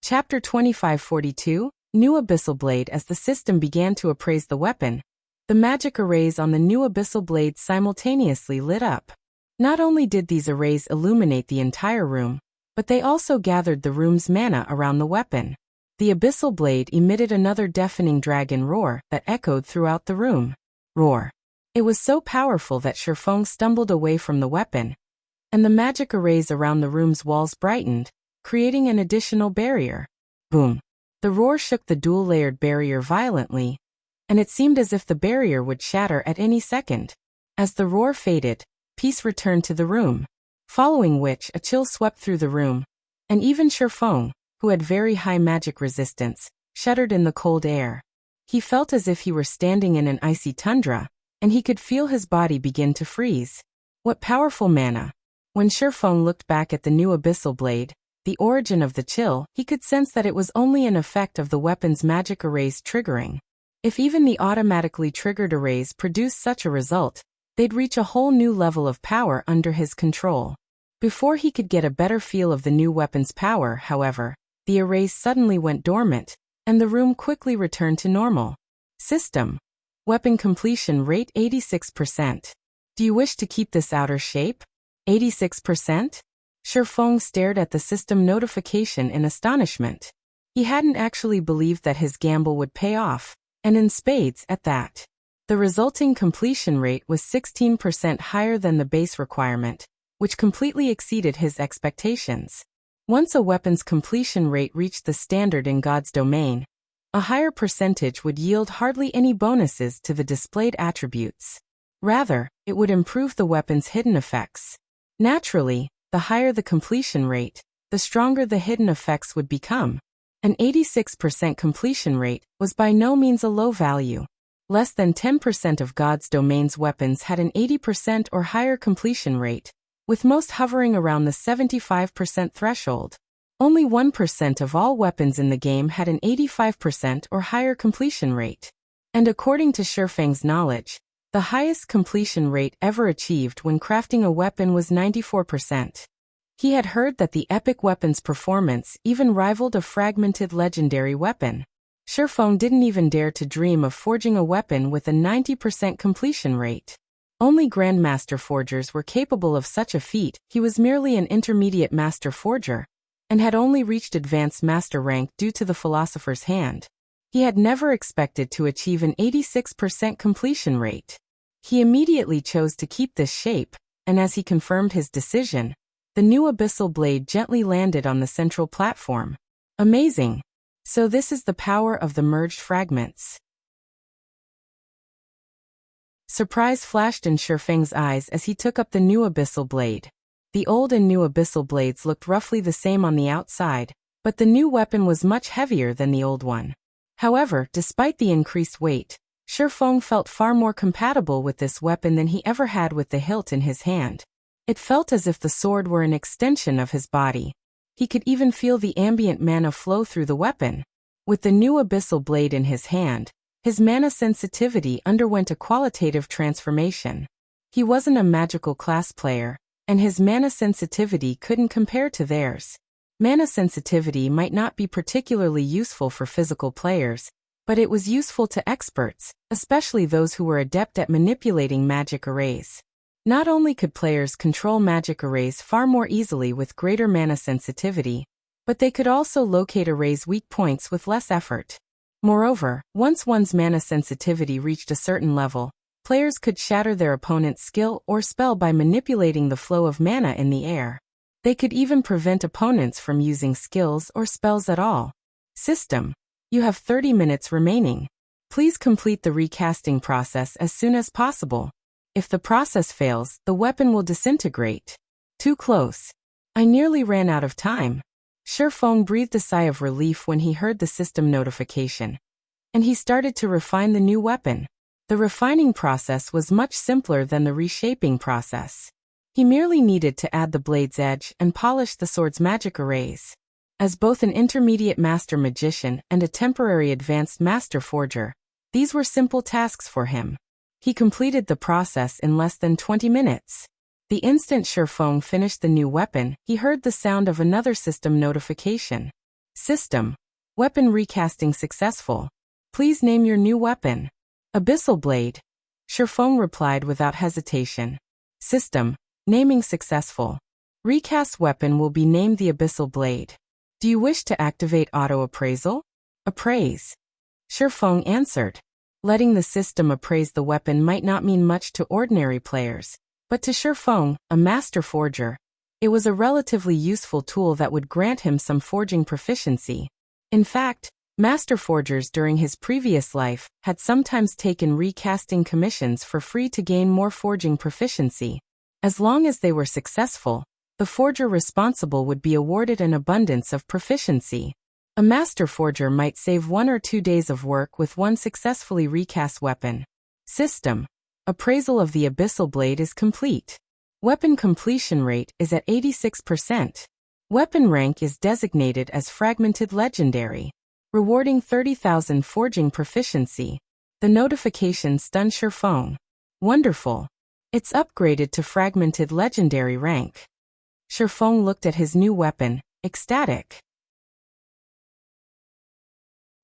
Chapter 2542, New Abyssal Blade. As the system began to appraise the weapon, the magic arrays on the new Abyssal blade simultaneously lit up. Not only did these arrays illuminate the entire room, but they also gathered the room's mana around the weapon. The Abyssal blade emitted another deafening dragon roar that echoed throughout the room. Roar. It was so powerful that Sherfeng stumbled away from the weapon, and the magic arrays around the room's walls brightened, creating an additional barrier. Boom. The roar shook the dual-layered barrier violently, and it seemed as if the barrier would shatter at any second. As the roar faded, peace returned to the room, following which a chill swept through the room, and even Sherfeng, who had very high magic resistance, shuddered in the cold air. He felt as if he were standing in an icy tundra, and he could feel his body begin to freeze. What powerful mana! When Sherfeng looked back at the new Abyssal blade, the origin of the chill, he could sense that it was only an effect of the weapon's magic arrays triggering. If even the automatically triggered arrays produced such a result, they'd reach a whole new level of power under his control. Before he could get a better feel of the new weapon's power, however, the arrays suddenly went dormant, and the room quickly returned to normal. System. Weapon completion rate 86%. Do you wish to keep this outer shape? 86%? Sherfeng stared at the system notification in astonishment. He hadn't actually believed that his gamble would pay off, and in spades at that. The resulting completion rate was 16% higher than the base requirement, which completely exceeded his expectations. Once a weapon's completion rate reached the standard in God's domain, a higher percentage would yield hardly any bonuses to the displayed attributes. Rather, it would improve the weapon's hidden effects. Naturally, the higher the completion rate, the stronger the hidden effects would become. An 86% completion rate was by no means a low value. Less than 10% of God's domain's weapons had an 80% or higher completion rate, with most hovering around the 75% threshold. Only 1% of all weapons in the game had an 85% or higher completion rate. And according to Sherfeng's knowledge, the highest completion rate ever achieved when crafting a weapon was 94%. He had heard that the epic weapon's performance even rivaled a fragmented legendary weapon. Sherfeng didn't even dare to dream of forging a weapon with a 90% completion rate. Only Grandmaster Forgers were capable of such a feat. He was merely an intermediate Master Forger, and had only reached Advanced Master rank due to the Philosopher's Hand. He had never expected to achieve an 86% completion rate. He immediately chose to keep this shape, and as he confirmed his decision, the new Abyssal blade gently landed on the central platform. Amazing! So this is the power of the merged fragments. Surprise flashed in Sherfeng's eyes as he took up the new Abyssal blade. The old and new Abyssal blades looked roughly the same on the outside, but the new weapon was much heavier than the old one. However, despite the increased weight, Sherfeng felt far more compatible with this weapon than he ever had with the hilt in his hand. It felt as if the sword were an extension of his body. He could even feel the ambient mana flow through the weapon. With the new Abyssal blade in his hand, his mana sensitivity underwent a qualitative transformation. He wasn't a magical class player, and his mana sensitivity couldn't compare to theirs. Mana sensitivity might not be particularly useful for physical players, But it was useful to experts, especially those who were adept at manipulating magic arrays. Not only could players control magic arrays far more easily with greater mana sensitivity, but they could also locate arrays' weak points with less effort. Moreover, once one's mana sensitivity reached a certain level, players could shatter their opponent's skill or spell by manipulating the flow of mana in the air. They could even prevent opponents from using skills or spells at all. System. You have 30 minutes remaining. Please complete the recasting process as soon as possible. If the process fails, the weapon will disintegrate. Too close. I nearly ran out of time. Shifeng breathed a sigh of relief when he heard the system notification. And he started to refine the new weapon. The refining process was much simpler than the reshaping process. He merely needed to add the blade's edge and polish the sword's magic arrays. As both an intermediate master magician and a temporary advanced master forger, these were simple tasks for him. He completed the process in less than 20 minutes. The instant Shifeng finished the new weapon, he heard the sound of another system notification. System. Weapon recasting successful. Please name your new weapon. Abyssal blade. Shifeng replied without hesitation. System. Naming successful. Recast weapon will be named the Abyssal blade. Do you wish to activate auto appraisal? Appraise. Shifeng answered. Letting the system appraise the weapon might not mean much to ordinary players, but to Shifeng, a master forger, it was a relatively useful tool that would grant him some forging proficiency. In fact, master forgers during his previous life had sometimes taken recasting commissions for free to gain more forging proficiency. As long as they were successful, the forger responsible would be awarded an abundance of proficiency. A master forger might save 1 or 2 days of work with one successfully recast weapon. System. Appraisal of the Abyssal blade is complete. Weapon completion rate is at 86%. Weapon rank is designated as Fragmented Legendary, rewarding 30,000 forging proficiency. The notification stunned Shifeng. Wonderful. It's upgraded to Fragmented Legendary rank. Shifeng looked at his new weapon, ecstatic.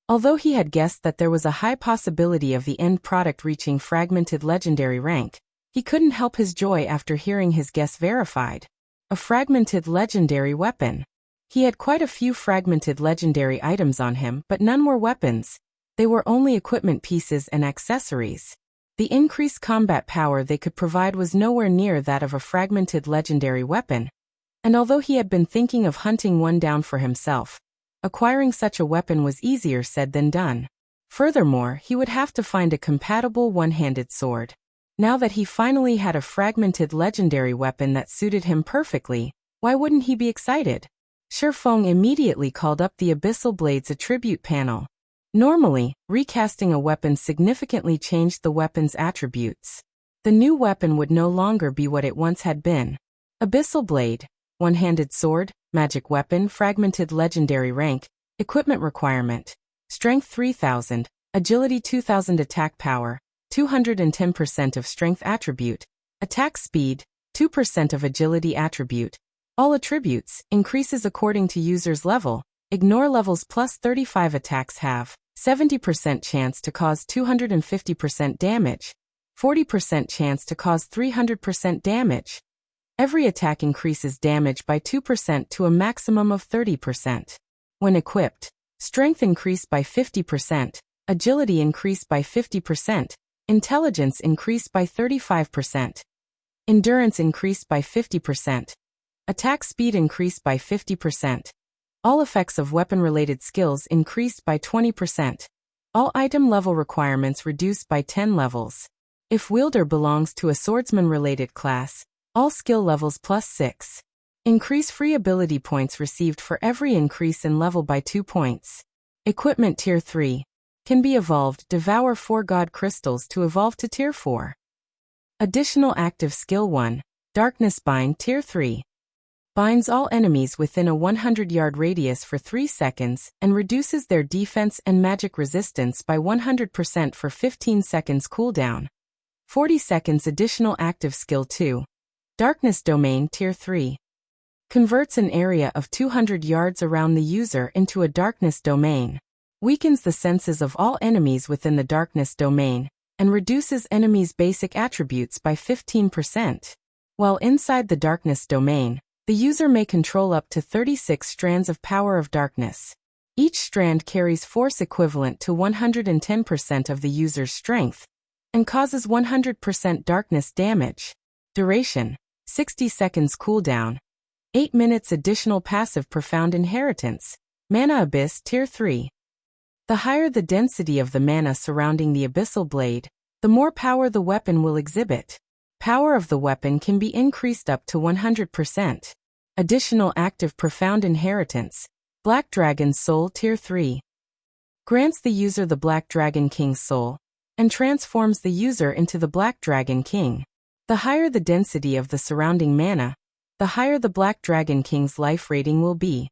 Although he had guessed that there was a high possibility of the end product reaching Fragmented Legendary rank, he couldn't help his joy after hearing his guess verified. A Fragmented Legendary weapon. He had quite a few Fragmented Legendary items on him, but none were weapons. They were only equipment pieces and accessories. The increased combat power they could provide was nowhere near that of a Fragmented Legendary weapon. And although he had been thinking of hunting one down for himself, acquiring such a weapon was easier said than done. Furthermore, he would have to find a compatible one-handed sword. Now that he finally had a Fragmented Legendary weapon that suited him perfectly, why wouldn't he be excited? Shifeng immediately called up the Abyssal blade's attribute panel. Normally, recasting a weapon significantly changed the weapon's attributes. The new weapon would no longer be what it once had been. Abyssal blade, one-handed sword, magic weapon, Fragmented Legendary rank, equipment requirement, strength 3000, agility 2000, attack power, 210% of strength attribute, attack speed, 2% of agility attribute. All attributes, increases according to user's level, ignore levels plus 35 attacks have, 70% chance to cause 250% damage, 40% chance to cause 300% damage. Every attack increases damage by 2% to a maximum of 30%. When equipped, strength increased by 50%, agility increased by 50%, intelligence increased by 35%, endurance increased by 50%, attack speed increased by 50%. All effects of weapon-related skills increased by 20%. All item level requirements reduced by 10 levels. If wielder belongs to a swordsman-related class, all skill levels plus 6. Increase free ability points received for every increase in level by 2 points. Equipment Tier 3. Can be evolved. Devour 4 God Crystals to evolve to Tier 4. Additional active skill 1. Darkness Bind Tier 3. Binds all enemies within a 100-yard radius for 3 seconds and reduces their defense and magic resistance by 100% for 15 seconds cooldown. 40 seconds additional active skill 2. Darkness Domain Tier 3. Converts an area of 200 yards around the user into a darkness domain. weakens the senses of all enemies within the darkness domain, and reduces enemies' basic attributes by 15%. While inside the darkness domain, the user may control up to 36 strands of power of darkness. Each strand carries force equivalent to 110% of the user's strength, and causes 100% darkness damage. Duration: 60 seconds cooldown. 8 minutes additional passive profound inheritance. Mana Abyss Tier 3. The higher the density of the mana surrounding the Abyssal Blade, the more power the weapon will exhibit. Power of the weapon can be increased up to 100%. Additional active profound inheritance. Black Dragon Soul Tier 3. Grants the user the Black Dragon King's soul, and transforms the user into the Black Dragon King. The higher the density of the surrounding mana, the higher the Black Dragon King's life rating will be.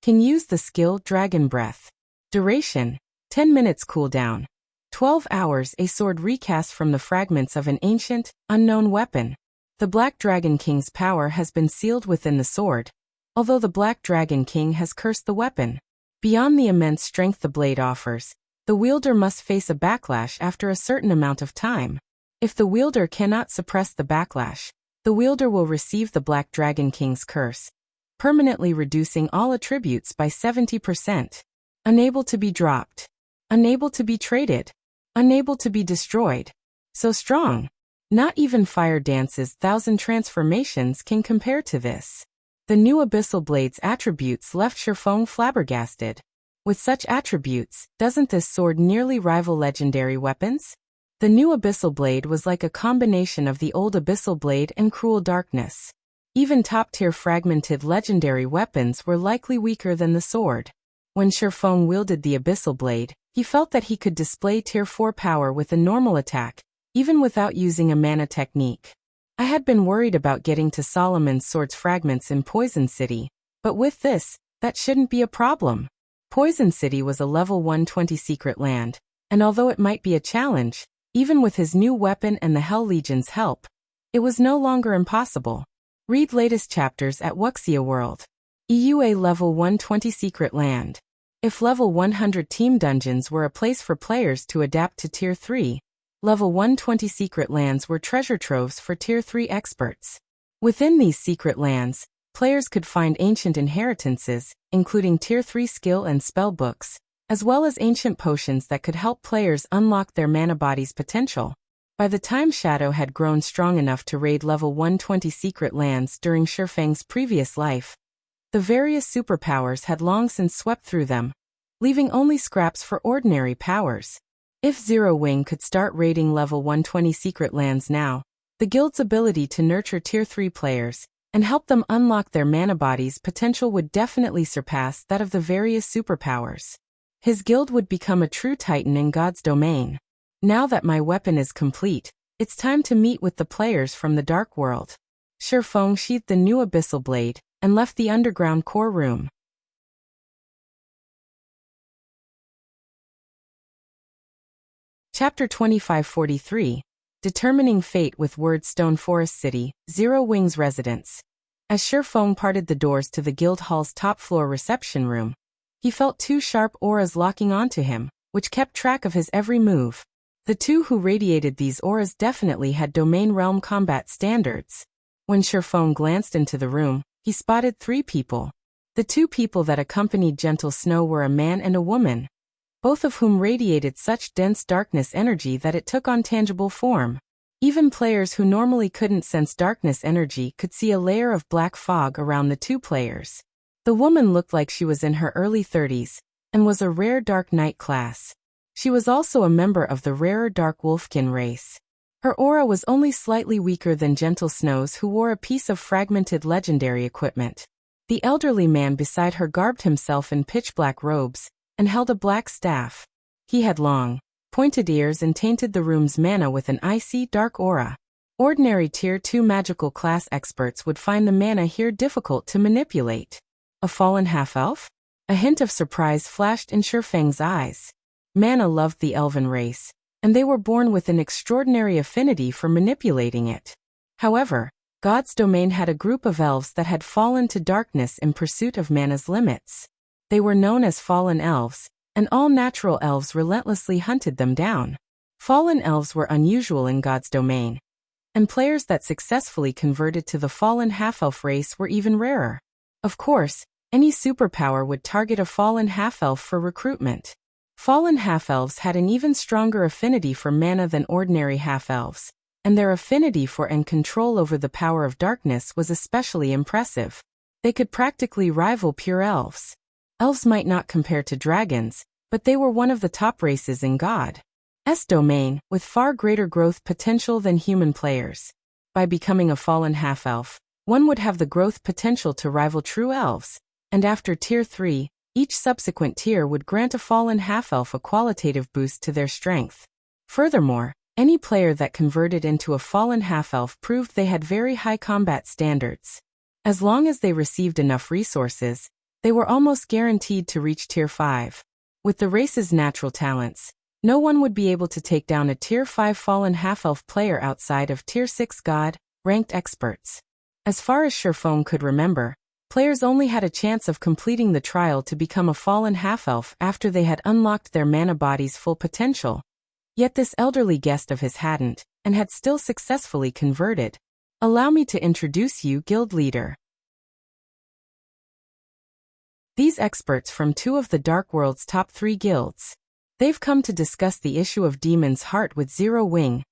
Can use the skill Dragon Breath. Duration: 10 minutes cooldown. 12 hours. A sword recast from the fragments of an ancient, unknown weapon. The Black Dragon King's power has been sealed within the sword, although the Black Dragon King has cursed the weapon. Beyond the immense strength the blade offers, the wielder must face a backlash after a certain amount of time. If the wielder cannot suppress the backlash, the wielder will receive the Black Dragon King's curse, permanently reducing all attributes by 70%. Unable to be dropped. Unable to be traded. Unable to be destroyed. So strong. Not even Fire Dance's 1,000 transformations can compare to this. The new Abyssal Blade's attributes left Sherfong flabbergasted. With such attributes, doesn't this sword nearly rival legendary weapons? The new Abyssal Blade was like a combination of the old Abyssal Blade and Cruel Darkness. Even top-tier fragmented legendary weapons were likely weaker than the sword. When Sherfong wielded the Abyssal Blade, he felt that he could display Tier 4 power with a normal attack, even without using a mana technique. I had been worried about getting to Solomon's Sword's fragments in Poison City, but with this, that shouldn't be a problem. Poison City was a level 120 secret land, and although it might be a challenge, even with his new weapon and the Hell Legion's help, it was no longer impossible. Read latest chapters at Wuxia World. EUA level 120 secret land. If level 100 team dungeons were a place for players to adapt to Tier 3, level 120 secret lands were treasure troves for Tier 3 experts. Within these secret lands, players could find ancient inheritances, including Tier 3 skill and spell books, as well as ancient potions that could help players unlock their mana body's potential. By the time Shadow had grown strong enough to raid level 120 secret lands during Sherfang's previous life, the various superpowers had long since swept through them, leaving only scraps for ordinary powers. If Zero Wing could start raiding level 120 secret lands now, the guild's ability to nurture Tier 3 players and help them unlock their mana body's potential would definitely surpass that of the various superpowers. His guild would become a true titan in God's domain. Now that my weapon is complete, it's time to meet with the players from the Dark World. Sherfong sheathed the new Abyssal Blade and left the underground core room. Chapter 2543. Determining Fate with Wordstone Forest City, Zero Wing's residence. As Sherfong parted the doors to the guild hall's top-floor reception room, he felt two sharp auras locking onto him, which kept track of his every move. The two who radiated these auras definitely had domain realm combat standards. When Sherfong glanced into the room, he spotted three people. The two people that accompanied Gentle Snow were a man and a woman, both of whom radiated such dense darkness energy that it took on tangible form. Even players who normally couldn't sense darkness energy could see a layer of black fog around the two players. The woman looked like she was in her early 30s, and was a rare Dark Knight class. She was also a member of the rarer Dark Wolfkin race. Her aura was only slightly weaker than Gentle Snow's, who wore a piece of fragmented legendary equipment. The elderly man beside her garbed himself in pitch-black robes, and held a black staff. He had long, pointed ears and tainted the room's mana with an icy, dark aura. Ordinary Tier 2 magical class experts would find the mana here difficult to manipulate. A fallen half-elf? A hint of surprise flashed in Sherfang's eyes. Mana loved the elven race, and they were born with an extraordinary affinity for manipulating it. However, God's domain had a group of elves that had fallen to darkness in pursuit of mana's limits. They were known as fallen elves, and all natural elves relentlessly hunted them down. Fallen elves were unusual in God's domain, and players that successfully converted to the fallen half-elf race were even rarer. Of course, any superpower would target a fallen half-elf for recruitment. Fallen half-elves had an even stronger affinity for mana than ordinary half-elves, and their affinity for and control over the power of darkness was especially impressive. They could practically rival pure elves. Elves might not compare to dragons, but they were one of the top races in God's domain, with far greater growth potential than human players. By becoming a fallen half-elf, one would have the growth potential to rival true elves, and after Tier 3, each subsequent tier would grant a fallen half-elf a qualitative boost to their strength. Furthermore, any player that converted into a fallen half-elf proved they had very high combat standards. As long as they received enough resources, they were almost guaranteed to reach Tier 5. With the race's natural talents, no one would be able to take down a Tier 5 fallen half-elf player outside of Tier 6 God-ranked experts. As far as Sherfong could remember, players only had a chance of completing the trial to become a fallen half-elf after they had unlocked their mana body's full potential. Yet this elderly guest of his hadn't, and had still successfully converted. Allow me to introduce you, Guild Leader. These experts from two of the Dark World's top 3 guilds. They've come to discuss the issue of Demon's Heart with Zero Wing.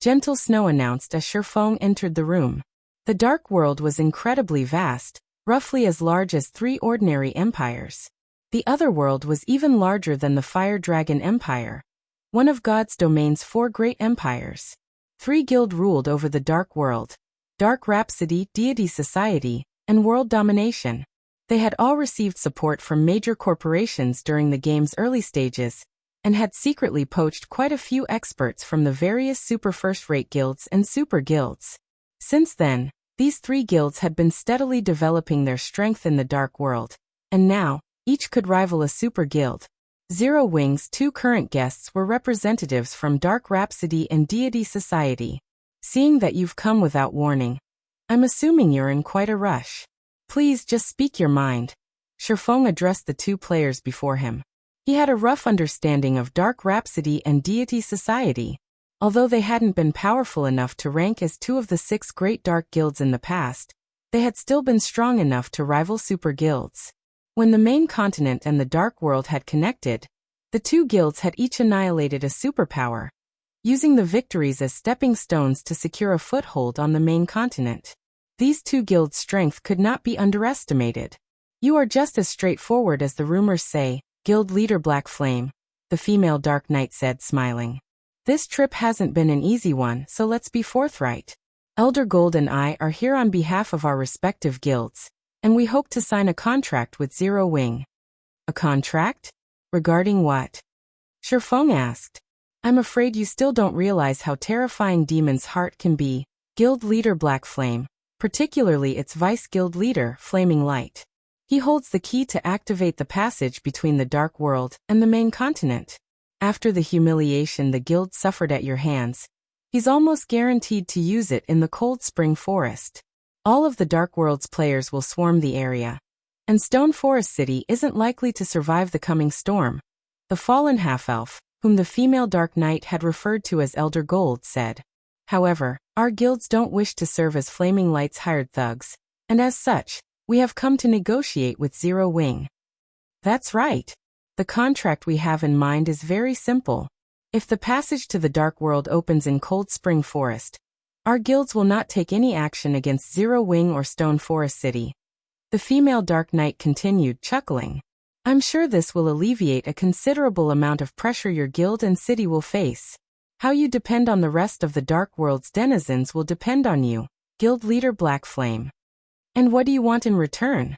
Gentle Snow announced as Sherfong entered the room. The Dark World was incredibly vast, roughly as large as 3 ordinary empires. The other world was even larger than the Fire Dragon Empire, one of God's domain's 4 great empires. 3 guild ruled over the Dark World: Dark Rhapsody, Deity Society, and World Domination. They had all received support from major corporations during the game's early stages, and had secretly poached quite a few experts from the various super first-rate guilds and super guilds. Since then, these 3 guilds had been steadily developing their strength in the Dark World, and now, each could rival a super guild. Zero Wing's 2 current guests were representatives from Dark Rhapsody and Deity Society. Seeing that you've come without warning, I'm assuming you're in quite a rush. Please just speak your mind. Sherfong addressed the 2 players before him. He had a rough understanding of Dark Rhapsody and Deity Society. Although they hadn't been powerful enough to rank as 2 of the 6 great dark guilds in the past, they had still been strong enough to rival super guilds. When the main continent and the Dark World had connected, the 2 guilds had each annihilated a superpower, using the victories as stepping stones to secure a foothold on the main continent. These 2 guilds' strength could not be underestimated. You are just as straightforward as the rumors say, Guild Leader Black Flame, the female Dark Knight said, smiling. This trip hasn't been an easy one, so let's be forthright. Elder Gold and I are here on behalf of our respective guilds, and we hope to sign a contract with Zero Wing. A contract? Regarding what? Sherfong asked. I'm afraid you still don't realize how terrifying Demon's Heart can be, Guild Leader Black Flame, particularly its Vice Guild Leader, Flaming Light. He holds the key to activate the passage between the Dark World and the main continent. After the humiliation the guild suffered at your hands, he's almost guaranteed to use it in the Cold Spring Forest. All of the Dark World's players will swarm the area, and Stone Forest City isn't likely to survive the coming storm. The fallen half-elf, whom the female Dark Knight had referred to as Elder Gold, said. However, our guilds don't wish to serve as Flaming Light's hired thugs, and as such, we have come to negotiate with Zero Wing. That's right. The contract we have in mind is very simple. If the passage to the Dark World opens in Cold Spring Forest, our guilds will not take any action against Zero Wing or Stone Forest City. The female Dark Knight continued, chuckling. I'm sure this will alleviate a considerable amount of pressure your guild and city will face. How you depend on the rest of the Dark World's denizens will depend on you, Guild Leader Black Flame. And what do you want in return?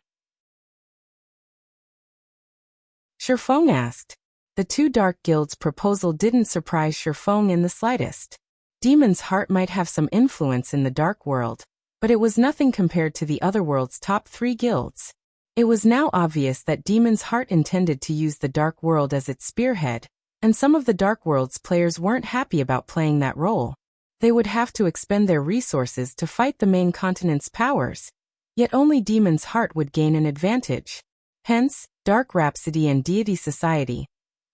Sherfong asked. The 2 dark guilds' proposal didn't surprise Sherfong in the slightest. Demon's Heart might have some influence in the Dark World, but it was nothing compared to the other world's top 3 guilds. It was now obvious that Demon's Heart intended to use the Dark World as its spearhead, and some of the Dark World's players weren't happy about playing that role. They would have to expend their resources to fight the main continent's powers, yet only Demon's Heart would gain an advantage. Hence, Dark Rhapsody and Deity Society,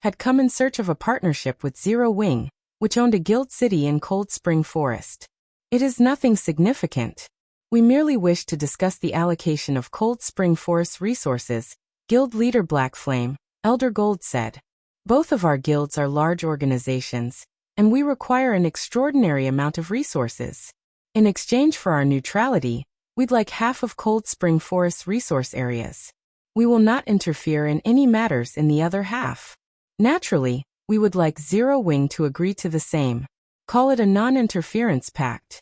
had come in search of a partnership with Zero Wing, which owned a guild city in Cold Spring Forest. It is nothing significant. We merely wish to discuss the allocation of Cold Spring Forest resources, Guild leader Black Flame, Elder Gold said. Both of our guilds are large organizations, and we require an extraordinary amount of resources. In exchange for our neutrality, we'd like half of Cold Spring Forest's resource areas. We will not interfere in any matters in the other half. Naturally, we would like Zero Wing to agree to the same. Call it a non-interference pact.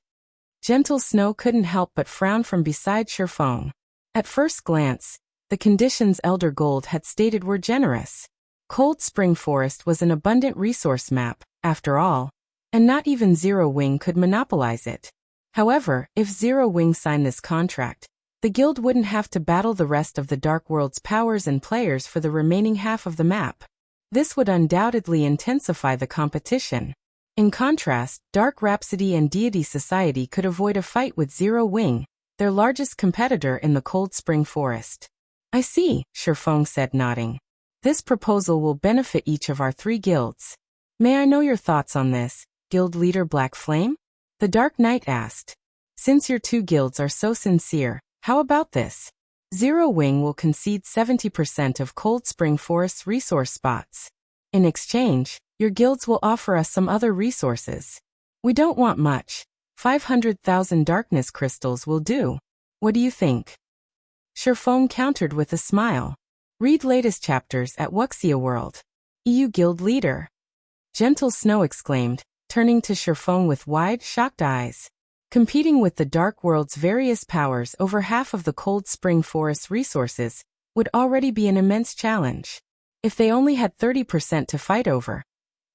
Gentle Snow couldn't help but frown from beside Sherfong. At first glance, the conditions Elder Gold had stated were generous. Cold Spring Forest was an abundant resource map, after all, and not even Zero Wing could monopolize it. However, if Zero Wing signed this contract, the guild wouldn't have to battle the rest of the Dark World's powers and players for the remaining half of the map. This would undoubtedly intensify the competition. In contrast, Dark Rhapsody and Deity Society could avoid a fight with Zero Wing, their largest competitor in the Cold Spring Forest. I see, Sherfong said, nodding. This proposal will benefit each of our 3 guilds. May I know your thoughts on this, Guild leader Black Flame? The Dark Knight asked. Since your 2 guilds are so sincere, how about this? Zero Wing will concede 70% of Cold Spring Forest's resource spots. In exchange, your guilds will offer us some other resources. We don't want much. 500,000 darkness crystals will do. What do you think? Sherfong countered with a smile. Read latest chapters at Wuxia World. EU Guild Leader. Gentle Snow exclaimed, turning to Sherfong with wide, shocked eyes. Competing with the Dark World's various powers over half of the Cold Spring Forest resources would already be an immense challenge. If they only had 30% to fight over,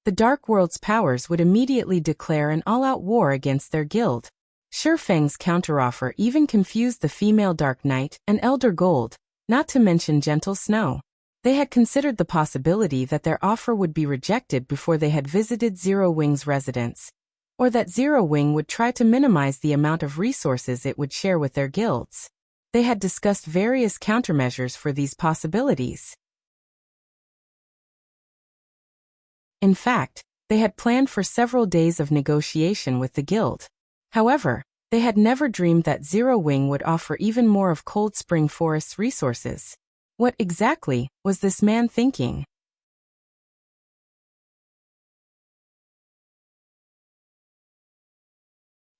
the Dark World's powers would immediately declare an all-out war against their guild. Sherfang's counteroffer even confused the female Dark Knight and Elder Gold, not to mention Gentle Snow. They had considered the possibility that their offer would be rejected before they had visited Zero Wing's residence, or that Zero Wing would try to minimize the amount of resources it would share with their guilds. They had discussed various countermeasures for these possibilities. In fact, they had planned for several days of negotiation with the guild. However, they had never dreamed that Zero Wing would offer even more of Cold Spring Forest's resources. What exactly was this man thinking?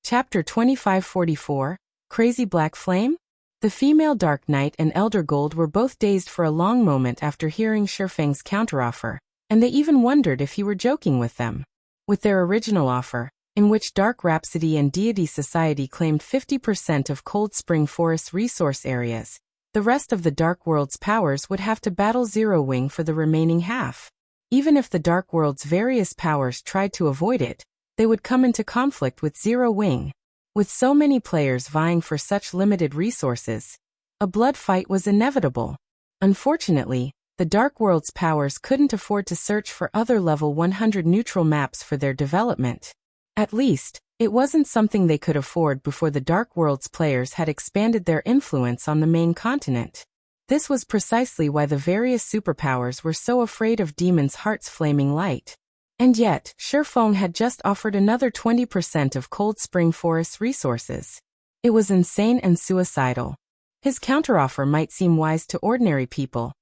Chapter 2544, Crazy Black Flame? The female Dark Knight and Elder Gold were both dazed for a long moment after hearing Sherfang's counteroffer, and they even wondered if he were joking with them. With their original offer, in which Dark Rhapsody and Deity Society claimed 50% of Cold Spring Forest resource areas, the rest of the Dark World's powers would have to battle Zero Wing for the remaining half. Even if the Dark World's various powers tried to avoid it, they would come into conflict with Zero Wing. With so many players vying for such limited resources, a blood fight was inevitable. Unfortunately, the Dark World's powers couldn't afford to search for other level 100 neutral maps for their development. At least, it wasn't something they could afford before the Dark World's players had expanded their influence on the main continent. This was precisely why the various superpowers were so afraid of Demon's Heart's flaming light. And yet, Sherfong had just offered another 20% of Cold Spring Forest's resources. It was insane and suicidal. His counteroffer might seem wise to ordinary people,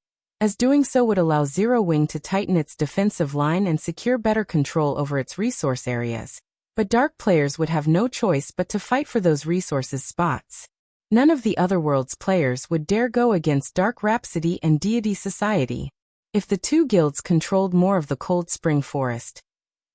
as doing so would allow Zero Wing to tighten its defensive line and secure better control over its resource areas. But Dark players would have no choice but to fight for those resources spots. None of the Otherworld's players would dare go against Dark Rhapsody and Deity Society. If the 2 guilds controlled more of the Cold Spring Forest,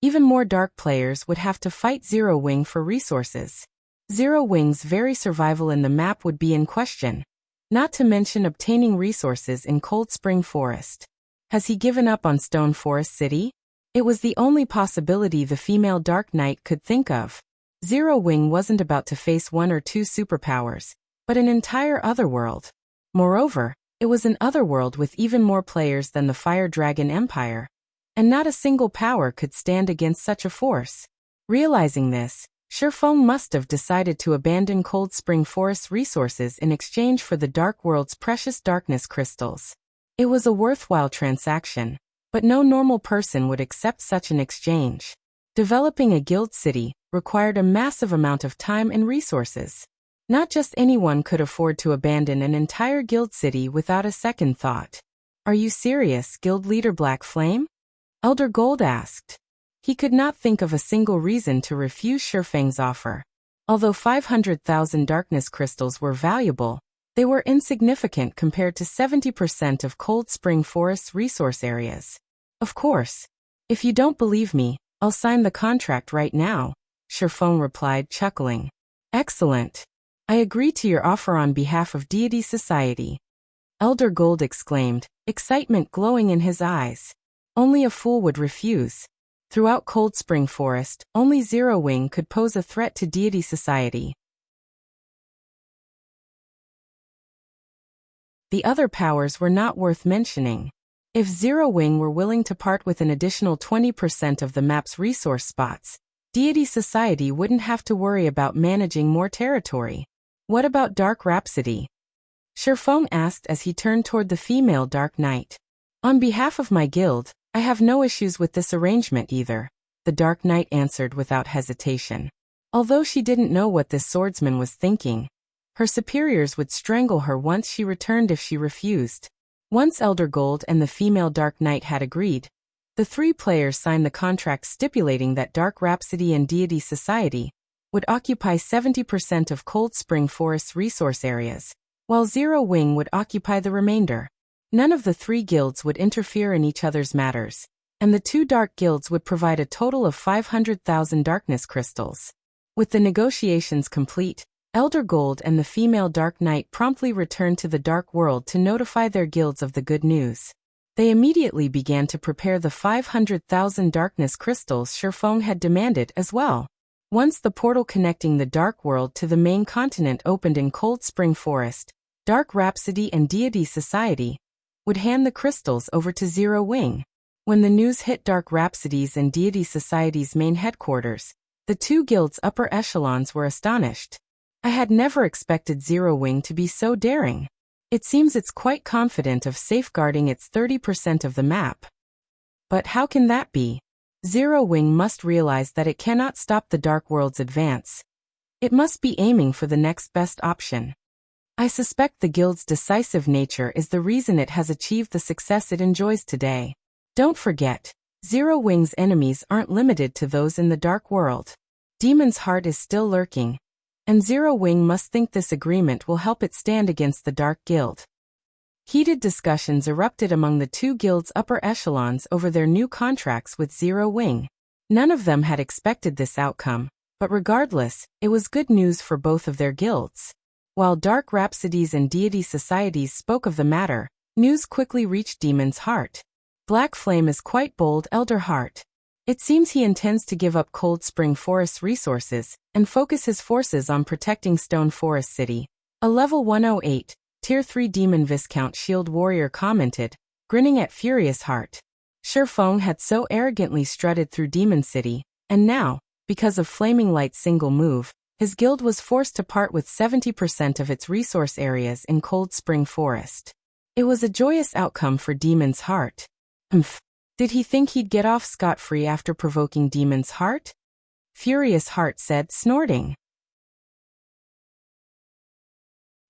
even more Dark players would have to fight Zero Wing for resources. Zero Wing's very survival in the map would be in question, not to mention obtaining resources in Cold Spring Forest. Has he given up on Stone Forest City? It was the only possibility the female Dark Knight could think of. Zero Wing wasn't about to face 1 or 2 superpowers, but an entire otherworld. Moreover, it was an otherworld with even more players than the Fire Dragon Empire, and not a single power could stand against such a force. Realizing this, Sherfong must have decided to abandon Cold Spring Forest resources in exchange for the Dark World's precious darkness crystals. It was a worthwhile transaction, but no normal person would accept such an exchange. Developing a guild city required a massive amount of time and resources. Not just anyone could afford to abandon an entire guild city without a second thought. Are you serious, guild leader Black Flame? Elder Gold asked. He could not think of a single reason to refuse Shifeng's offer. Although 500,000 darkness crystals were valuable, they were insignificant compared to 70% of Cold Spring Forest's resource areas. Of course. If you don't believe me, I'll sign the contract right now, Shifeng replied, chuckling. Excellent. I agree to your offer on behalf of Deity Society. Elder Gold exclaimed, excitement glowing in his eyes. Only a fool would refuse. Throughout Cold Spring Forest, only Zero Wing could pose a threat to Deity Society. The other powers were not worth mentioning. If Zero Wing were willing to part with an additional 20% of the map's resource spots, Deity Society wouldn't have to worry about managing more territory. What about Dark Rhapsody? Shifeng asked as he turned toward the female Dark Knight. On behalf of my guild, I have no issues with this arrangement either, the Dark Knight answered without hesitation. Although she didn't know what this swordsman was thinking, her superiors would strangle her once she returned if she refused. Once Elder Gold and the female Dark Knight had agreed, the three players signed the contract stipulating that Dark Rhapsody and Deity Society would occupy 70% of Cold Spring Forest's resource areas, while Zero Wing would occupy the remainder. None of the three guilds would interfere in each other's matters, and the two dark guilds would provide a total of 500,000 darkness crystals. With the negotiations complete, Elder Gold and the female Dark Knight promptly returned to the Dark World to notify their guilds of the good news. They immediately began to prepare the 500,000 darkness crystals Shifeng had demanded as well. Once the portal connecting the Dark World to the main continent opened in Cold Spring Forest, Dark Rhapsody and Deity Society would hand the crystals over to Zero Wing. When the news hit Dark Rhapsody's and Deity Society's main headquarters, the two guilds' upper echelons were astonished. I had never expected Zero Wing to be so daring. It seems it's quite confident of safeguarding its 30% of the map. But how can that be? Zero Wing must realize that it cannot stop the Dark World's advance. It must be aiming for the next best option. I suspect the guild's decisive nature is the reason it has achieved the success it enjoys today. Don't forget, Zero Wing's enemies aren't limited to those in the Dark World. Demon's Heart is still lurking, and Zero Wing must think this agreement will help it stand against the Dark Guild. Heated discussions erupted among the two guilds' upper echelons over their new contracts with Zero Wing. None of them had expected this outcome, but regardless, it was good news for both of their guilds. While Dark Rhapsodies and Deity Societies spoke of the matter, news quickly reached Demon's Heart. Black Flame is quite bold, Elder Heart. It seems he intends to give up Cold Spring Forest's resources and focus his forces on protecting Stone Forest City. A level 108, Tier 3 Demon Viscount Shield Warrior commented, grinning at Furious Heart. Shifeng had so arrogantly strutted through Demon City, and now, because of Flaming Light's single move, his guild was forced to part with 70% of its resource areas in Cold Spring Forest. It was a joyous outcome for Demon's Heart. Did he think he'd get off scot-free after provoking Demon's Heart? Furious Heart said, snorting.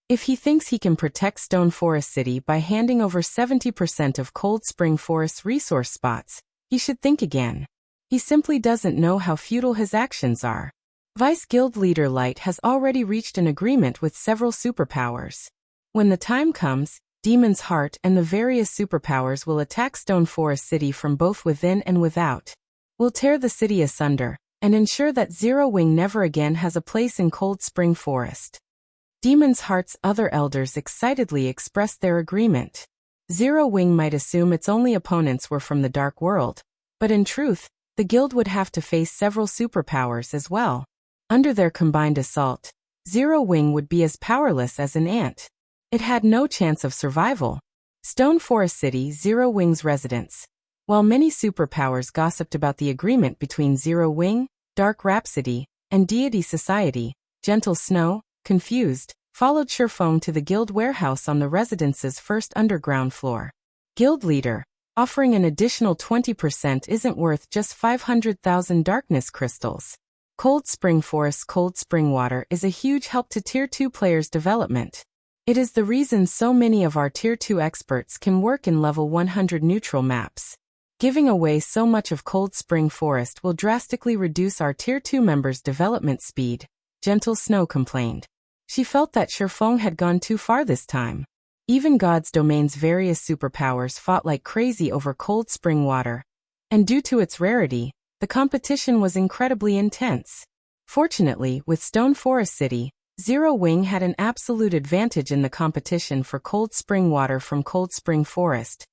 If he thinks he can protect Stone Forest City by handing over 70% of Cold Spring Forest's resource spots, he should think again. He simply doesn't know how futile his actions are. Vice Guild Leader Light has already reached an agreement with several superpowers. When the time comes, Demon's Heart and the various superpowers will attack Stone Forest City from both within and without. We'll tear the city asunder and ensure that Zero Wing never again has a place in Cold Spring Forest. Demon's Heart's other elders excitedly expressed their agreement. Zero Wing might assume its only opponents were from the Dark World, but in truth, the guild would have to face several superpowers as well. Under their combined assault, Zero Wing would be as powerless as an ant. It had no chance of survival. Stone Forest City, Zero Wing's residence. While many superpowers gossiped about the agreement between Zero Wing, Dark Rhapsody, and Deity Society, Gentle Snow, confused, followed Shifeng to the guild warehouse on the residence's first underground floor. Guild leader, offering an additional 20% isn't worth just 500,000 darkness crystals. Cold Spring Forest Cold Spring Water is a huge help to Tier 2 players' development. It is the reason so many of our Tier 2 experts can work in level 100 neutral maps. Giving away so much of Cold Spring Forest will drastically reduce our Tier 2 members' development speed, Gentle Snow complained. She felt that Shifeng had gone too far this time. Even God's Domain's various superpowers fought like crazy over Cold Spring Water, and due to its rarity, the competition was incredibly intense. Fortunately, with Stone Forest City, Zero Wing had an absolute advantage in the competition for Cold Spring Water from Cold Spring Forest,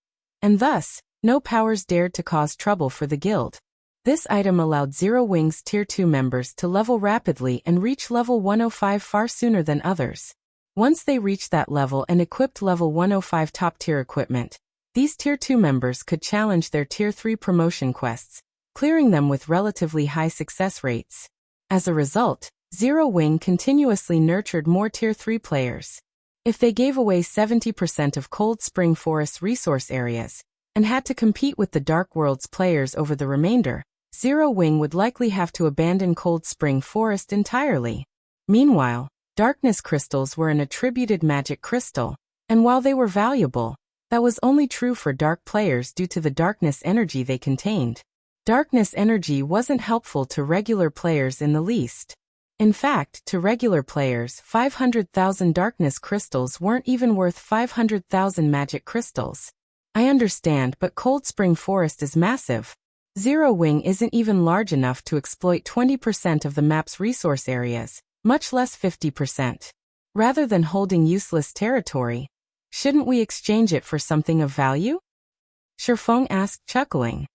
and thus, no powers dared to cause trouble for the guild. This item allowed Zero Wing's Tier 2 members to level rapidly and reach level 105 far sooner than others. Once they reached that level and equipped level 105 top-tier equipment, these Tier 2 members could challenge their Tier 3 promotion quests, clearing them with relatively high success rates. As a result, Zero Wing continuously nurtured more Tier 3 players. If they gave away 70% of Cold Spring Forest resource areas, and had to compete with the Dark Worlds players over the remainder, Zero Wing would likely have to abandon Cold Spring Forest entirely. Meanwhile, Darkness crystals were an attributed magic crystal, and while they were valuable, that was only true for dark players due to the darkness energy they contained. Darkness energy wasn't helpful to regular players in the least. In fact, to regular players, 500,000 darkness crystals weren't even worth 500,000 magic crystals. I understand, but Cold Spring Forest is massive. Zero Wing isn't even large enough to exploit 20% of the map's resource areas, much less 50%. Rather than holding useless territory, shouldn't we exchange it for something of value? Shifeng asked, chuckling.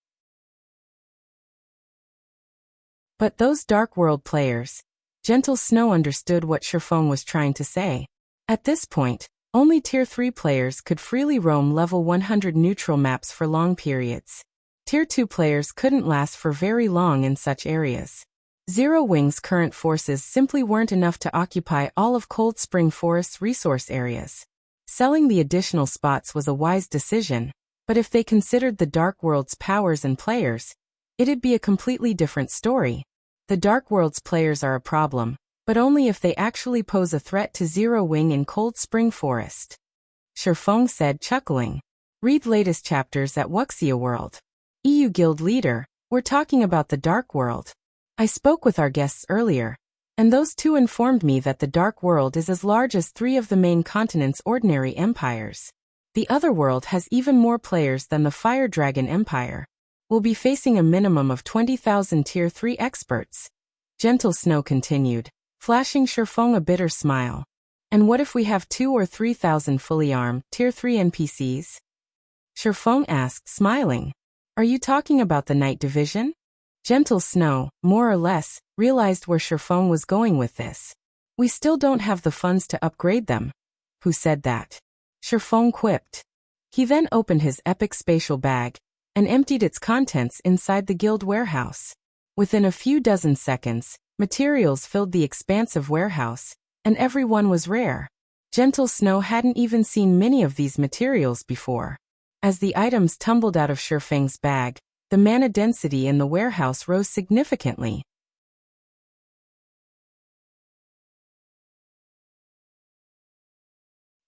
But those Dark World players, Gentle Snow understood what Shifeng was trying to say. At this point, only Tier 3 players could freely roam level 100 neutral maps for long periods. Tier 2 players couldn't last for very long in such areas. Zero Wing's current forces simply weren't enough to occupy all of Cold Spring Forest's resource areas. Selling the additional spots was a wise decision, but if they considered the Dark World's powers and players, it'd be a completely different story. The Dark World's players are a problem, but only if they actually pose a threat to Zero Wing in Cold Spring Forest. Shifeng said, chuckling. Read latest chapters at Wuxia World. EU Guild Leader, we're talking about the Dark World. I spoke with our guests earlier, and those two informed me that the Dark World is as large as 3 of the main continent's ordinary empires. The other world has even more players than the Fire Dragon Empire. We'll be facing a minimum of 20,000 Tier 3 experts. Gentle Snow continued, flashing Shifeng a bitter smile. And what if we have 2,000 or 3,000 fully armed Tier 3 NPCs? Shifeng asked, smiling. Are you talking about the Night Division? Gentle Snow, more or less, realized where Shifeng was going with this. We still don't have the funds to upgrade them. Who said that? Shifeng quipped. He then opened his epic spatial bag, and emptied its contents inside the guild warehouse. Within a few dozen seconds, materials filled the expansive warehouse, and every one was rare. Gentle Snow hadn't even seen many of these materials before. As the items tumbled out of Shifeng's bag, the mana density in the warehouse rose significantly.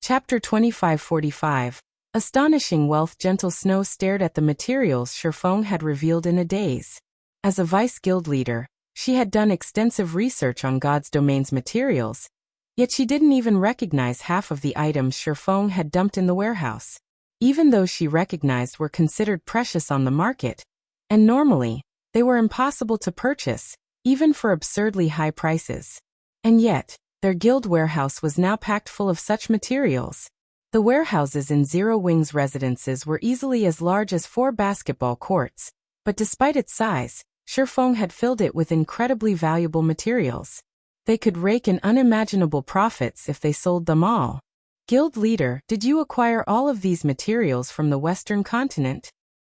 Chapter 2545. Astonishing wealth. Gentle Snow stared at the materials Shifeng had revealed in a daze. As a vice guild leader, she had done extensive research on God's Domain's materials, yet she didn't even recognize half of the items Shifeng had dumped in the warehouse. Even though she recognized were considered precious on the market, and normally, they were impossible to purchase, even for absurdly high prices. And yet, their guild warehouse was now packed full of such materials. The warehouses in Zero Wing's residences were easily as large as 4 basketball courts, but despite its size, Shifeng had filled it with incredibly valuable materials. They could rake in unimaginable profits if they sold them all. Guild leader, did you acquire all of these materials from the Western continent?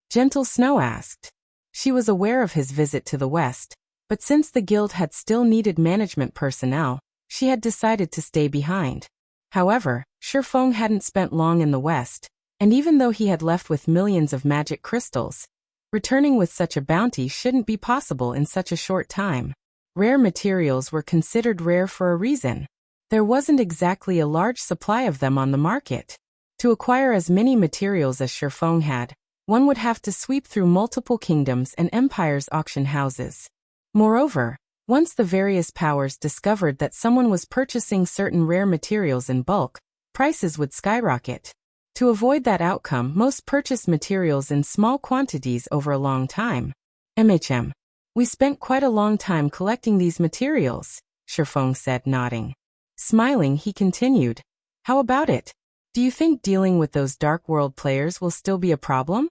Gentle Snow asked. She was aware of his visit to the West, but since the guild had still needed management personnel, she had decided to stay behind. However, Shifeng hadn't spent long in the West, And even though he had left with millions of magic crystals, returning with such a bounty shouldn't be possible in such a short time. Rare materials were considered rare for a reason. There wasn't exactly a large supply of them on the market. To acquire as many materials as Shifeng had, one would have to sweep through multiple kingdoms and empires' auction houses. Moreover, once the various powers discovered that someone was purchasing certain rare materials in bulk, prices would skyrocket. To avoid that outcome, most purchased materials in small quantities over a long time. We spent quite a long time collecting these materials, Shifeng said, nodding. Smiling, he continued, how about it? Do you think dealing with those Dark World players will still be a problem?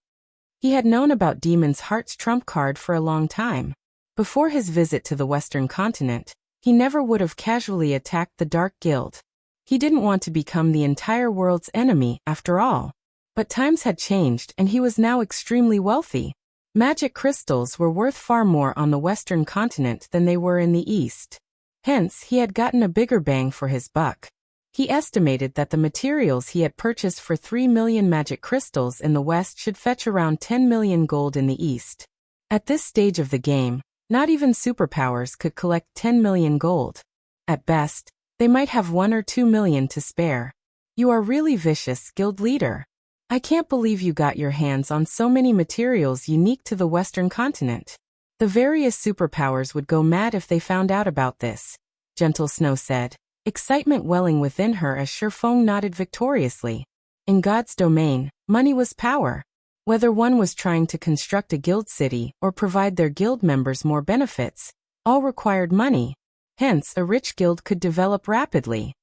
He had known about Demon's Heart's trump card for a long time. Before his visit to the Western continent, he never would have casually attacked the Dark Guild. He didn't want to become the entire world's enemy, after all. But times had changed and he was now extremely wealthy. Magic crystals were worth far more on the Western continent than they were in the East. Hence, he had gotten a bigger bang for his buck. He estimated that the materials he had purchased for 3 million magic crystals in the West should fetch around 10 million gold in the East. At this stage of the game, not even superpowers could collect 10 million gold. At best, they might have 1 or 2 million to spare. You are really vicious, guild leader. I can't believe you got your hands on so many materials unique to the Western continent. The various superpowers would go mad if they found out about this, Gentle Snow said, excitement welling within her as Shifeng nodded victoriously. In God's domain, money was power. Whether one was trying to construct a guild city or provide their guild members more benefits, all required money. Hence, a rich guild could develop rapidly.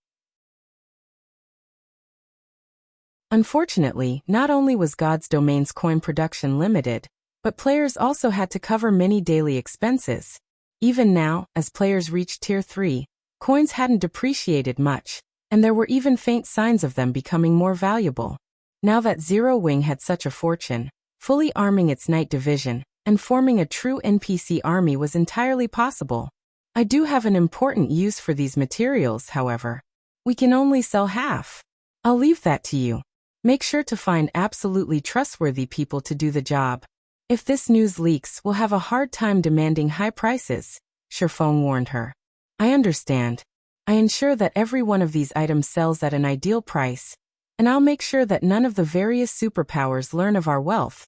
Unfortunately, not only was God's domain's coin production limited, but players also had to cover many daily expenses. Even now, as players reached Tier 3, coins hadn't depreciated much, and there were even faint signs of them becoming more valuable. Now that Zero Wing had such a fortune, fully arming its night division, and forming a true NPC army was entirely possible. I do have an important use for these materials, however. We can only sell half. I'll leave that to you. Make sure to find absolutely trustworthy people to do the job. If this news leaks, we'll have a hard time demanding high prices, Shifeng warned her. I understand. I ensure that every one of these items sells at an ideal price, and I'll make sure that none of the various superpowers learn of our wealth.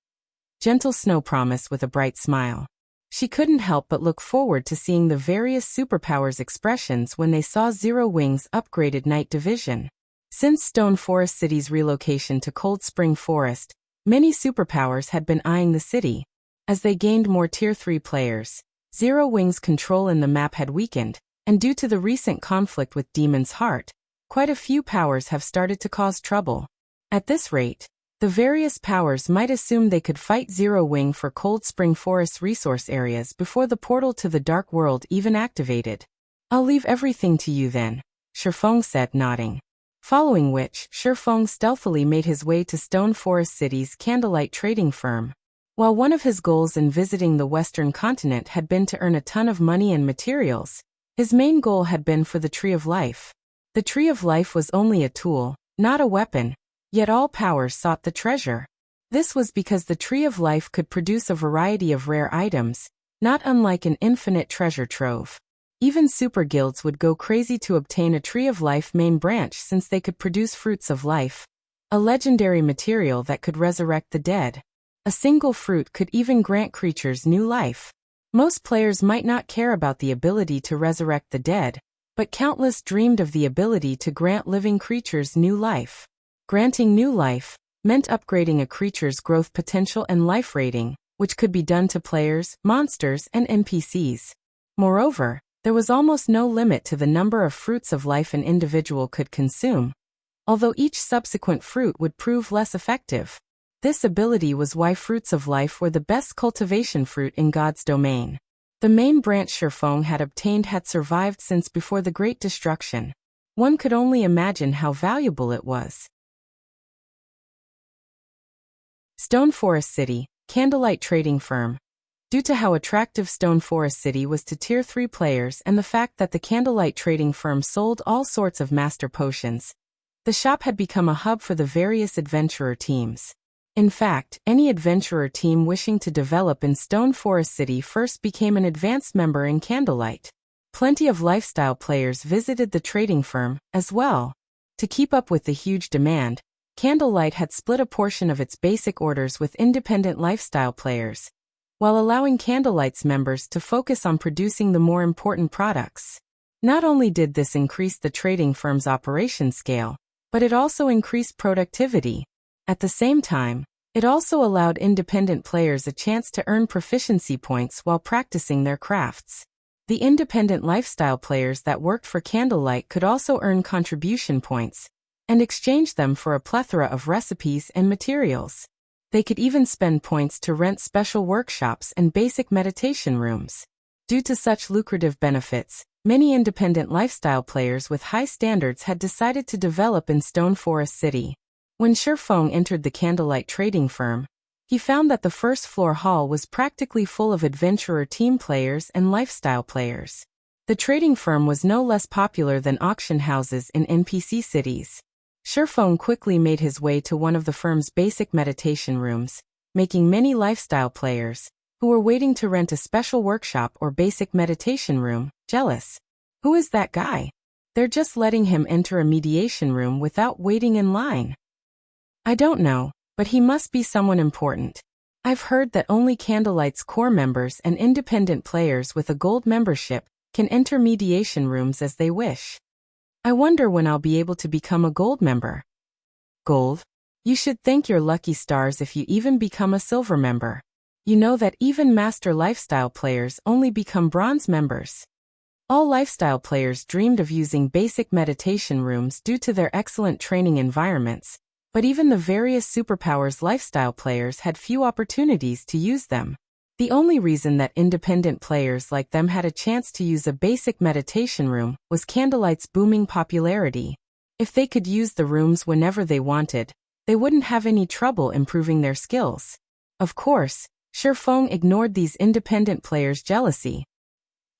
Gentle Snow promised with a bright smile. She couldn't help but look forward to seeing the various superpowers' expressions when they saw Zero Wing's upgraded night division. Since Stone Forest City's relocation to Cold Spring Forest, many superpowers had been eyeing the city. As they gained more Tier 3 players, Zero Wing's control in the map had weakened, and due to the recent conflict with Demon's Heart, quite a few powers have started to cause trouble. At this rate, the various powers might assume they could fight Zero Wing for Cold Spring Forest's resource areas before the portal to the Dark World even activated. I'll leave everything to you then, Shifeng said, nodding. Following which, Shifeng stealthily made his way to Stone Forest City's Candlelight trading firm. While one of his goals in visiting the Western continent had been to earn a ton of money and materials, his main goal had been for the Tree of Life. The Tree of Life was only a tool, not a weapon, yet all powers sought the treasure. This was because the Tree of Life could produce a variety of rare items, not unlike an infinite treasure trove. Even super guilds would go crazy to obtain a Tree of Life main branch since they could produce fruits of life, a legendary material that could resurrect the dead. A single fruit could even grant creatures new life. Most players might not care about the ability to resurrect the dead, but countless dreamed of the ability to grant living creatures new life. Granting new life meant upgrading a creature's growth potential and life rating, which could be done to players, monsters, and NPCs. Moreover, there was almost no limit to the number of fruits of life an individual could consume, although each subsequent fruit would prove less effective. This ability was why fruits of life were the best cultivation fruit in God's domain. The main branch Shifeng had obtained had survived since before the Great Destruction. One could only imagine how valuable it was. Stone Forest City, Candlelight Trading Firm. Due to how attractive Stone Forest City was to Tier 3 players and the fact that the Candlelight Trading Firm sold all sorts of master potions, The shop had become a hub for the various adventurer teams. In fact, any adventurer team wishing to develop in Stone Forest City first became an advanced member in Candlelight. Plenty of lifestyle players visited the trading firm, as well. To keep up with the huge demand, Candlelight had split a portion of its basic orders with independent lifestyle players, while allowing Candlelight's members to focus on producing the more important products. Not only did this increase the trading firm's operation scale, but it also increased productivity. At the same time, it also allowed independent players a chance to earn proficiency points while practicing their crafts. The independent lifestyle players that worked for Candlelight could also earn contribution points and exchange them for a plethora of recipes and materials. They could even spend points to rent special workshops and basic meditation rooms. Due to such lucrative benefits, many independent lifestyle players with high standards had decided to develop in Stone Forest City. When Shifeng entered the Candlelight trading firm, he found that the first floor hall was practically full of adventurer team players and lifestyle players. The trading firm was no less popular than auction houses in NPC cities. Shifeng quickly made his way to one of the firm's basic meditation rooms, making many lifestyle players, who were waiting to rent a special workshop or basic meditation room, jealous. Who is that guy? They're just letting him enter a mediation room without waiting in line. I don't know, but he must be someone important. I've heard that only Candlelight's core members and independent players with a gold membership can enter mediation rooms as they wish. I wonder when I'll be able to become a gold member. Gold? You should thank your lucky stars if you even become a silver member. You know that even master lifestyle players only become bronze members. All lifestyle players dreamed of using basic meditation rooms due to their excellent training environments. But even the various superpowers lifestyle players had few opportunities to use them. The only reason that independent players like them had a chance to use a basic meditation room was Candlelight's booming popularity. If they could use the rooms whenever they wanted, they wouldn't have any trouble improving their skills. Of course, Shifeng ignored these independent players' jealousy.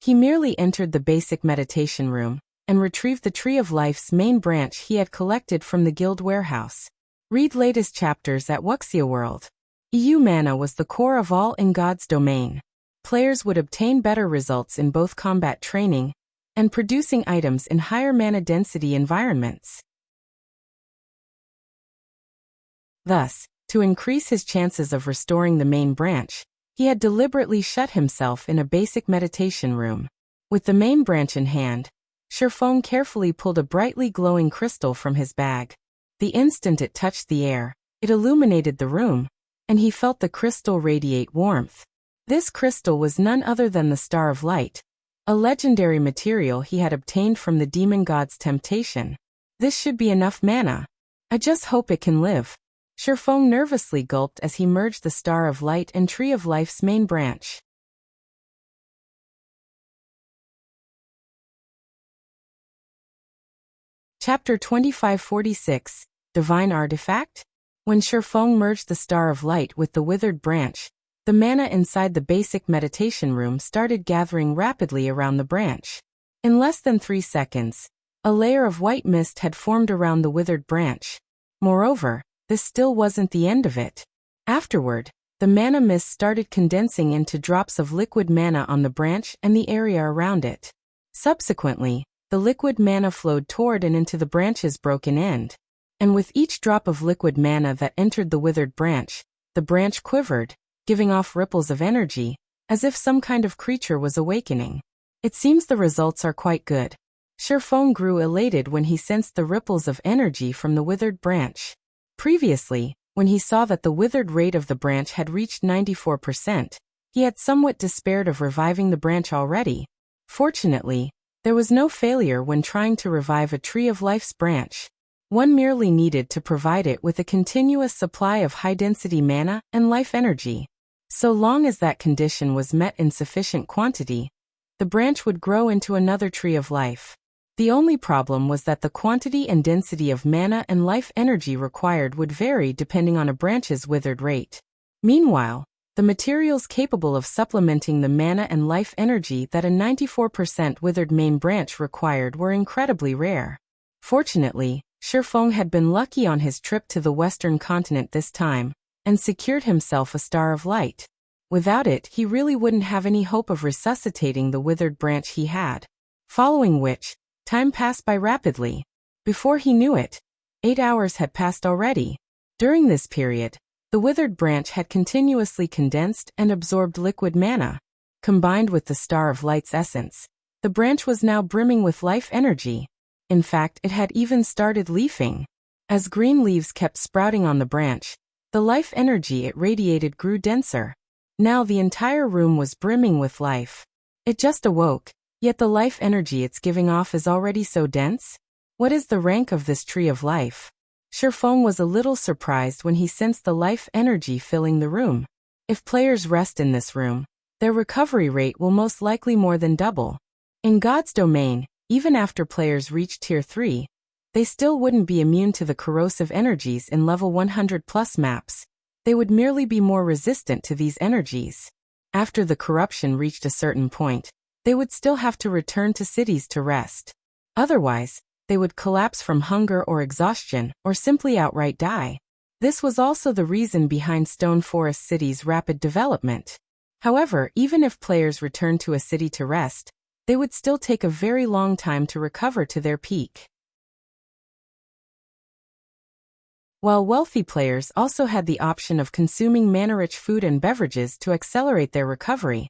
He merely entered the basic meditation room and retrieved the Tree of Life's main branch he had collected from the guild warehouse. Read latest chapters at Wuxia World. EU mana was the core of all in God's domain. Players would obtain better results in both combat training and producing items in higher mana density environments. Thus, to increase his chances of restoring the main branch, he had deliberately shut himself in a basic meditation room. With the main branch in hand, Shifeng carefully pulled a brightly glowing crystal from his bag. The instant it touched the air, it illuminated the room, and he felt the crystal radiate warmth. This crystal was none other than the Star of Light, a legendary material he had obtained from the demon god's temptation. This should be enough mana. I just hope it can live. Shifeng nervously gulped as he merged the Star of Light and Tree of Life's main branch. Chapter 2546, Divine Artifact? When Shifeng merged the Star of Light with the withered branch, the mana inside the basic meditation room started gathering rapidly around the branch. In less than 3 seconds, a layer of white mist had formed around the withered branch. Moreover, this still wasn't the end of it. Afterward, the mana mist started condensing into drops of liquid mana on the branch and the area around it. Subsequently, the liquid mana flowed toward and into the branch's broken end. And with each drop of liquid mana that entered the withered branch, the branch quivered, giving off ripples of energy, as if some kind of creature was awakening. It seems the results are quite good. Shifeng grew elated when he sensed the ripples of energy from the withered branch. Previously, when he saw that the withered rate of the branch had reached 94%, he had somewhat despaired of reviving the branch already. Fortunately, there was no failure when trying to revive a Tree of Life's branch. One merely needed to provide it with a continuous supply of high-density mana and life energy. So long as that condition was met in sufficient quantity, the branch would grow into another Tree of Life. The only problem was that the quantity and density of mana and life energy required would vary depending on a branch's withered rate. Meanwhile, the materials capable of supplementing the mana and life energy that a 94% withered main branch required were incredibly rare. Fortunately, Shifeng had been lucky on his trip to the western continent this time, and secured himself a star of light. Without it, he really wouldn't have any hope of resuscitating the withered branch he had. Following which, time passed by rapidly. Before he knew it, 8 hours had passed already. During this period, the withered branch had continuously condensed and absorbed liquid mana. Combined with the Star of Light's essence, the branch was now brimming with life energy. In fact, it had even started leafing. As green leaves kept sprouting on the branch, the life energy it radiated grew denser. Now the entire room was brimming with life. It just awoke, yet the life energy it's giving off is already so dense. What is the rank of this tree of life? Shifeng was a little surprised when he sensed the life energy filling the room. If players rest in this room, their recovery rate will most likely more than double. In God's domain, even after players reach Tier 3, they still wouldn't be immune to the corrosive energies in level 100+ maps. They would merely be more resistant to these energies. After the corruption reached a certain point, they would still have to return to cities to rest. Otherwise, they would collapse from hunger or exhaustion, or simply outright die. This was also the reason behind Stone Forest City's rapid development. However, even if players returned to a city to rest, they would still take a very long time to recover to their peak. While wealthy players also had the option of consuming mana-rich food and beverages to accelerate their recovery,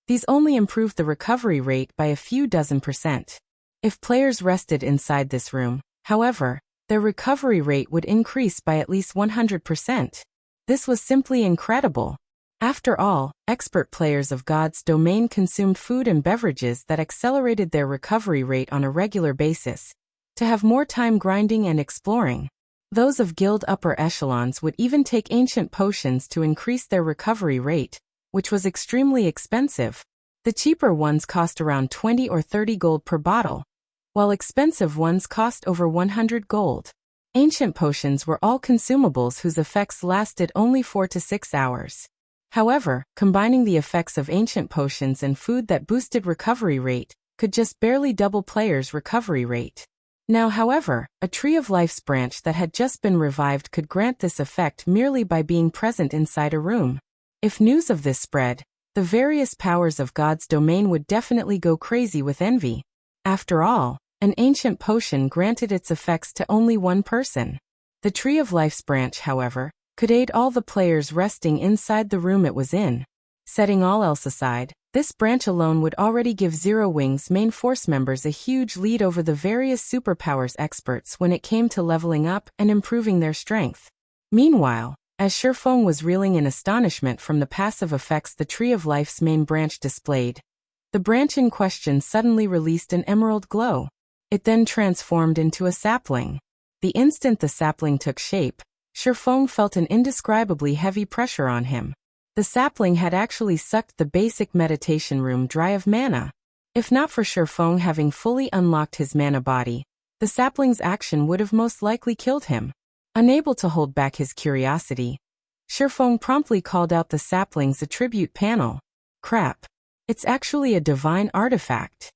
these only improved the recovery rate by a few dozen %. If players rested inside this room, however, their recovery rate would increase by at least 100%. This was simply incredible. After all, expert players of God's domain consumed food and beverages that accelerated their recovery rate on a regular basis, to have more time grinding and exploring. Those of guild upper echelons would even take ancient potions to increase their recovery rate, which was extremely expensive. The cheaper ones cost around 20 or 30 gold per bottle, while expensive ones cost over 100 gold. Ancient potions were all consumables whose effects lasted only 4 to 6 hours. However, combining the effects of ancient potions and food that boosted recovery rate could just barely double players' recovery rate. Now, however, a Tree of Life's branch that had just been revived could grant this effect merely by being present inside a room. If news of this spread, the various powers of God's domain would definitely go crazy with envy. After all, an ancient potion granted its effects to only one person. The Tree of Life's branch, however, could aid all the players resting inside the room it was in. Setting all else aside, this branch alone would already give Zero Wing's main force members a huge lead over the various superpowers experts when it came to leveling up and improving their strength. Meanwhile, as Shifeng was reeling in astonishment from the passive effects the Tree of Life's main branch displayed, the branch in question suddenly released an emerald glow. It then transformed into a sapling. The instant the sapling took shape, Shifeng felt an indescribably heavy pressure on him. The sapling had actually sucked the basic meditation room dry of mana. If not for Shifeng having fully unlocked his mana body, the sapling's action would have most likely killed him. Unable to hold back his curiosity, Shifeng promptly called out the sapling's attribute panel. Crap. It's actually a divine artifact.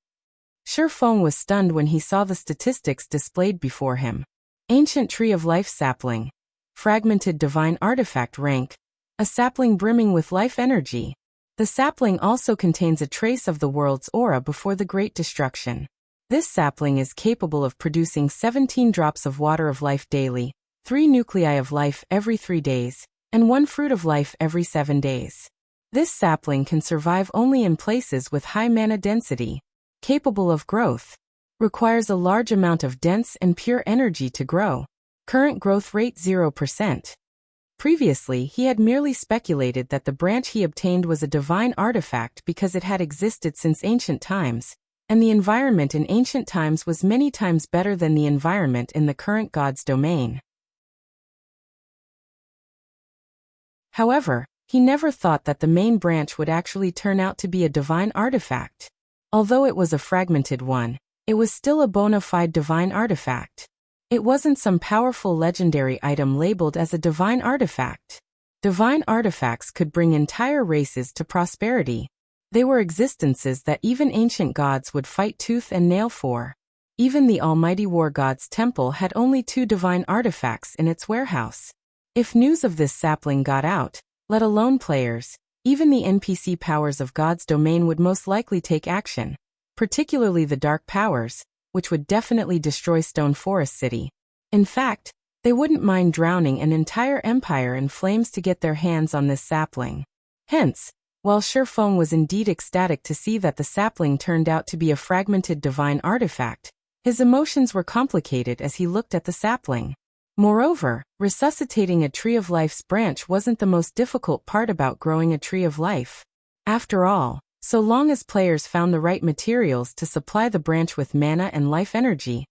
Shifeng was stunned when he saw the statistics displayed before him. Ancient Tree of Life sapling. Fragmented divine artifact rank. A sapling brimming with life energy. The sapling also contains a trace of the world's aura before the Great Destruction. This sapling is capable of producing 17 drops of water of life daily, 3 nuclei of life every 3 days, and 1 fruit of life every 7 days. This sapling can survive only in places with high mana density. Capable of growth. Requires a large amount of dense and pure energy to grow. Current growth rate 0%. Previously, he had merely speculated that the branch he obtained was a divine artifact because it had existed since ancient times, and the environment in ancient times was many times better than the environment in the current God's domain. However, he never thought that the main branch would actually turn out to be a divine artifact. Although it was a fragmented one, it was still a bona fide divine artifact. It wasn't some powerful legendary item labeled as a divine artifact. Divine artifacts could bring entire races to prosperity. They were existences that even ancient gods would fight tooth and nail for. Even the Almighty War God's temple had only 2 divine artifacts in its warehouse. If news of this sapling got out, let alone players, even the NPC powers of God's domain would most likely take action, particularly the dark powers, which would definitely destroy Stone Forest City. In fact, they wouldn't mind drowning an entire empire in flames to get their hands on this sapling. Hence, while Shifeng was indeed ecstatic to see that the sapling turned out to be a fragmented divine artifact, his emotions were complicated as he looked at the sapling. Moreover, resuscitating a Tree of Life's branch wasn't the most difficult part about growing a Tree of Life. After all, so long as players found the right materials to supply the branch with mana and life energy,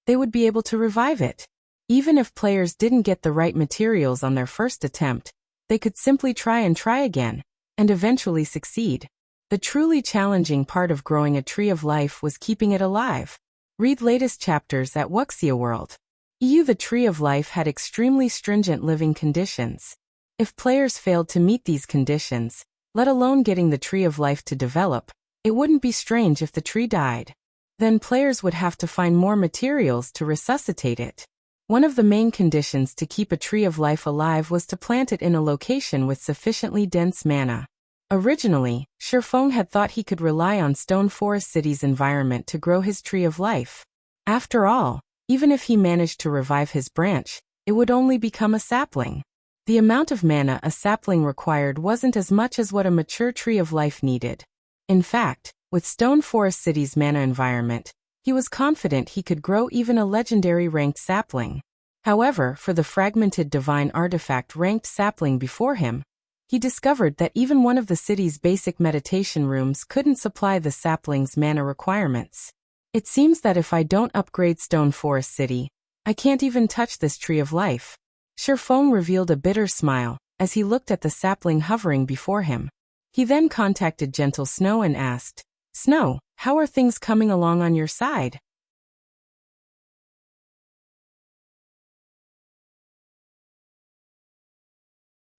they would be able to revive it. Even if players didn't get the right materials on their first attempt, they could simply try again, and eventually succeed. The truly challenging part of growing a Tree of Life was keeping it alive. Read latest chapters at Wuxia World. The Tree of Life had extremely stringent living conditions. If players failed to meet these conditions, let alone getting the Tree of Life to develop, it wouldn't be strange if the tree died. Then players would have to find more materials to resuscitate it. One of the main conditions to keep a Tree of Life alive was to plant it in a location with sufficiently dense mana. Originally, Shifeng had thought he could rely on Stone Forest City's environment to grow his Tree of Life. After all, even if he managed to revive his branch, it would only become a sapling. The amount of mana a sapling required wasn't as much as what a mature Tree of Life needed. In fact, with Stone Forest City's mana environment, he was confident he could grow even a legendary ranked sapling. However, for the fragmented divine artifact ranked sapling before him, he discovered that even one of the city's basic meditation rooms couldn't supply the sapling's mana requirements. It seems that if I don't upgrade Stone Forest City, I can't even touch this Tree of Life. Shifeng revealed a bitter smile as he looked at the sapling hovering before him. He then contacted Gentle Snow and asked, "Snow, how are things coming along on your side?"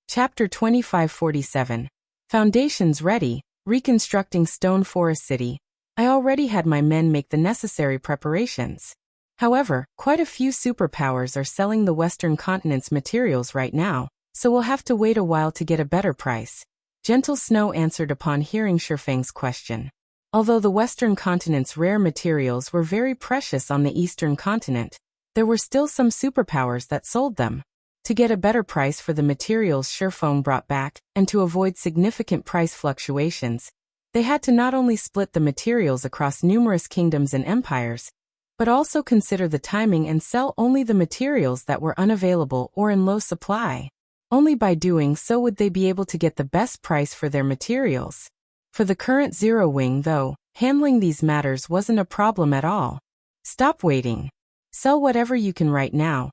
Chapter 2547. Foundations ready, Reconstructing Stone Forest City. I already had my men make the necessary preparations. However, quite a few superpowers are selling the Western continent's materials right now, so we'll have to wait a while to get a better price. Gentle Snow answered upon hearing Shifeng's question. Although the Western continent's rare materials were very precious on the Eastern continent, there were still some superpowers that sold them. To get a better price for the materials Shifeng brought back, and to avoid significant price fluctuations, they had to not only split the materials across numerous kingdoms and empires, but also consider the timing and sell only the materials that were unavailable or in low supply. Only by doing so would they be able to get the best price for their materials. For the current Zero Wing, though, handling these matters wasn't a problem at all. "Stop waiting. Sell whatever you can right now,"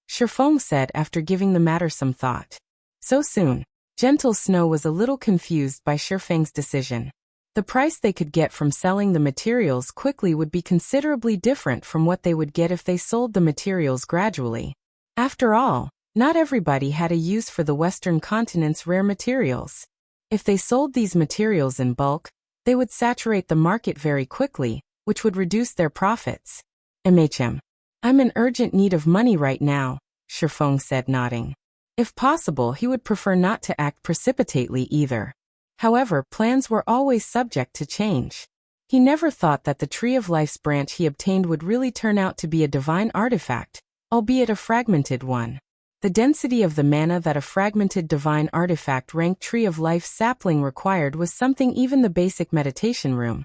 Shifeng said after giving the matter some thought. So soon, Gentle Snow was a little confused by Shifeng's decision. The price they could get from selling the materials quickly would be considerably different from what they would get if they sold the materials gradually. After all, not everybody had a use for the Western continent's rare materials. If they sold these materials in bulk, they would saturate the market very quickly, which would reduce their profits. I'm in urgent need of money right now," Shifeng said, nodding. If possible, he would prefer not to act precipitately either. However, plans were always subject to change. He never thought that the Tree of Life's branch he obtained would really turn out to be a divine artifact, albeit a fragmented one. The density of the mana that a fragmented divine artifact ranked Tree of Life sapling required was something even the basic meditation room,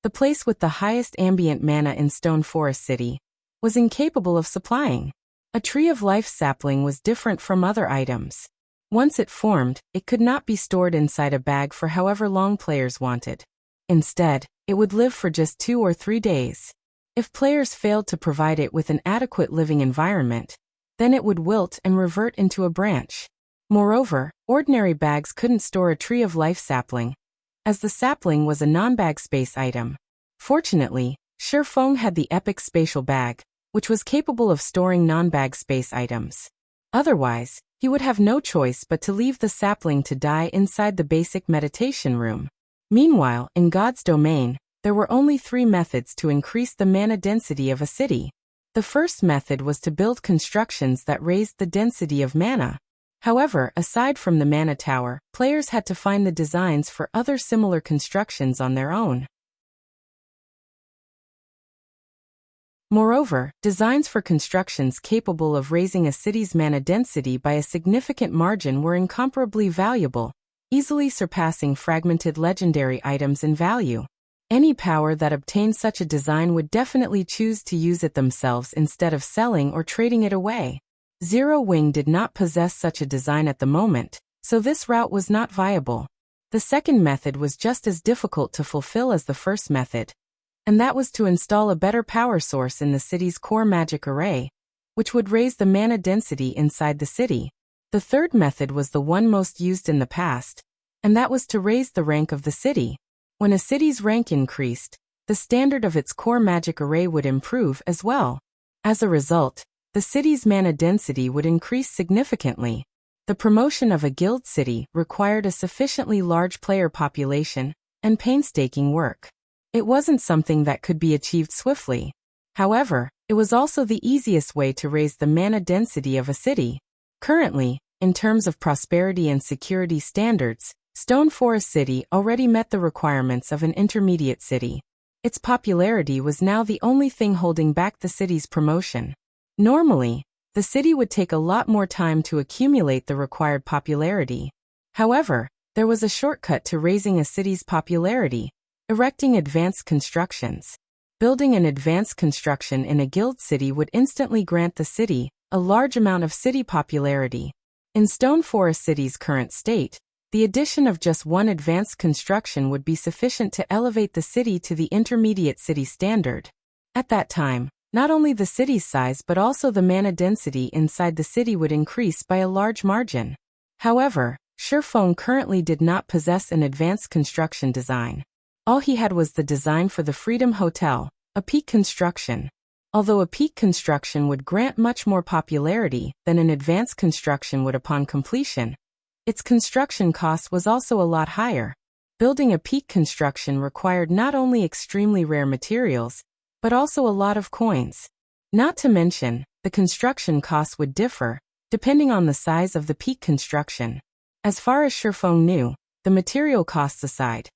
the place with the highest ambient mana in Stone Forest City, was incapable of supplying. A Tree of Life sapling was different from other items. Once it formed, it could not be stored inside a bag for however long players wanted. Instead, it would live for just 2 or 3 days. If players failed to provide it with an adequate living environment, then it would wilt and revert into a branch. Moreover, ordinary bags couldn't store a Tree of Life sapling, as the sapling was a non-bag space item. Fortunately, Shifeng had the epic spatial bag, which was capable of storing non-bag space items. Otherwise, he would have no choice but to leave the sapling to die inside the basic meditation room. Meanwhile, in God's domain, There were only 3 methods to increase the mana density of a city. The first method was to build constructions that raised the density of mana. However, aside from the mana tower, players had to find the designs for other similar constructions on their own. Moreover, designs for constructions capable of raising a city's mana density by a significant margin were incomparably valuable, easily surpassing fragmented legendary items in value. Any power that obtained such a design would definitely choose to use it themselves instead of selling or trading it away. Zero Wing did not possess such a design at the moment, so this route was not viable. The second method was just as difficult to fulfill as the first method, and that was to install a better power source in the city's core magic array, which would raise the mana density inside the city. The third method was the one most used in the past, and that was to raise the rank of the city. When a city's rank increased, the standard of its core magic array would improve as well. As a result, the city's mana density would increase significantly. The promotion of a guild city required a sufficiently large player population and painstaking work. It wasn't something that could be achieved swiftly. However, it was also the easiest way to raise the mana density of a city. Currently, in terms of prosperity and security standards, Stone Forest City already met the requirements of an intermediate city. Its popularity was now the only thing holding back the city's promotion. Normally, the city would take a lot more time to accumulate the required popularity. However, there was a shortcut to raising a city's popularity: erecting advanced constructions. Building an advanced construction in a guild city would instantly grant the city a large amount of city popularity. In Stone Forest City's current state, the addition of just one advanced construction would be sufficient to elevate the city to the intermediate city standard. At that time, not only the city's size but also the mana density inside the city would increase by a large margin. However, Shifeng currently did not possess an advanced construction design. All he had was the design for the Freedom Hotel, a peak construction. Although a peak construction would grant much more popularity than an advanced construction would upon completion, its construction cost was also a lot higher. Building a peak construction required not only extremely rare materials, but also a lot of coins. Not to mention, the construction costs would differ, depending on the size of the peak construction. As far as Shifeng knew, the material costs aside,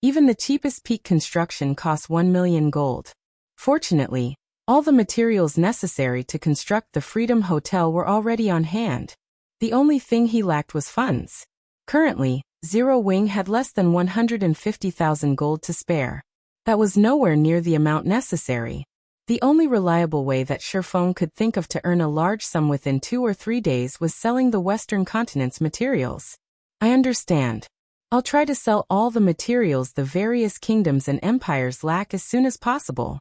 even the cheapest peak construction costs 1 million gold. Fortunately, all the materials necessary to construct the Freedom Hotel were already on hand. The only thing he lacked was funds. Currently, Zero Wing had less than 150,000 gold to spare. That was nowhere near the amount necessary. The only reliable way that Shifeng could think of to earn a large sum within 2 or 3 days was selling the Western continent's materials. I understand. I'll try to sell all the materials the various kingdoms and empires lack as soon as possible.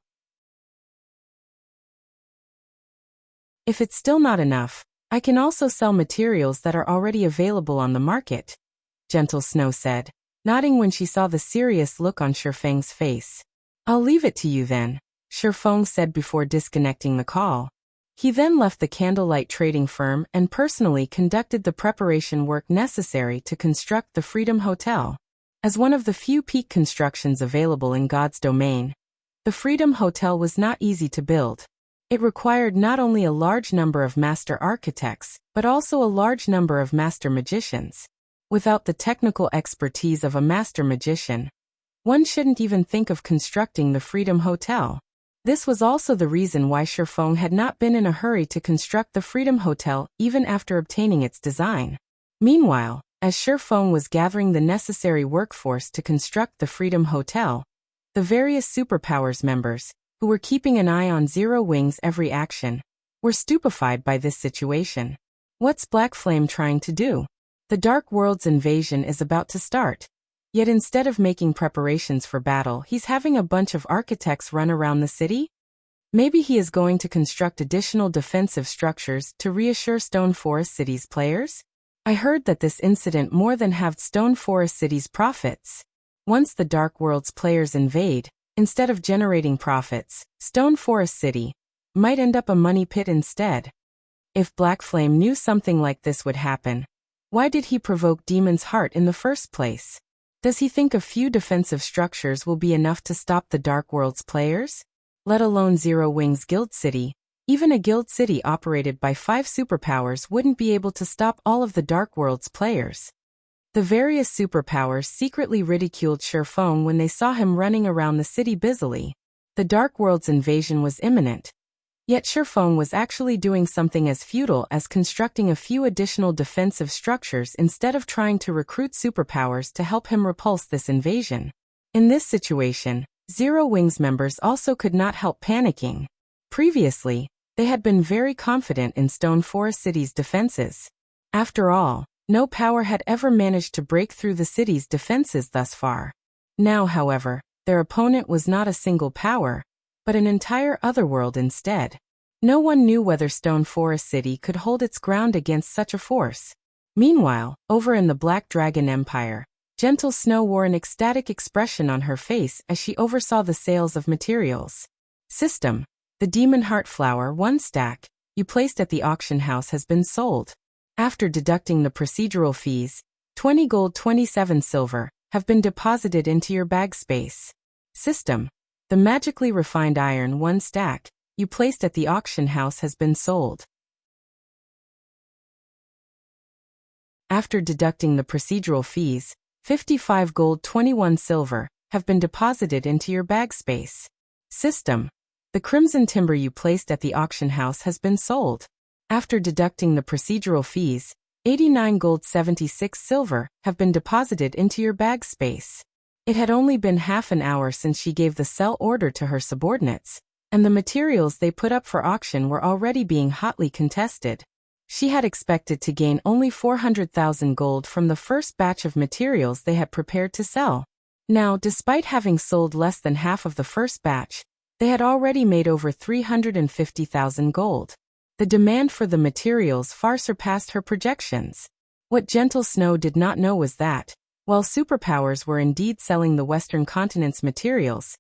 If it's still not enough, I can also sell materials that are already available on the market, Gentle Snow said, nodding when she saw the serious look on Shifeng's face. I'll leave it to you then, Shifeng said before disconnecting the call. He then left the candlelight trading firm and personally conducted the preparation work necessary to construct the Freedom Hotel. As one of the few peak constructions available in God's domain, the Freedom Hotel was not easy to build. It required not only a large number of master architects, but also a large number of master magicians. Without the technical expertise of a master magician, one shouldn't even think of constructing the Freedom Hotel. This was also the reason why Shifeng had not been in a hurry to construct the Freedom Hotel even after obtaining its design. Meanwhile, as Shifeng was gathering the necessary workforce to construct the Freedom Hotel, the various superpowers members, who were keeping an eye on Zero Wing's every action, were stupefied by this situation. What's Black Flame trying to do? The Dark World's invasion is about to start. Yet instead of making preparations for battle, he's having a bunch of architects run around the city? Maybe he is going to construct additional defensive structures to reassure Stone Forest City's players? I heard that this incident more than halved Stone Forest City's profits. Once the Dark World's players invade, instead of generating profits, Stone Forest City might end up a money pit instead. If Black Flame knew something like this would happen, why did he provoke Demon's Heart in the first place? Does he think a few defensive structures will be enough to stop the Dark World's players? Let alone Zero Wings Guild City. Even a guild city operated by 5 superpowers wouldn't be able to stop all of the Dark World's players. The various superpowers secretly ridiculed Sherfeng when they saw him running around the city busily. The Dark World's invasion was imminent. Yet Sherfeng was actually doing something as futile as constructing a few additional defensive structures instead of trying to recruit superpowers to help him repulse this invasion. In this situation, Zero Wings members also could not help panicking. Previously, they had been very confident in Stone Forest City's defenses. After all, no power had ever managed to break through the city's defenses thus far. Now, however, their opponent was not a single power, but an entire otherworld instead. No one knew whether Stone Forest City could hold its ground against such a force. Meanwhile, over in the Black Dragon Empire, Gentle Snow wore an ecstatic expression on her face as she oversaw the sales of materials. System: the Demon Heart Flower 1 stack you placed at the auction house has been sold. After deducting the procedural fees, 20 gold 27 silver have been deposited into your bag space. System: the Magically Refined Iron 1 stack you placed at the auction house has been sold. After deducting the procedural fees, 55 gold 21 silver have been deposited into your bag space. System: the Crimson Timber you placed at the auction house has been sold. After deducting the procedural fees, 89 gold 76 silver have been deposited into your bag space. It had only been half an hour since she gave the sell order to her subordinates, and the materials they put up for auction were already being hotly contested. She had expected to gain only 400,000 gold from the first batch of materials they had prepared to sell. Now, despite having sold less than half of the first batch, they had already made over 350,000 gold. The demand for the materials far surpassed her projections. What Gentle Snow did not know was that, while superpowers were indeed selling the Western continent's materials,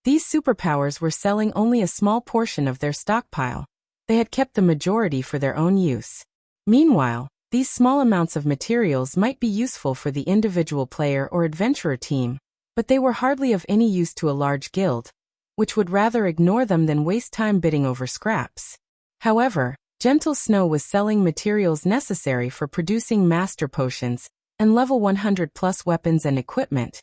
these superpowers were selling only a small portion of their stockpile. They had kept the majority for their own use. Meanwhile, these small amounts of materials might be useful for the individual player or adventurer team, but they were hardly of any use to a large guild, which would rather ignore them than waste time bidding over scraps. However, Gentle Snow was selling materials necessary for producing master potions and level 100 plus weapons and equipment,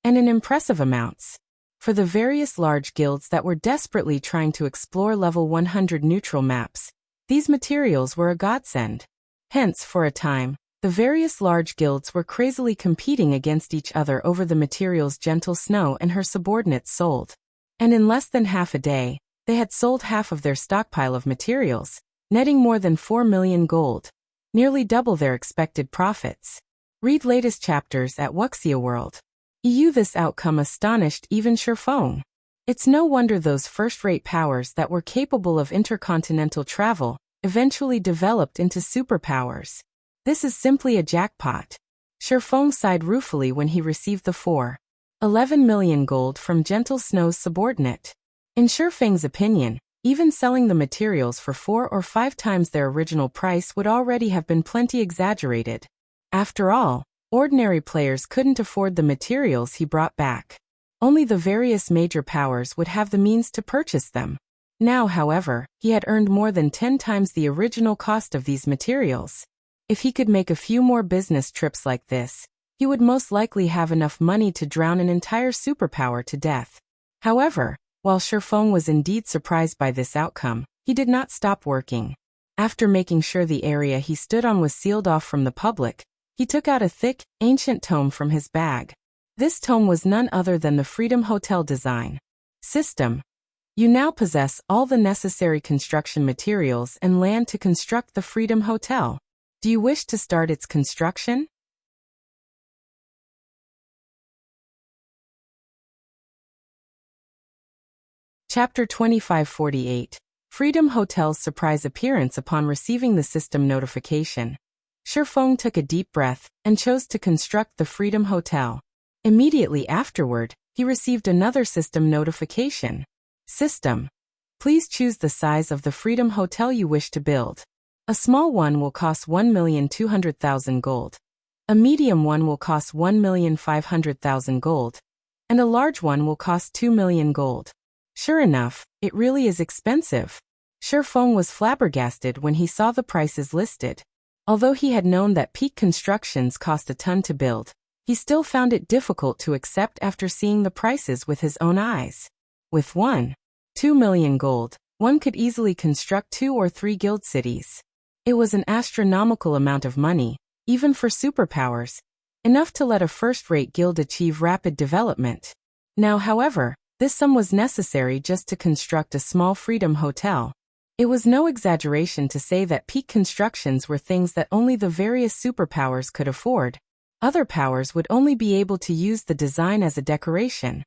and in impressive amounts. For the various large guilds that were desperately trying to explore level 100 neutral maps, these materials were a godsend. Hence, for a time, the various large guilds were crazily competing against each other over the materials Gentle Snow and her subordinates sold. And in less than half a day, they had sold half of their stockpile of materials, netting more than 4 million gold, nearly double their expected profits. Read latest chapters at Wuxia World. This outcome astonished even Sherfeng. It's no wonder those first-rate powers that were capable of intercontinental travel eventually developed into superpowers. This is simply a jackpot. Sherfeng sighed ruefully when he received the 4.11 million gold from Gentle Snow's subordinate. In Sherfeng's opinion, even selling the materials for 4 or 5 times their original price would already have been plenty exaggerated. After all, ordinary players couldn't afford the materials he brought back. Only the various major powers would have the means to purchase them. Now, however, he had earned more than 10 times the original cost of these materials. If he could make a few more business trips like this, he would most likely have enough money to drown an entire superpower to death. However, while Sherfeng was indeed surprised by this outcome, he did not stop working. After making sure the area he stood on was sealed off from the public, he took out a thick, ancient tome from his bag. This tome was none other than the Freedom Hotel design. System: you now possess all the necessary construction materials and land to construct the Freedom Hotel. Do you wish to start its construction? Chapter 2548. Freedom Hotel's surprise appearance upon receiving the system notification. Sherfeng took a deep breath and chose to construct the Freedom Hotel. Immediately afterward, he received another system notification. System: please choose the size of the Freedom Hotel you wish to build. A small one will cost 1,200,000 gold. A medium one will cost 1,500,000 gold, and a large one will cost 2 million gold. Sure enough, it really is expensive. Shifeng was flabbergasted when he saw the prices listed. Although he had known that peak constructions cost a ton to build, he still found it difficult to accept after seeing the prices with his own eyes. With 2 million gold, one could easily construct 2 or 3 guild cities. It was an astronomical amount of money, even for superpowers, enough to let a first-rate guild achieve rapid development. Now, however, this sum was necessary just to construct a small Freedom Hotel. It was no exaggeration to say that peak constructions were things that only the various superpowers could afford. Other powers would only be able to use the design as a decoration.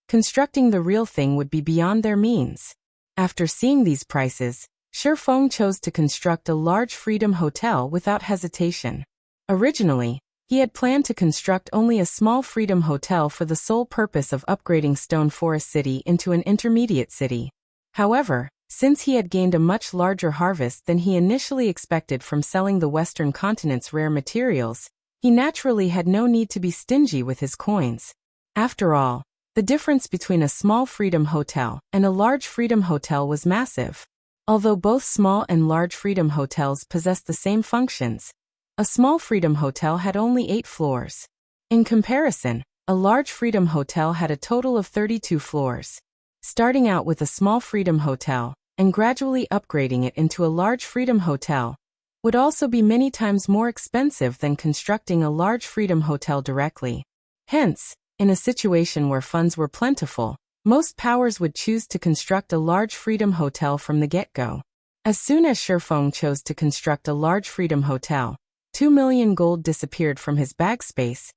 Constructing the real thing would be beyond their means. After seeing these prices, Shifeng chose to construct a large Freedom Hotel without hesitation. Originally, he had planned to construct only a small Freedom Hotel for the sole purpose of upgrading Stone Forest City into an intermediate city. However, since he had gained a much larger harvest than he initially expected from selling the Western continent's rare materials, he naturally had no need to be stingy with his coins. After all, the difference between a small Freedom Hotel and a large Freedom Hotel was massive. Although both small and large Freedom Hotels possessed the same functions, a small Freedom Hotel had only 8 floors. In comparison, a large Freedom Hotel had a total of 32 floors. Starting out with a small Freedom Hotel and gradually upgrading it into a large Freedom Hotel would also be many times more expensive than constructing a large Freedom Hotel directly. Hence, in a situation where funds were plentiful, most powers would choose to construct a large Freedom Hotel from the get-go. As soon as Shifeng chose to construct a large Freedom Hotel, 2 million gold disappeared from his bag space,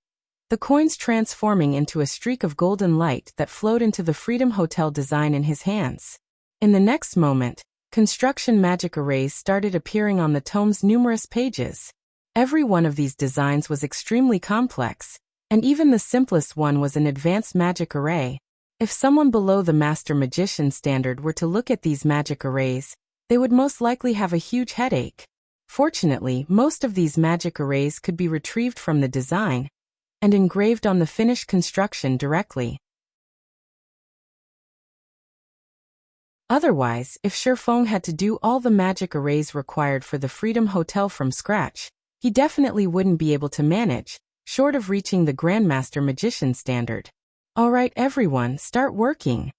the coins transforming into a streak of golden light that flowed into the Freedom Hotel design in his hands. In the next moment, construction magic arrays started appearing on the tome's numerous pages. Every one of these designs was extremely complex, and even the simplest one was an advanced magic array. If someone below the Master Magician standard were to look at these magic arrays, they would most likely have a huge headache. Fortunately, most of these magic arrays could be retrieved from the design and engraved on the finished construction directly. Otherwise, if Shifeng had to do all the magic arrays required for the Freedom Hotel from scratch, he definitely wouldn't be able to manage, short of reaching the Grandmaster Magician standard. "Alright everyone, start working,"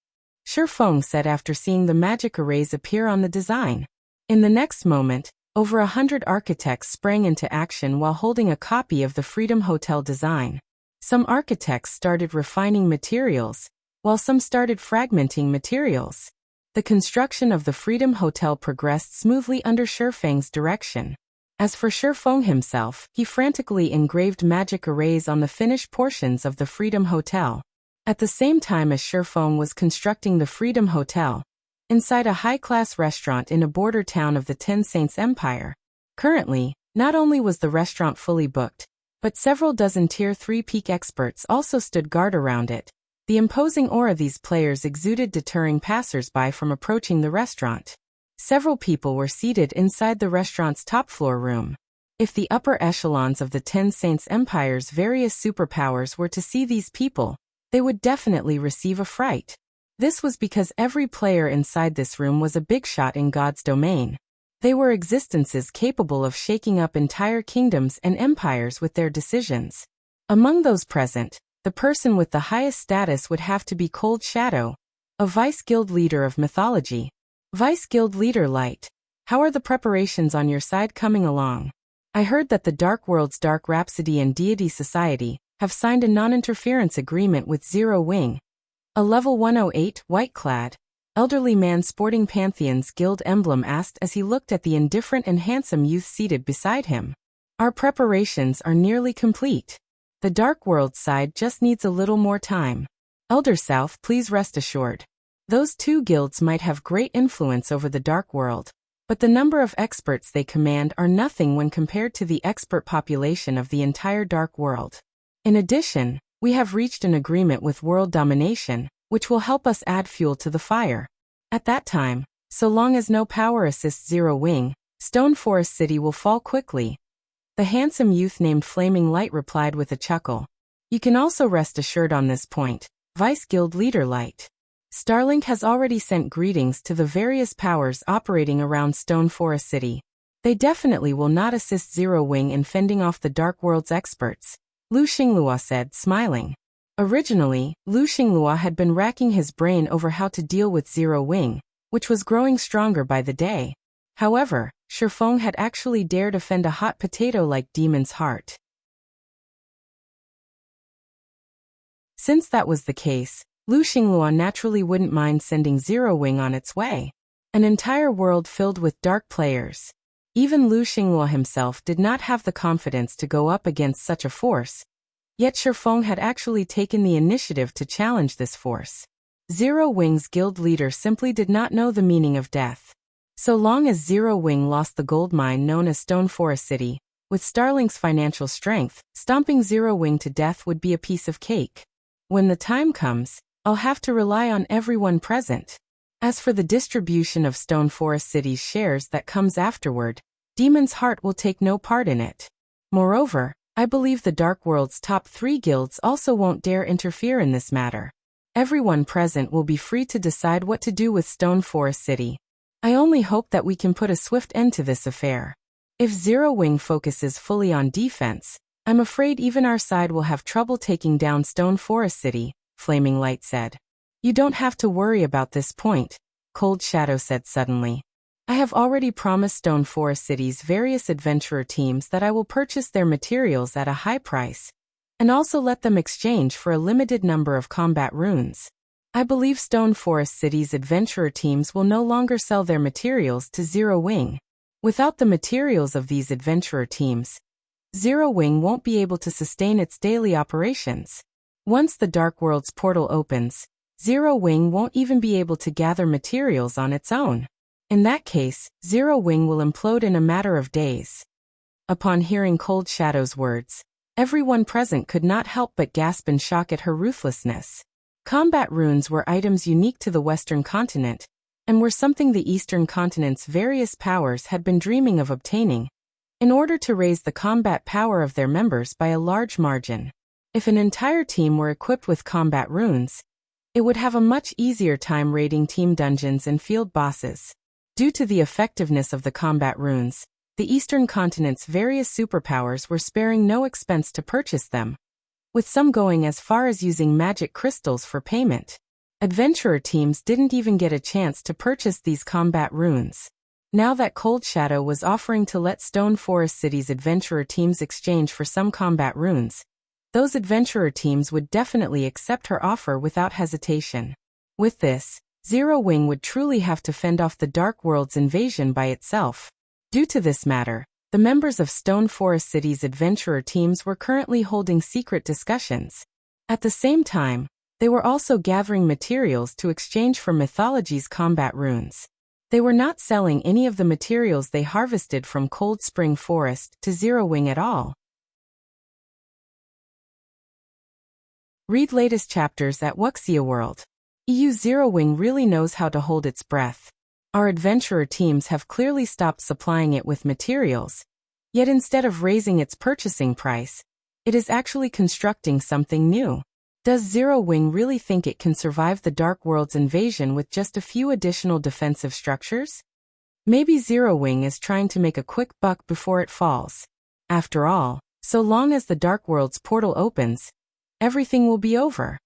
Shifeng said after seeing the magic arrays appear on the design. In the next moment, over 100 architects sprang into action while holding a copy of the Freedom Hotel design. Some architects started refining materials, while some started fragmenting materials. The construction of the Freedom Hotel progressed smoothly under Shifeng's direction. As for Shifeng himself, he frantically engraved magic arrays on the finished portions of the Freedom Hotel. At the same time as Shifeng was constructing the Freedom Hotel, inside a high-class restaurant in a border town of the Ten Saints Empire. Currently, not only was the restaurant fully booked, but several dozen Tier 3 peak experts also stood guard around it. The imposing aura these players exuded deterring passers-by from approaching the restaurant. Several people were seated inside the restaurant's top-floor room. If the upper echelons of the Ten Saints Empire's various superpowers were to see these people, they would definitely receive a fright. This was because every player inside this room was a big shot in God's domain. They were existences capable of shaking up entire kingdoms and empires with their decisions. Among those present, the person with the highest status would have to be Cold Shadow, a Vice Guild leader of mythology. Vice Guild leader Light, how are the preparations on your side coming along? I heard that the Dark World's Dark Rhapsody and Deity Society have signed a non-interference agreement with Zero Wing, a level 108, white-clad, elderly man sporting Pantheon's guild emblem asked as he looked at the indifferent and handsome youth seated beside him. Our preparations are nearly complete. The Dark World side just needs a little more time. Elder South, please rest assured. Those two guilds might have great influence over the Dark World, but the number of experts they command are nothing when compared to the expert population of the entire Dark World. In addition, we have reached an agreement with World Domination, which will help us add fuel to the fire. At that time, so long as no power assists Zero Wing, Stone Forest City will fall quickly. The handsome youth named Flaming Light replied with a chuckle. You can also rest assured on this point, Vice Guild Leader Light. Starlink has already sent greetings to the various powers operating around Stone Forest City. They definitely will not assist Zero Wing in fending off the Dark World's experts, Lu Xinglua said, smiling. Originally, Lu Xinglua had been racking his brain over how to deal with Zero Wing, which was growing stronger by the day. However, Shifeng had actually dared offend a hot potato like Demon's Heart. Since that was the case, Lu Xinglua naturally wouldn't mind sending Zero Wing on its way. An entire world filled with dark players. Even Lu Xinglua himself did not have the confidence to go up against such a force. Yet Shifeng had actually taken the initiative to challenge this force. Zero Wing's guild leader simply did not know the meaning of death. So long as Zero Wing lost the gold mine known as Stone Forest City, with Starlink's financial strength, stomping Zero Wing to death would be a piece of cake. When the time comes, I'll have to rely on everyone present. As for the distribution of Stone Forest City's shares that comes afterward, Demon's Heart will take no part in it. Moreover, I believe the Dark World's top 3 guilds also won't dare interfere in this matter. Everyone present will be free to decide what to do with Stone Forest City. I only hope that we can put a swift end to this affair. If Zero Wing focuses fully on defense, I'm afraid even our side will have trouble taking down Stone Forest City, Flaming Light said. You don't have to worry about this point, Cold Shadow said suddenly. I have already promised Stone Forest City's various adventurer teams that I will purchase their materials at a high price, and also let them exchange for a limited number of combat runes. I believe Stone Forest City's adventurer teams will no longer sell their materials to Zero Wing. Without the materials of these adventurer teams, Zero Wing won't be able to sustain its daily operations. Once the Dark World's portal opens, Zero Wing won't even be able to gather materials on its own. In that case, Zero Wing will implode in a matter of days. Upon hearing Cold Shadow's words, everyone present could not help but gasp in shock at her ruthlessness. Combat runes were items unique to the Western continent, and were something the Eastern continent's various powers had been dreaming of obtaining, in order to raise the combat power of their members by a large margin. If an entire team were equipped with combat runes, it would have a much easier time raiding team dungeons and field bosses. Due to the effectiveness of the combat runes, the Eastern continent's various superpowers were sparing no expense to purchase them, with some going as far as using magic crystals for payment. Adventurer teams didn't even get a chance to purchase these combat runes. Now that Cold Shadow was offering to let Stone Forest City's adventurer teams exchange for some combat runes, those adventurer teams would definitely accept her offer without hesitation. With this, Zero Wing would truly have to fend off the Dark World's invasion by itself. Due to this matter, the members of Stone Forest City's adventurer teams were currently holding secret discussions. At the same time, they were also gathering materials to exchange for Mythology's combat runes. They were not selling any of the materials they harvested from Cold Spring Forest to Zero Wing at all. Read latest chapters at Wuxia World. Zero Wing really knows how to hold its breath. Our adventurer teams have clearly stopped supplying it with materials, yet instead of raising its purchasing price, it is actually constructing something new. Does Zero Wing really think it can survive the Dark World's invasion with just a few additional defensive structures? Maybe Zero Wing is trying to make a quick buck before it falls. After all, so long as the Dark World's portal opens, everything will be over.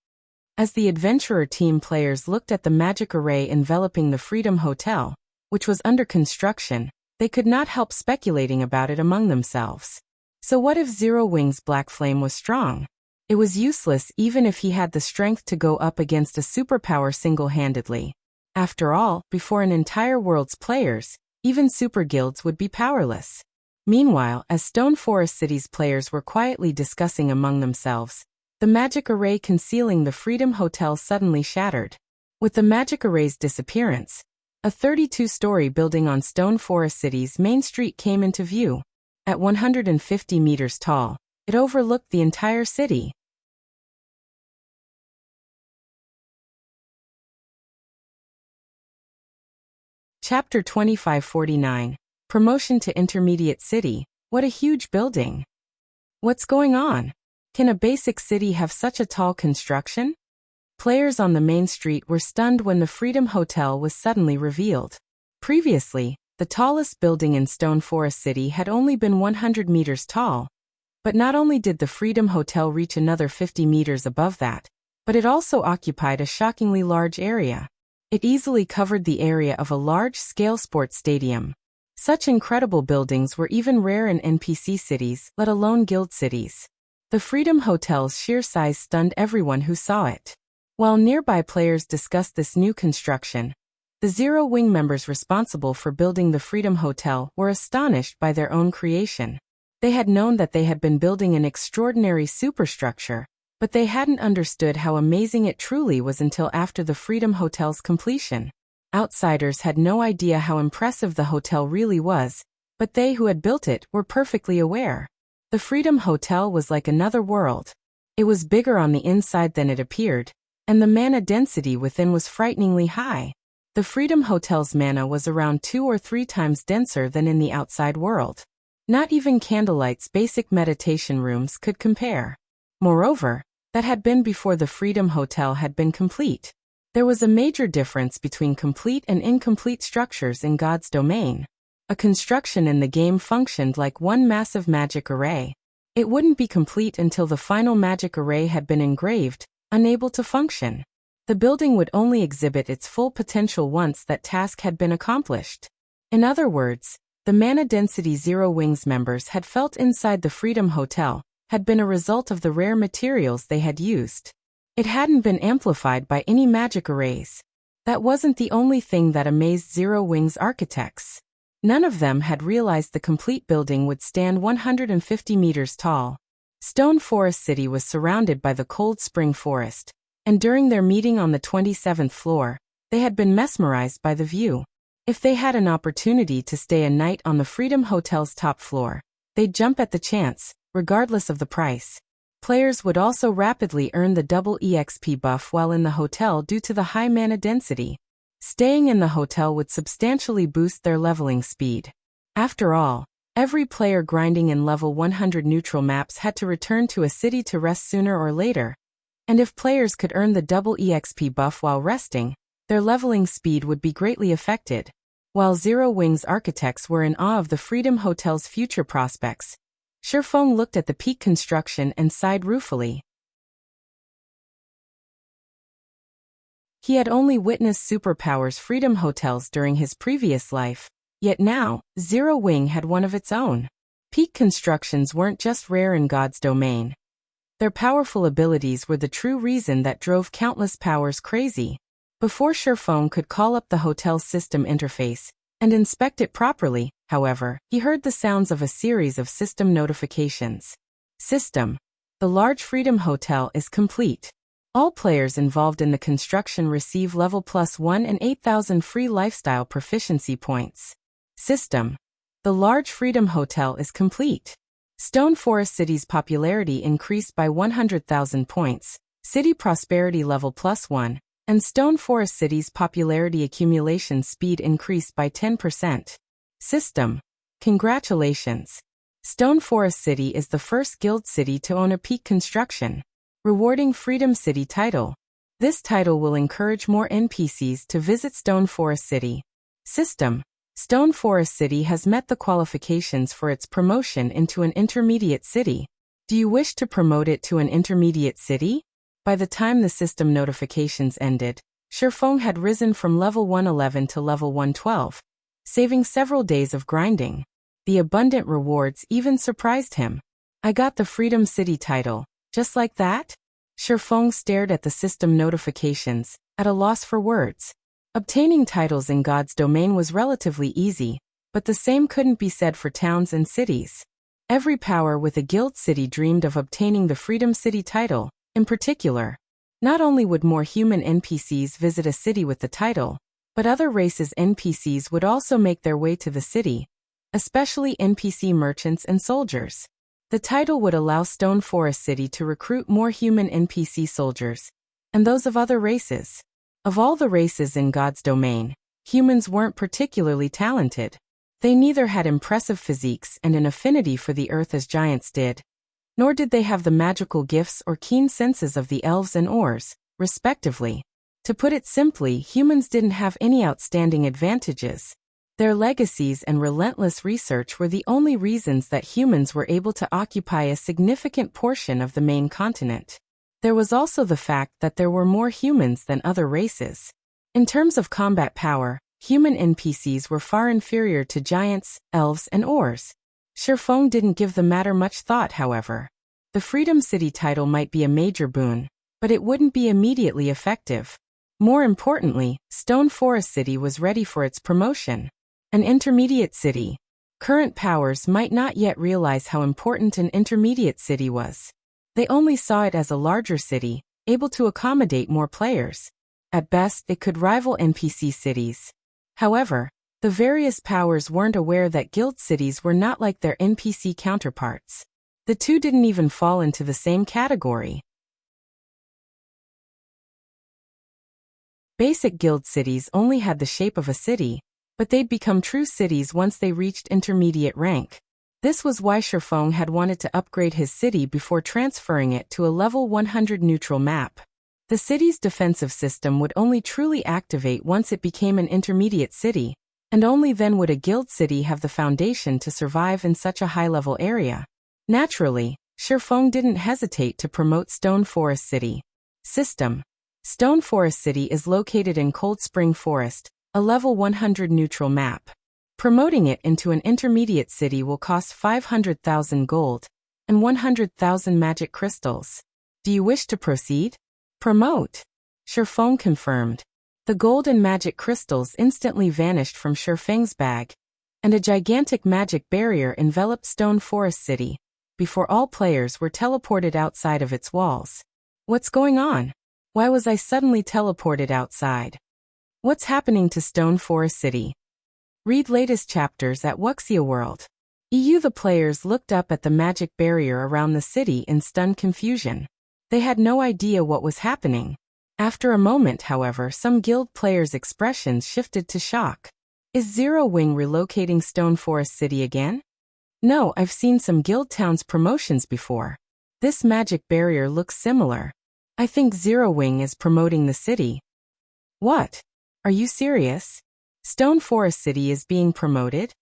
As the adventurer team players looked at the magic array enveloping the Freedom Hotel, which was under construction, they could not help speculating about it among themselves. So what if Zero Wing's black flame was strong? It was useless even if he had the strength to go up against a superpower single-handedly. After all, before an entire world's players, even super guilds would be powerless. Meanwhile, as Stone Forest City's players were quietly discussing among themselves, the magic array concealing the Freedom Hotel suddenly shattered. With the magic array's disappearance, a 32-story building on Stone Forest City's main street came into view. At 150 meters tall, it overlooked the entire city. Chapter 2549. Promotion to Intermediate City, What a huge building! What's going on? Can a basic city have such a tall construction? Players on the main street were stunned when the Freedom Hotel was suddenly revealed. Previously, the tallest building in Stone Forest City had only been 100 meters tall. But not only did the Freedom Hotel reach another 50 meters above that, but it also occupied a shockingly large area. It easily covered the area of a large-scale sports stadium. Such incredible buildings were even rare in NPC cities, let alone guild cities. The Freedom Hotel's sheer size stunned everyone who saw it. While nearby players discussed this new construction, the Zero Wing members responsible for building the Freedom Hotel were astonished by their own creation. They had known that they had been building an extraordinary superstructure, but they hadn't understood how amazing it truly was until after the Freedom Hotel's completion. Outsiders had no idea how impressive the hotel really was, but they who had built it were perfectly aware. The Freedom Hotel was like another world. It was bigger on the inside than it appeared, and the mana density within was frighteningly high. The Freedom Hotel's mana was around 2 or 3 times denser than in the outside world. Not even Candlelight's basic meditation rooms could compare. Moreover, that had been before the Freedom Hotel had been complete. There was a major difference between complete and incomplete structures in God's domain. A construction in the game functioned like one massive magic array. It wouldn't be complete until the final magic array had been engraved, unable to function. The building would only exhibit its full potential once that task had been accomplished. In other words, the mana density Zero Wings members had felt inside the Freedom Hotel had been a result of the rare materials they had used. It hadn't been amplified by any magic arrays. That wasn't the only thing that amazed Zero Wings architects. None of them had realized the complete building would stand 150 meters tall. Stone Forest City was surrounded by the Cold Spring Forest, and during their meeting on the 27th floor, they had been mesmerized by the view. If they had an opportunity to stay a night on the Freedom Hotel's top floor, they'd jump at the chance, regardless of the price. Players would also rapidly earn the double EXP buff while in the hotel due to the high mana density. Staying in the hotel would substantially boost their leveling speed. After all, every player grinding in level 100 neutral maps had to return to a city to rest sooner or later. And if players could earn the double EXP buff while resting, their leveling speed would be greatly affected. While Zero Wings architects were in awe of the Freedom Hotel's future prospects, Shifeng looked at the peak construction and sighed ruefully. He had only witnessed superpowers Freedom Hotels during his previous life, yet now, Zero Wing had one of its own. Peak constructions weren't just rare in God's domain. Their powerful abilities were the true reason that drove countless powers crazy. Before Shifeng could call up the hotel's system interface and inspect it properly, however, he heard the sounds of a series of system notifications. System: the large Freedom Hotel is complete. All players involved in the construction receive level +1 and 8,000 free lifestyle proficiency points. System: the large Freedom Hotel is complete. Stone Forest City's popularity increased by 100,000 points, city prosperity level +1, and Stone Forest City's popularity accumulation speed increased by 10%. System: congratulations. Stone Forest City is the first guild city to own a peak construction. Rewarding Freedom City title. This title will encourage more NPCs to visit Stone Forest City. System: Stone Forest City has met the qualifications for its promotion into an intermediate city. Do you wish to promote it to an intermediate city? By the time the system notifications ended, Shifeng had risen from level 111 to level 112, saving several days of grinding. The abundant rewards even surprised him. I got the Freedom City title, just like that? Shifeng stared at the system notifications, at a loss for words. Obtaining titles in God's domain was relatively easy, but the same couldn't be said for towns and cities. Every power with a guild city dreamed of obtaining the Freedom City title. In particular, not only would more human NPCs visit a city with the title, but other races' NPCs would also make their way to the city, especially NPC merchants and soldiers. The title would allow Stone Forest City to recruit more human NPC soldiers, and those of other races. Of all the races in God's domain, humans weren't particularly talented. They neither had impressive physiques and an affinity for the earth as giants did, nor did they have the magical gifts or keen senses of the elves and Ors, respectively. To put it simply, humans didn't have any outstanding advantages. Their legacies and relentless research were the only reasons that humans were able to occupy a significant portion of the main continent. There was also the fact that there were more humans than other races. In terms of combat power, human NPCs were far inferior to giants, elves, and Ors. Sherfong didn't give the matter much thought, however. The Freedom City title might be a major boon, but it wouldn't be immediately effective. More importantly, Stone Forest City was ready for its promotion. An intermediate city. Current powers might not yet realize how important an intermediate city was. They only saw it as a larger city, able to accommodate more players. At best, it could rival NPC cities. However, the various powers weren't aware that guild cities were not like their NPC counterparts. The two didn't even fall into the same category. Basic guild cities only had the shape of a city, but they'd become true cities once they reached intermediate rank. This was why Sherfong had wanted to upgrade his city before transferring it to a level 100 neutral map. The city's defensive system would only truly activate once it became an intermediate city, and only then would a guild city have the foundation to survive in such a high-level area. Naturally, Sherfong didn't hesitate to promote Stone Forest City. System. Stone Forest City is located in Cold Spring Forest, a level 100 neutral map. Promoting it into an intermediate city will cost 500,000 gold and 100,000 magic crystals. Do you wish to proceed? Promote. Sherfong confirmed. The gold and magic crystals instantly vanished from Sherfeng's bag, and a gigantic magic barrier enveloped Stone Forest City, before all players were teleported outside of its walls. What's going on? Why was I suddenly teleported outside? What's happening to Stone Forest City? Read latest chapters at Wuxia World. The players looked up at the magic barrier around the city in stunned confusion. They had no idea what was happening. After a moment, however, some guild players' expressions shifted to shock. Is Zero Wing relocating Stone Forest City again? No, I've seen some guild towns promotions before. This magic barrier looks similar. I think Zero Wing is promoting the city. What? Are you serious? Stone Forest City is being promoted?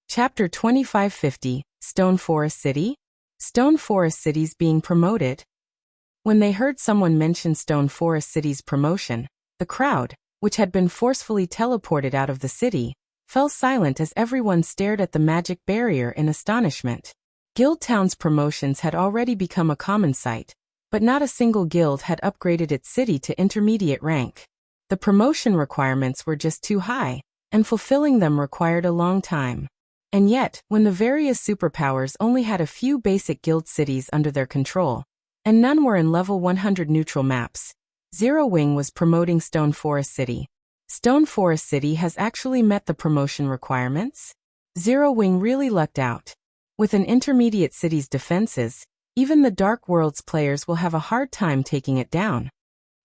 Chapter 2550, Stone Forest City? Stone Forest City's being promoted? When they heard someone mention Stone Forest City's promotion, the crowd, which had been forcefully teleported out of the city, fell silent as everyone stared at the magic barrier in astonishment. Guild Town's promotions had already become a common sight, but not a single guild had upgraded its city to intermediate rank. The promotion requirements were just too high, and fulfilling them required a long time. And yet, when the various superpowers only had a few basic guild cities under their control, and none were in level 100 neutral maps, Zero Wing was promoting Stone Forest City. Stone Forest City has actually met the promotion requirements? Zero Wing really lucked out. With an intermediate city's defenses, even the Dark Worlds players will have a hard time taking it down.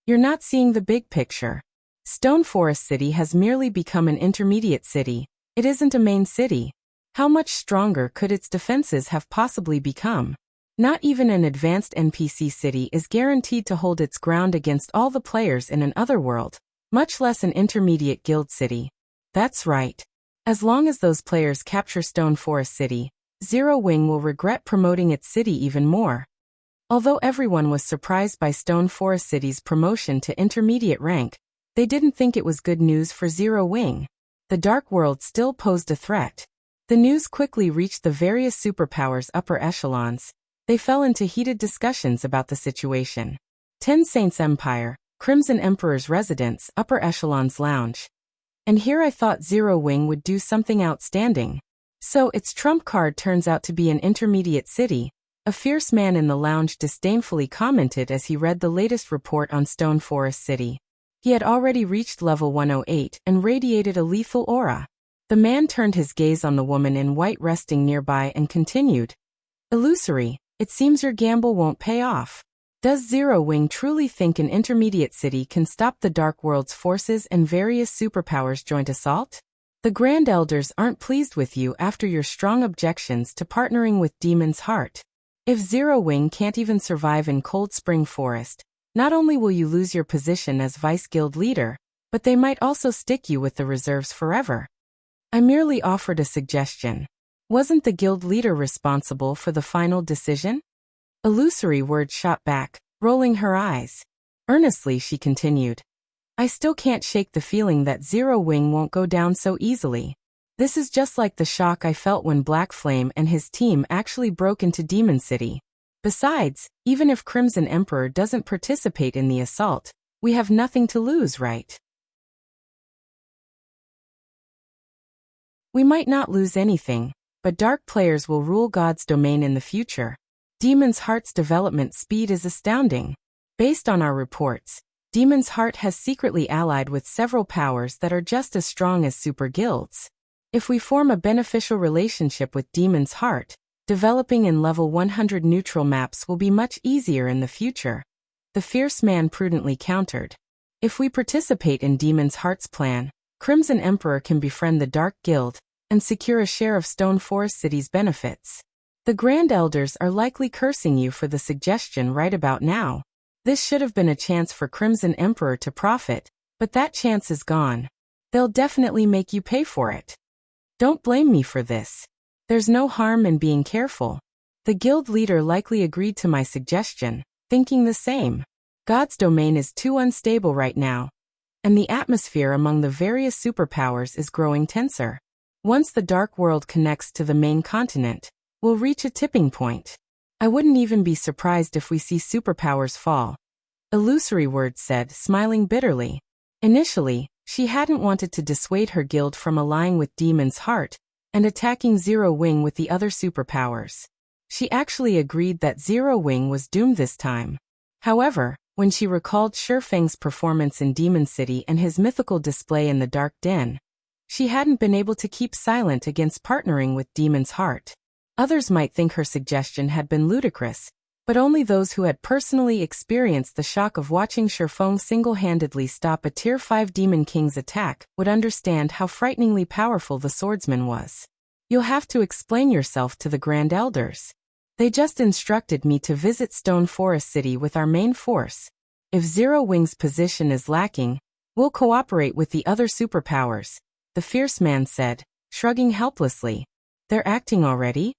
You're not seeing the big picture. Stone Forest City has merely become an intermediate city. It isn't a main city. How much stronger could its defenses have possibly become? Not even an advanced NPC city is guaranteed to hold its ground against all the players in an otherworld, much less an intermediate guild city. That's right. As long as those players capture Stone Forest City, Zero Wing will regret promoting its city even more. Although everyone was surprised by Stone Forest City's promotion to intermediate rank, they didn't think it was good news for Zero Wing. The Dark World still posed a threat. The news quickly reached the various superpowers' upper echelons. They fell into heated discussions about the situation. Ten Saints Empire, Crimson Emperor's residence, upper echelons lounge. And here I thought Zero Wing would do something outstanding. So its trump card turns out to be an intermediate city, a fierce man in the lounge disdainfully commented as he read the latest report on Stone Forest City. He had already reached level 108 and radiated a lethal aura. The man turned his gaze on the woman in white resting nearby and continued. Illusory, it seems your gamble won't pay off. Does Zero Wing truly think an intermediate city can stop the Dark World's forces and various superpowers' joint assault? The Grand Elders aren't pleased with you after your strong objections to partnering with Demon's Heart. If Zero Wing can't even survive in Cold Spring Forest, not only will you lose your position as Vice Guild leader, but they might also stick you with the reserves forever. I merely offered a suggestion. Wasn't the guild leader responsible for the final decision? Illusory words shot back, rolling her eyes. Earnestly she continued. I still can't shake the feeling that Zero Wing won't go down so easily. This is just like the shock I felt when Black Flame and his team actually broke into Demon City. Besides, even if Crimson Emperor doesn't participate in the assault, we have nothing to lose, right? We might not lose anything, but dark players will rule God's domain in the future. Demon's Heart's development speed is astounding. Based on our reports, Demon's Heart has secretly allied with several powers that are just as strong as super guilds. If we form a beneficial relationship with Demon's Heart, developing in level 100 neutral maps will be much easier in the future. The fierce man prudently countered. If we participate in Demon's Heart's plan, Crimson Emperor can befriend the Dark Guild and secure a share of Stone Forest City's benefits. The Grand Elders are likely cursing you for the suggestion right about now. This should have been a chance for Crimson Emperor to profit, but that chance is gone. They'll definitely make you pay for it. Don't blame me for this. There's no harm in being careful. The guild leader likely agreed to my suggestion, thinking the same. God's domain is too unstable right now, and the atmosphere among the various superpowers is growing tenser. Once the Dark World connects to the main continent, we'll reach a tipping point. I wouldn't even be surprised if we see superpowers fall. Illusory words said, smiling bitterly. Initially, she hadn't wanted to dissuade her guild from allying with Demon's Heart and attacking Zero Wing with the other superpowers. She actually agreed that Zero Wing was doomed this time. However, when she recalled Shifeng's performance in Demon City and his mythical display in the Dark Den, she hadn't been able to keep silent against partnering with Demon's Heart. Others might think her suggestion had been ludicrous, but only those who had personally experienced the shock of watching Shifeng single-handedly stop a Tier 5 Demon King's attack would understand how frighteningly powerful the swordsman was. You'll have to explain yourself to the Grand Elders. They just instructed me to visit Stone Forest City with our main force. If Zero Wing's position is lacking, we'll cooperate with the other superpowers, the fierce man said, shrugging helplessly. They're acting already?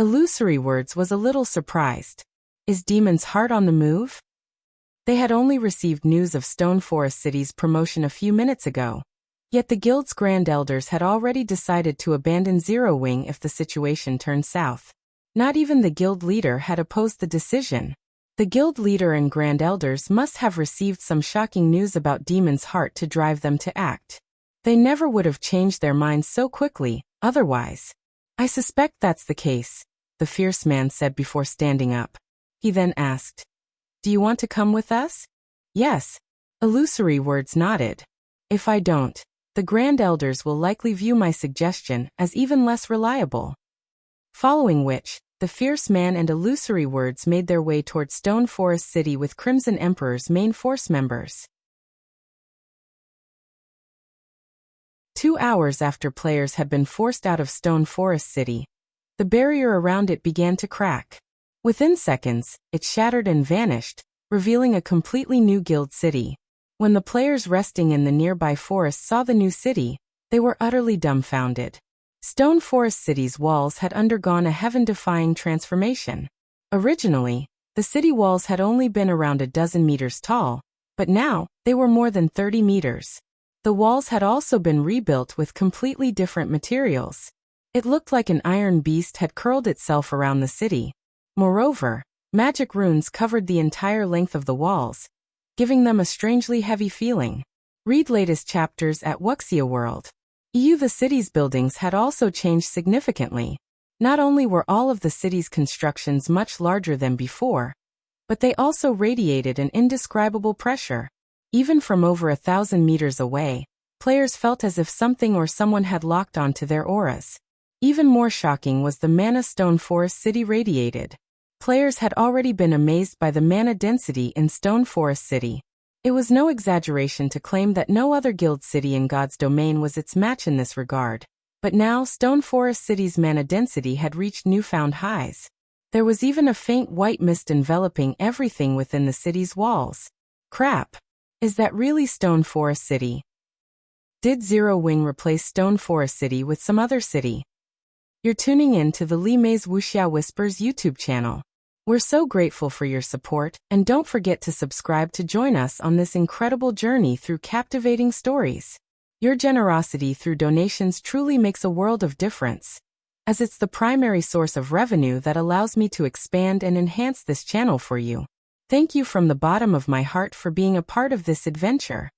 Illusory words was a little surprised. Is Demon's Heart on the move? They had only received news of Stone Forest City's promotion a few minutes ago. Yet the guild's Grand Elders had already decided to abandon Zero Wing if the situation turned south. Not even the guild leader had opposed the decision. The guild leader and Grand Elders must have received some shocking news about Demon's Heart to drive them to act. They never would have changed their minds so quickly, otherwise. I suspect that's the case, the fierce man said before standing up. He then asked, do you want to come with us? Yes. Illusory words nodded. If I don't, the Grand Elders will likely view my suggestion as even less reliable. Following which, the fierce man and Illusory words made their way toward Stone Forest City with Crimson Emperor's main force members. 2 hours after players had been forced out of Stone Forest City, the barrier around it began to crack. Within seconds, it shattered and vanished, revealing a completely new guild city. When the players resting in the nearby forest saw the new city, they were utterly dumbfounded. Stone Forest City's walls had undergone a heaven-defying transformation. Originally, the city walls had only been around a dozen meters tall, but now, they were more than 30 meters. The walls had also been rebuilt with completely different materials. It looked like an iron beast had curled itself around the city. Moreover, magic runes covered the entire length of the walls, giving them a strangely heavy feeling. Read latest chapters at Wuxia World. The city's buildings had also changed significantly. Not only were all of the city's constructions much larger than before, but they also radiated an indescribable pressure. Even from over 1,000 meters away, players felt as if something or someone had locked onto their auras. Even more shocking was the mana Stone Forest City radiated. Players had already been amazed by the mana density in Stone Forest City. It was no exaggeration to claim that no other guild city in God's domain was its match in this regard. But now Stone Forest City's mana density had reached newfound highs. There was even a faint white mist enveloping everything within the city's walls. Crap! Is that really Stone Forest City? Did Zero Wing replace Stone Forest City with some other city? You're tuning in to the Li Mei's Wuxia Whispers YouTube channel. We're so grateful for your support, and don't forget to subscribe to join us on this incredible journey through captivating stories. Your generosity through donations truly makes a world of difference, as it's the primary source of revenue that allows me to expand and enhance this channel for you. Thank you from the bottom of my heart for being a part of this adventure.